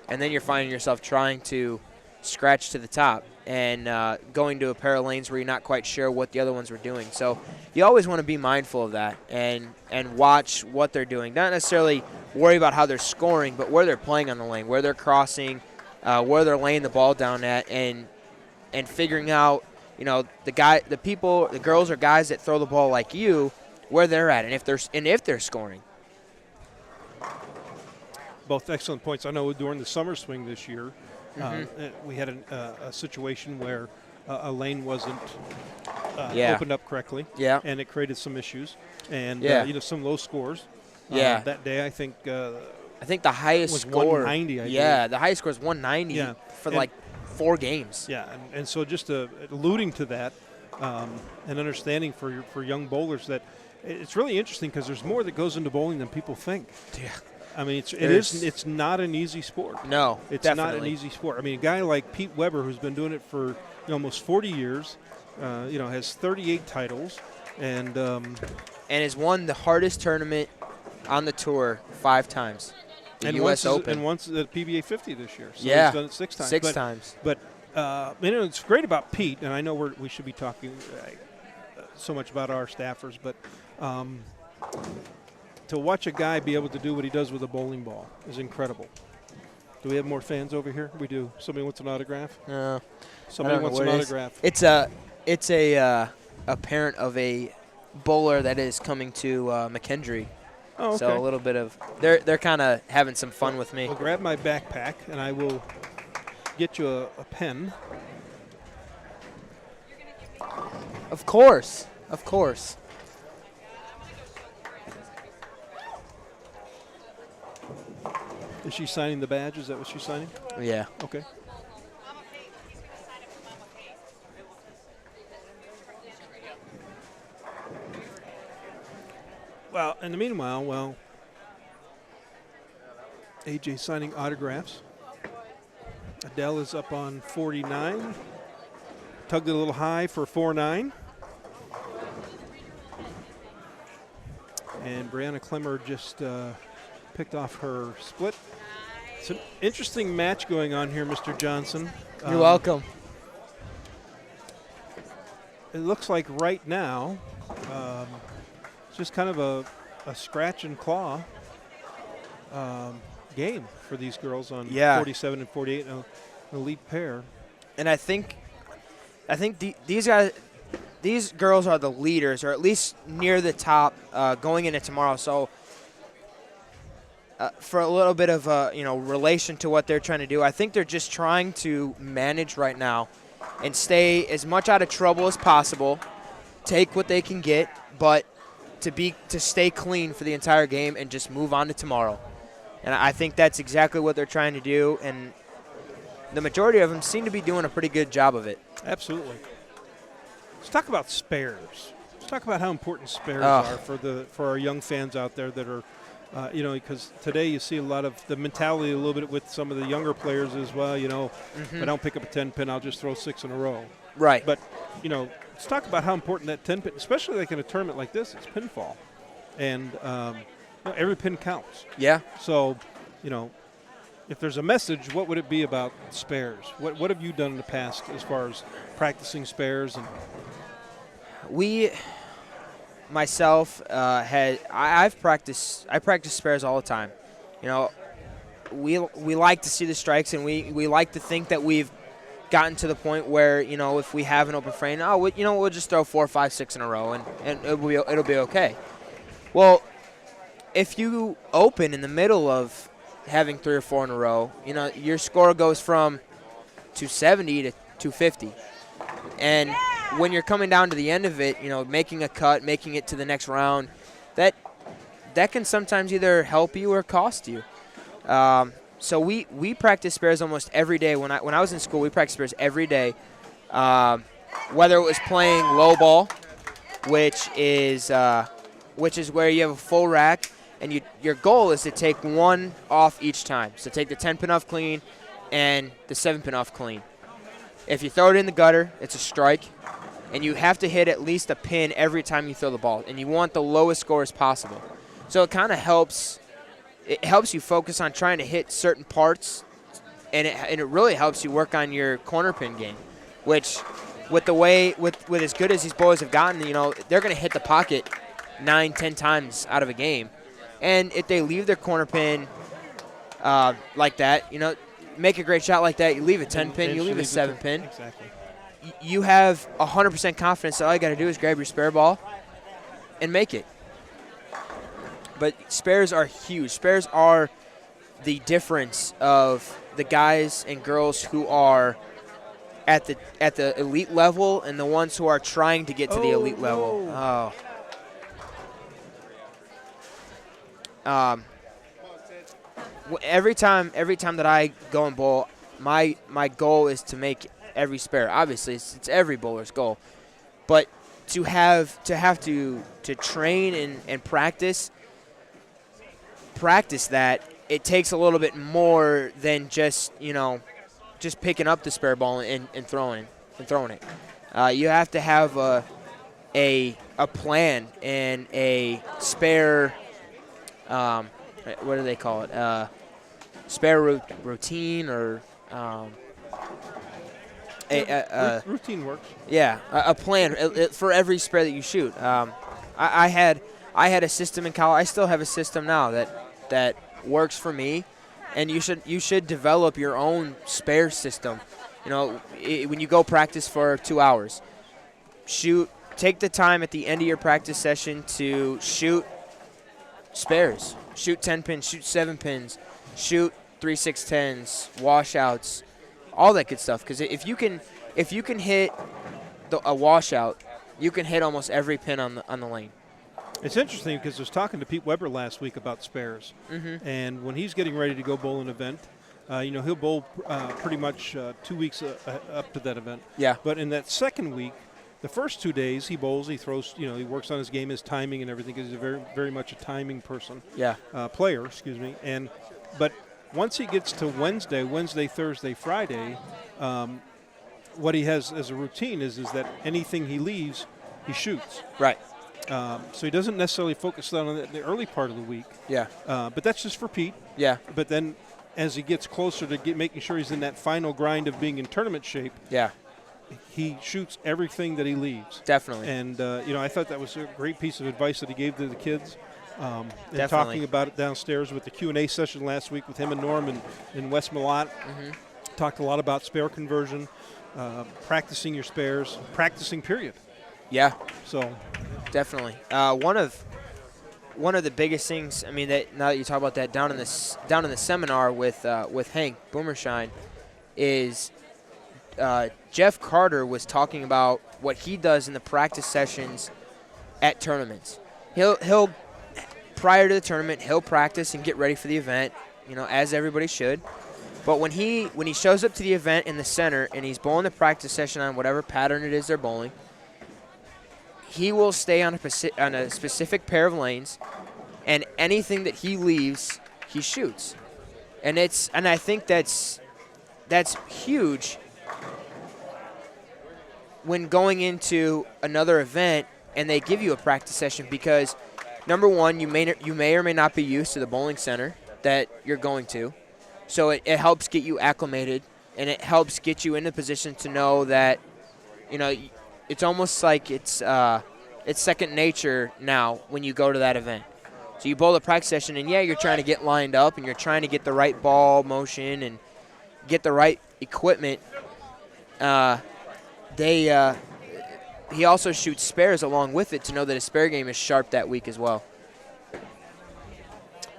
and then you're finding yourself trying to scratch to the top and going to a pair of lanes where you're not quite sure what the other ones were doing. So you always want to be mindful of that and watch what they're doing. Not necessarily worry about how they're scoring, but where they're playing on the lane, where they're crossing, where they're laying the ball down at, and figuring out, the girls or guys that throw the ball like you, where they're at, and if they're scoring. Both excellent points. I know during the summer swing this year, we had a situation where a lane wasn't opened up correctly, and it created some issues, and some low scores. That day, I think the highest was score 190. The highest score is 190 for like 4 games. Yeah, and so just alluding to that and understanding for young bowlers that it's really interesting because there's more that goes into bowling than people think. Yeah. I mean, it's not an easy sport. No, it's definitely not an easy sport. I mean, a guy like Pete Weber, who's been doing it for almost 40 years, has 38 titles, and has won the hardest tournament on the tour 5 times. The U.S. Open. And once the PBA 50 this year. So he's done it 6 times. 6 times. But it's great about Pete, and I know we should be talking so much about our staffers, but to watch a guy be able to do what he does with a bowling ball is incredible. Do we have more fans over here? We do. Somebody wants an autograph? Somebody wants an autograph. It's a parent of a bowler that is coming to McKendree. Oh, okay. So a little bit of they're kind of having some fun with me. Well, grab my backpack and I will get you a pen. Of course. Is she signing the badge? Is that what she's signing? Yeah. Okay. Well, in the meanwhile, AJ signing autographs. Adele is up on 49. Tugged it a little high for 4-9. And Brianna Clemmer just picked off her split. It's an interesting match going on here, Mr. Johnson. You're welcome. It looks like right now it's just kind of a scratch and claw game for these girls on 47 and 48, an elite pair. And I think these girls are the leaders, or at least near the top going into tomorrow. So for a little bit of relation to what they're trying to do, I think they're just trying to manage right now and stay as much out of trouble as possible, take what they can get, but to stay clean for the entire game and just move on to tomorrow. And I think that's exactly what they're trying to do, and the majority of them seem to be doing a pretty good job of it. Absolutely. Let's talk about spares. Let's talk about how important spares are for our young fans out there that are, because today you see a lot of the mentality a little bit with some of the younger players as well. If I don't pick up a 10-pin, I'll just throw 6 in a row. Right. But, let's talk about how important that 10-pin, especially like in a tournament like this, it's pinfall. And every pin counts. Yeah. So, if there's a message, what would it be about spares? What have you done in the past as far as practicing spares? And I practice spares all the time. We like to see the strikes, and we like to think that we've gotten to the point where if we have an open frame, we'll just throw 4, 5, 6 in a row, and it'll be okay. Well, if you open in the middle of having 3 or 4 in a row, your score goes from 270 to 250. And when you're coming down to the end of it, making a cut, making it to the next round, that can sometimes either help you or cost you. So we practice spares almost every day. When I was in school, we practiced spares every day. Whether it was playing low ball, which is where you have a full rack, and your goal is to take one off each time. So take the 10-pin off clean and the 7-pin off clean. If you throw it in the gutter, it's a strike, and you have to hit at least a pin every time you throw the ball, and you want the lowest scores possible. So it kind of helps. It helps you focus on trying to hit certain parts, and it really helps you work on your corner pin game, which with as good as these boys have gotten, they're going to hit the pocket 9-10 times out of a game. And if they leave their corner pin like that, make a great shot like that, you leave a 10-pin, you leave a 7-pin. Exactly. You have 100% confidence that all you got to do is grab your spare ball and make it. But spares are huge. Spares are the difference of the guys and girls who are at the elite level and the ones who are trying to get to the elite level. Every time that I go and bowl, my goal is to make every spare. Obviously, it's every bowler's goal, but to have to train and practice that, it takes a little bit more than just picking up the spare ball and throwing it. You have to have a plan and a spare. What do they call it? Spare routine or routine works. Yeah, a plan for every spare that you shoot. I had a system in college. I still have a system now that works for me, and you should develop your own spare system. When you go practice for 2 hours, take the time at the end of your practice session to shoot spares. Shoot 10 pins, shoot 7 pins, shoot 3 6-10s, washouts, all that good stuff. Because if you can hit a washout, you can hit almost every pin on the lane. It's interesting because I was talking to Pete Weber last week about spares, and when he's getting ready to go bowl an event, he'll bowl pretty much 2 weeks up to that event. Yeah. But in that second week, the first 2 days he bowls, he throws, he works on his game, his timing and everything, because he's a very, very much a timing person. Yeah. Player, excuse me. But once he gets to Wednesday, Thursday, Friday, what he has as a routine is that anything he leaves, he shoots. Right. So he doesn't necessarily focus on the early part of the week. Yeah. But that's just for Pete. Yeah. But then as he gets closer to making sure he's in that final grind of being in tournament shape, yeah, he shoots everything that he leaves. Definitely. And, I thought that was a great piece of advice that he gave to the kids. And Definitely. talking about it downstairs with the Q&A session last week with him and Norm and Wes Malott. Talked a lot about spare conversion, practicing your spares, practicing period. Yeah. So definitely. One of the biggest things, I mean, that now that you talk about that down in the seminar with Hank Boomershine, is Jeff Carter was talking about what he does in the practice sessions at tournaments. He'll prior to the tournament, he'll practice and get ready for the event, as everybody should. But when he shows up to the event in the center and he's bowling the practice session on whatever pattern it is they're bowling, he will stay on a specific pair of lanes, and anything that he leaves, he shoots. And I think that's huge when going into another event and they give you a practice session, because number one, you may or may not be used to the bowling center that you're going to. So it helps get you acclimated, and it helps get you in a position to know that, it's almost like it's second nature now when you go to that event. So you bowl the practice session, and you're trying to get lined up, and you're trying to get the right ball motion and get the right equipment. He also shoots spares along with it to know that his spare game is sharp that week as well.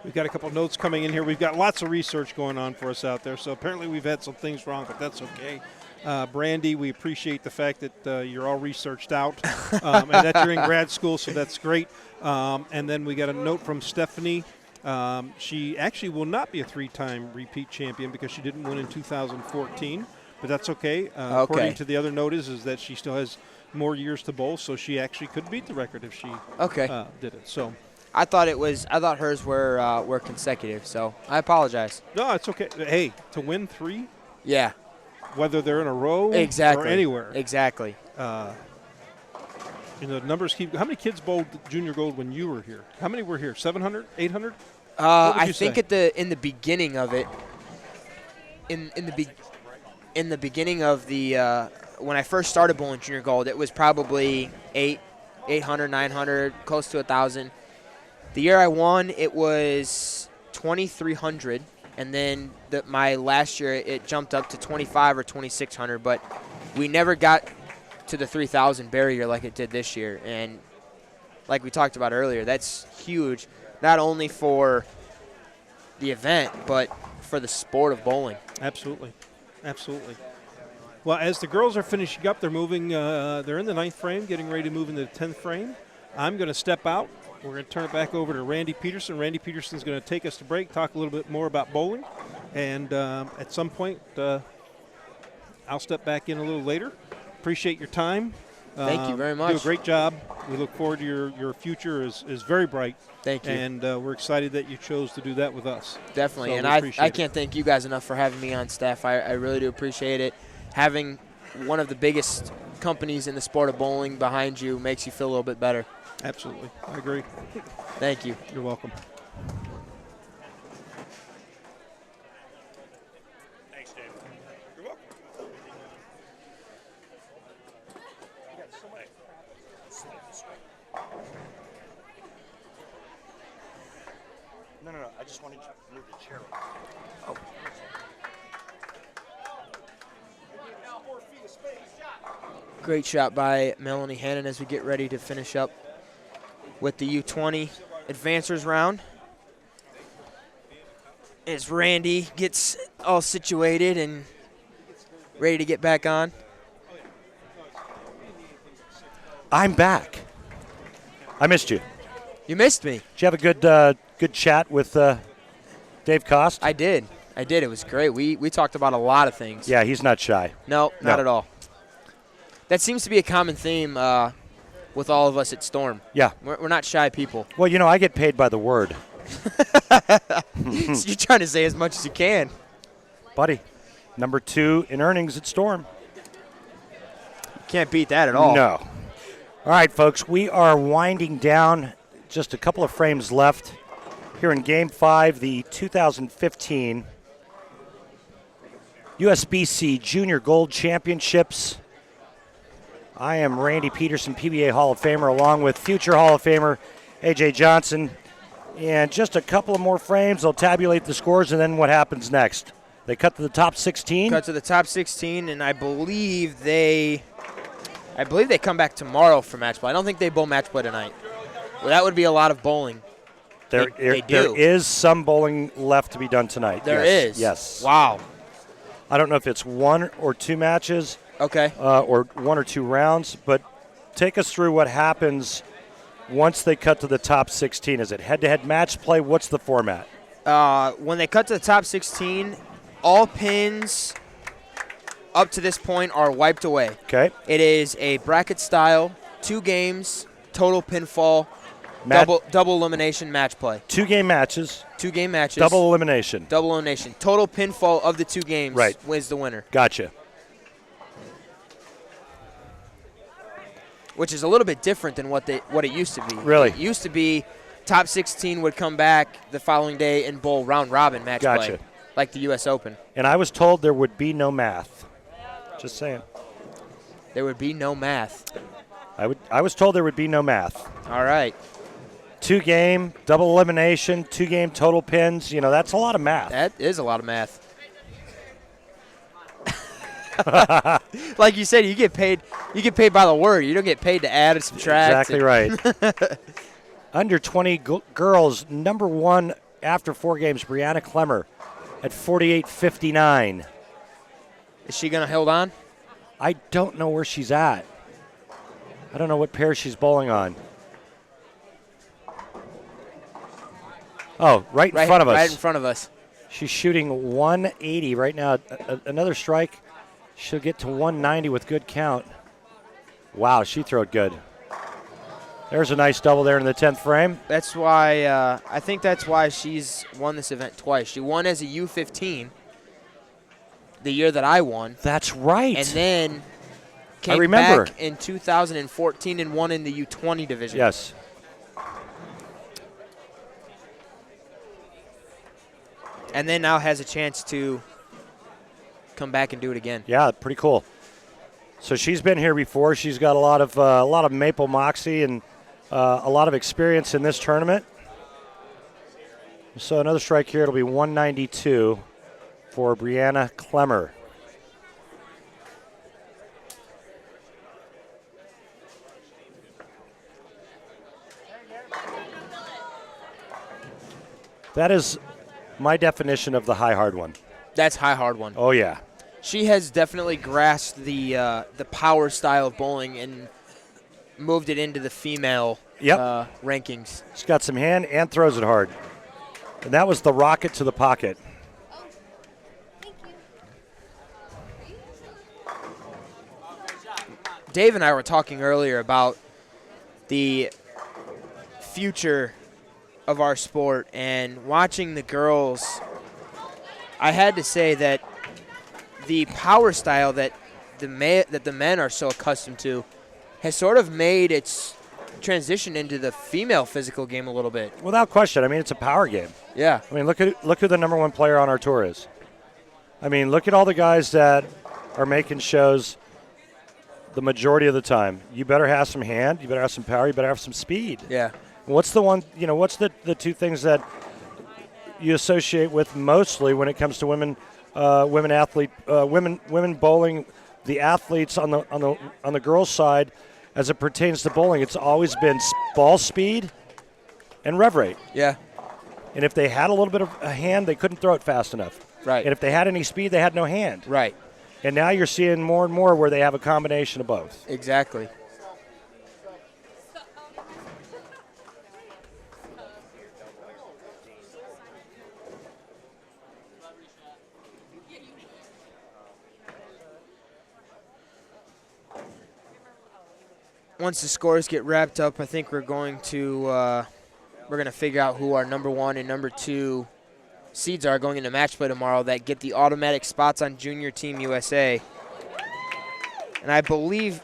We've got a couple notes coming in here. We've got lots of research going on for us out there, so apparently we've had some things wrong, but that's okay. Brandy, we appreciate the fact that you're all researched out and that you're in grad school, so that's great. And then we got a note from Stephanie. She actually will not be a three-time repeat champion because she didn't win in 2014, but that's okay. According to the other note is that she still has more years to bowl, so she actually could beat the record if she did it. So I thought hers were consecutive, so I apologize. no, it's okay. Hey, to win 3, Yeah, whether they're in a row exactly. or anywhere, Exactly. numbers keep. How many kids bowled junior gold when you were here? How many were here? 700, 800? I think in the beginning of it, in the beginning of the when I first started bowling junior gold, it was probably 800, 900, close to 1,000. The year I won, it was 2,300, and then my last year it jumped up to 2,500 or 2,600. But we never got to the 3,000 barrier like it did this year, and like we talked about earlier, that's huge, not only for the event but for the sport of bowling. Absolutely. Well, as the girls are finishing up, they're moving. They're in the 9th frame, getting ready to move into the 10th frame. I'm going to step out. We're going to turn it back over to Randy Peterson. Randy Peterson's going to take us to break, talk a little bit more about bowling, and at some point, I'll step back in a little later. Appreciate your time. Thank you very much. Do a great job. We look forward to your future is very bright. Thank you. And we're excited that you chose to do that with us. Definitely, So and we I appreciate it. can't thank you guys enough for having me on staff. I really do appreciate it. Having one of the biggest companies in the sport of bowling behind you makes you feel a little bit better. Absolutely. I agree. Thank you. You're welcome. Thanks, Dave. You're welcome. No. I just wanted you to move the chair. Oh. Great shot by Melanie Hannon as we get ready to finish up with the U20 advancers round. As Randy gets all situated and ready to get back on. I'm back. I missed you. You missed me. Did you have a good chat with Dave Cost? I did. It was great. We talked about a lot of things. Yeah, he's not shy. No, not at all. That seems to be a common theme with all of us at Storm. Yeah. We're not shy people. Well, I get paid by the word. So you're trying to say as much as you can. Buddy, number 2 in earnings at Storm. You can't beat that at all. No. All right, folks, we are winding down. Just a couple of frames left here in Game 5, the 2015 USBC Junior Gold Championships. I am Randy Peterson, PBA Hall of Famer, along with future Hall of Famer A.J. Johnson. And just a couple of more frames. They'll tabulate the scores, and then what happens next? They cut to the top 16? Cut to the top 16, and I believe they come back tomorrow for match play. I don't think they bowl match play tonight. Well, that would be a lot of bowling. There is some bowling left to be done tonight. There is? Yes. Wow. I don't know if it's 1 or 2 matches. Okay. Or 1 or 2 rounds, but take us through what happens once they cut to the top 16. Is it head-to-head match play? What's the format? When they cut to the top 16, all pins up to this point are wiped away. Okay. It is a bracket style, 2 games, total pinfall, double elimination match play. 2-game matches. 2-game matches. Double elimination. Double elimination. Total pinfall of the 2 games wins the winner. Gotcha. Which is a little bit different than what it used to be. Really? It used to be top 16 would come back the following day and bowl round-robin match play, like the U.S. Open. And I was told there would be no math. Just saying. There would be no math. I was told there would be no math. All right. 2-game, double elimination, 2-game total pins. That's a lot of math. That is a lot of math. Like you said, you get paid by the word. You don't get paid to add or subtract. Exactly right. Under 20 girls, number 1 after 4 games, Brianna Clemmer at 48.59. Is she going to hold on? I don't know where she's at. I don't know what pair she's bowling on. Oh, right in front of us. Right in front of us. She's shooting 180 right now. Another strike. She'll get to 190 with good count. Wow, she threw it good. There's a nice double there in the 10th frame. That's why I think that's why she's won this event twice. She won as a U15 the year that I won. That's right. And then I remember. back in 2014 and won in the U20 division. Yes. And then now has a chance to come back and do it again. Yeah, pretty cool. So she's been here before. She's got a lot of maple moxie and a lot of experience in this tournament. So another strike here. It'll be 192 for Brianna Klemmer. That is my definition of the high hard one. That's high hard one. Oh yeah. She has definitely grasped the power style of bowling and moved it into the female rankings. She's got some hand and throws it hard. And that was the rocket to the pocket. Dave and I were talking earlier about the future of our sport, and watching the girls, I had to say that the power style that the men are so accustomed to has sort of made its transition into the female physical game a little bit. Without question. I mean, it's a power game. Yeah. I mean, look who the number one player on our tour is. I mean, look at all the guys that are making shows the majority of the time. You better have some hand, you better have some power, you better have some speed. Yeah. What's the one, what's the two things that you associate with mostly when it comes to women bowling, the athletes on the girls' side as it pertains to bowling? It's always been ball speed and rev rate. Yeah. And if they had a little bit of a hand, they couldn't throw it fast enough. Right. And if they had any speed, they had no hand. Right. And now you're seeing more and more where they have a combination of both. Exactly. Once the scores get wrapped up, I think we're going to figure out who our number 1 and number 2 seeds are going into match play tomorrow that get the automatic spots on Junior Team USA. And I believe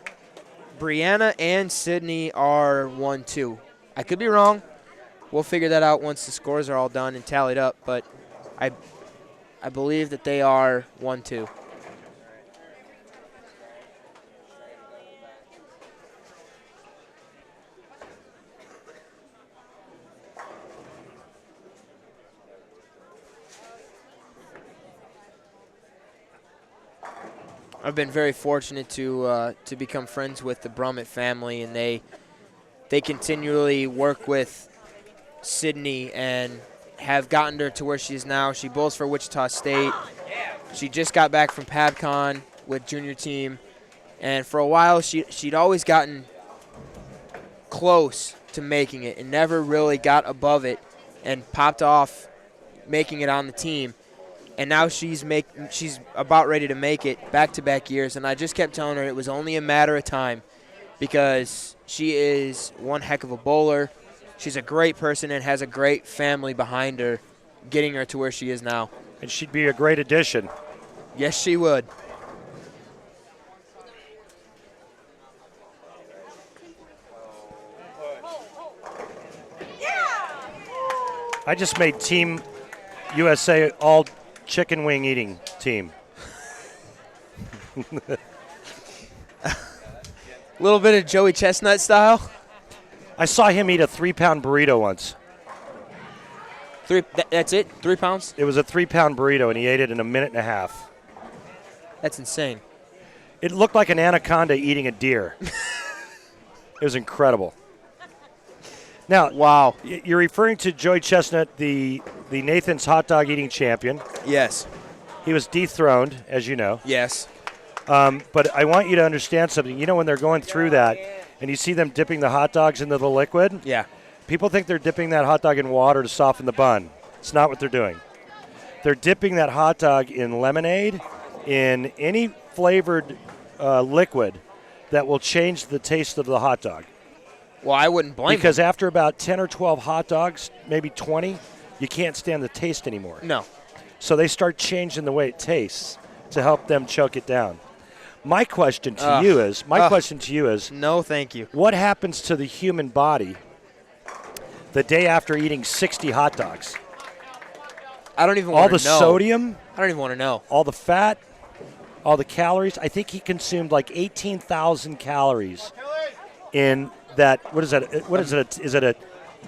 Brianna and Sydney are 1-2. I could be wrong. We'll figure that out once the scores are all done and tallied up, but I believe that they are 1-2. I've been very fortunate to become friends with the Brummett family, and they continually work with Sydney and have gotten her to where she is now. She bowls for Wichita State. She just got back from PABCON with junior team, and for a while she'd always gotten close to making it and never really got above it and popped off making it on the team. And now she's about ready to make it back-to-back years. And I just kept telling her it was only a matter of time because she is one heck of a bowler. She's a great person and has a great family behind her, getting her to where she is now. And she'd be a great addition. Yes, she would. I just made Team USA all chicken wing eating team. A little bit of Joey Chestnut style. I saw him eat a 3-pound burrito once. That's it? 3 pounds? It was a 3-pound burrito, and he ate it in a minute and a half. That's insane. It looked like an anaconda eating a deer. It was incredible. Now, wow, you're referring to Joey Chestnut, the Nathan's hot dog eating champion. Yes. He was dethroned, as you know. Yes. But I want you to understand something. You know, when they're going through that and you see them dipping the hot dogs into the liquid, yeah, people think they're dipping that hot dog in water to soften the bun. It's not what they're doing. They're dipping that hot dog in lemonade, in any flavored liquid that will change the taste of the hot dog. Well, I wouldn't blame Because them. after about 10 or 12 hot dogs, maybe 20, you can't stand the taste anymore. No. So they start changing the way it tastes to help them choke it down. My question to you is, no, thank you. What happens to the human body the day after eating 60 hot dogs? I don't even all want the to know. sodium, I don't even want to know. all the fat, all the calories. I think he consumed like 18,000 calories in that. What is that? What is it? Is it a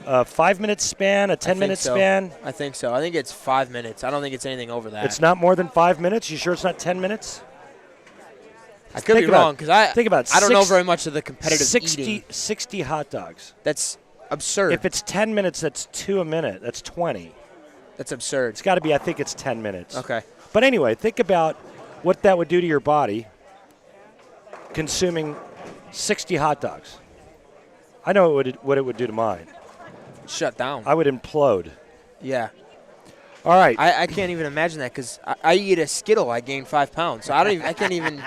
5-minute span, a 10-minute span? I think so. I think it's 5 minutes. I don't think it's anything over that. It's not more than 5 minutes? You sure it's not 10 minutes? I could be wrong because I don't know very much of the competitive 60 hot dogs. That's absurd. If it's 10 minutes, that's 2 a minute. That's 20. That's absurd. It's got to be, I think it's 10 minutes. Okay. But anyway, think about what that would do to your body consuming 60 hot dogs. I know what it would do to mine. Shut down. I would implode. Yeah. All right. I can't even imagine that because I eat a Skittle, I gain 5 pounds. So I can't even.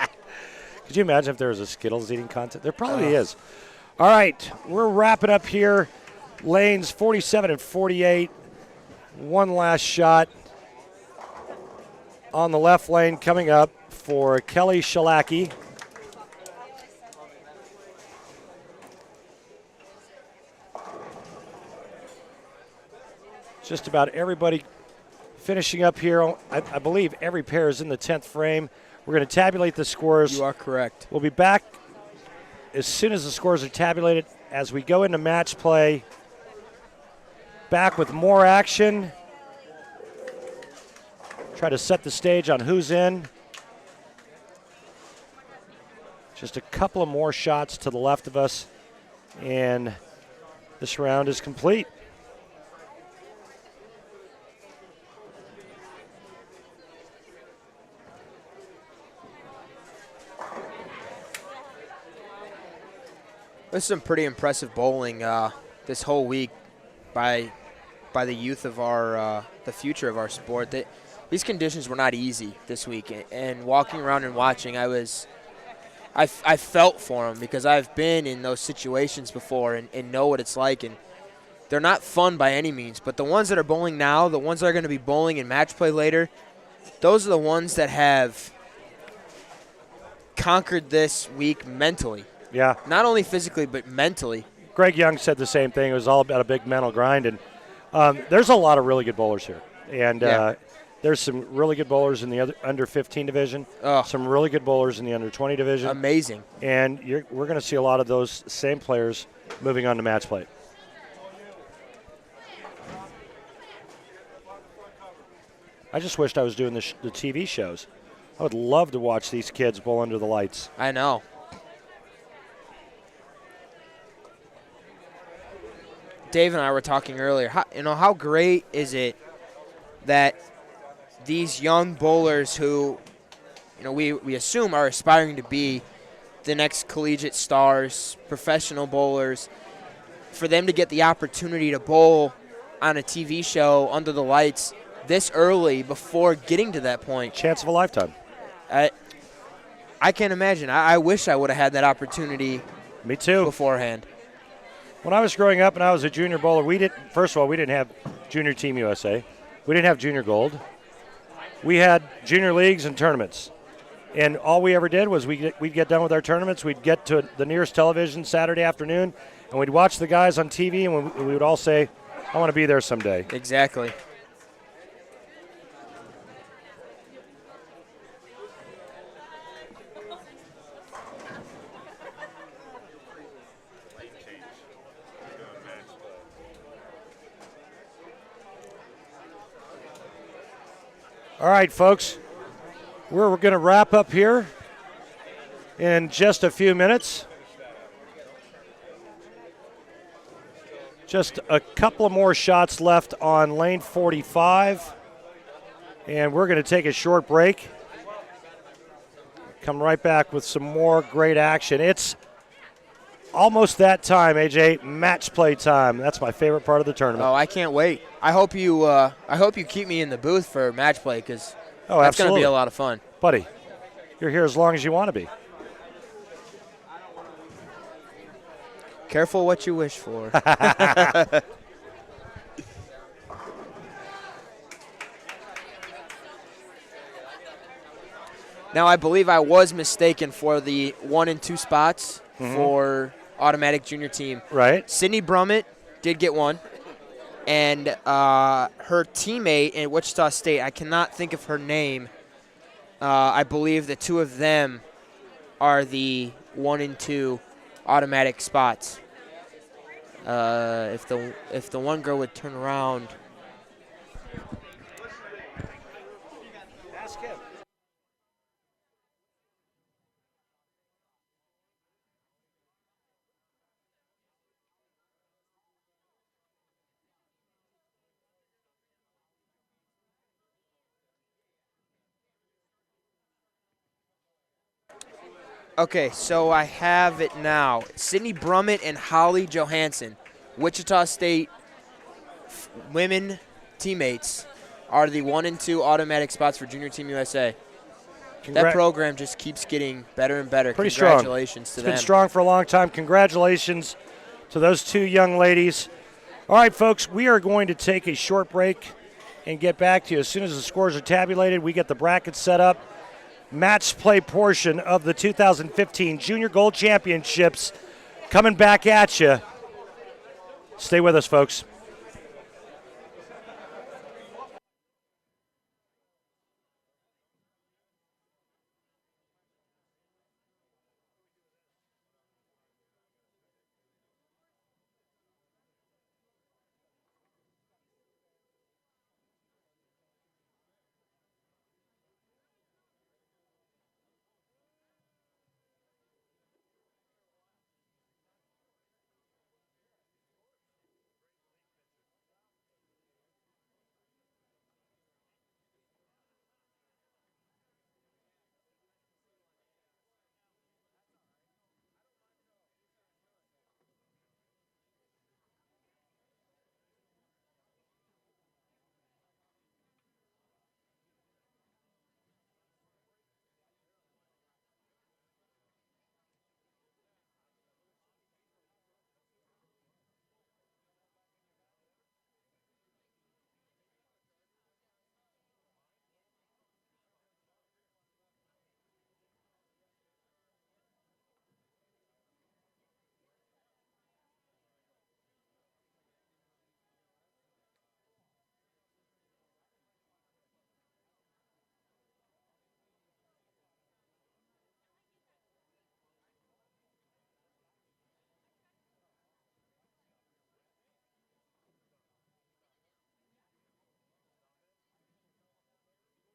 Could you imagine if there was a Skittles eating contest? There probably is. All right, we're wrapping up here. Lanes 47 and 48. One last shot on the left lane coming up for Kelly Shalacki. Just about everybody finishing up here. I believe every pair is in the 10th frame. We're going to tabulate the scores. You are correct. We'll be back as soon as the scores are tabulated as we go into match play. Back with more action. Try to set the stage on who's in. Just a couple of more shots to the left of us, and this round is complete. This is some pretty impressive bowling this whole week by the youth of the future of our sport. These conditions were not easy this week, and walking around and watching, I felt for them because I've been in those situations before and know what it's like, and they're not fun by any means. But the ones that are bowling now, the ones that are going to be bowling in match play later, those are the ones that have conquered this week mentally. Yeah. Not only physically, but mentally. Greg Young said the same thing. It was all about a big mental grind. And there's a lot of really good bowlers here. And there's some really good bowlers in the under 15 division, some really good bowlers in the under 20 division. Amazing. And we're going to see a lot of those same players moving on to match play. I just wished I was doing the TV shows. I would love to watch these kids bowl under the lights. I know. Dave and I were talking earlier. How great is it that these young bowlers who, we assume are aspiring to be the next collegiate stars, professional bowlers, for them to get the opportunity to bowl on a TV show under the lights this early before getting to that point. Chance of a lifetime. I can't imagine. I wish I would have had that opportunity. Me too. Beforehand. When I was growing up and I was a junior bowler, we didn't have Junior Team USA. We didn't have Junior Gold. We had junior leagues and tournaments. And all we ever did was we'd get done with our tournaments, we'd get to the nearest television Saturday afternoon, and we'd watch the guys on TV, and we would all say, I want to be there someday. Exactly. All right, folks, we're going to wrap up here in just a few minutes. Just a couple of more shots left on lane 45, and we're going to take a short break. Come right back with some more great action. It's almost that time, AJ, match play time. That's my favorite part of the tournament. Oh, I can't wait. I hope you keep me in the booth for match play because that's going to be a lot of fun. Buddy, you're here as long as you want to be. Careful what you wish for. Now, I believe I was mistaken for the 1 and 2 spots for automatic junior team. Right. Sydney Brummett did get one, and her teammate in Wichita State, I cannot think of her name. I believe the two of them are the 1 and 2 automatic spots. If the one girl would turn around. Ask him. Okay, so I have it now. Sydney Brummett and Holly Johansson, Wichita State women teammates, are the 1 and 2 automatic spots for Junior Team USA. That program just keeps getting better and better. Pretty Congratulations strong. to them. It's been strong for a long time. Congratulations to those two young ladies. All right, folks, we are going to take a short break and get back to you. As soon as the scores are tabulated, we get the brackets set up. Match play portion of the 2015 Junior Gold Championships coming back at you. Stay with us, folks.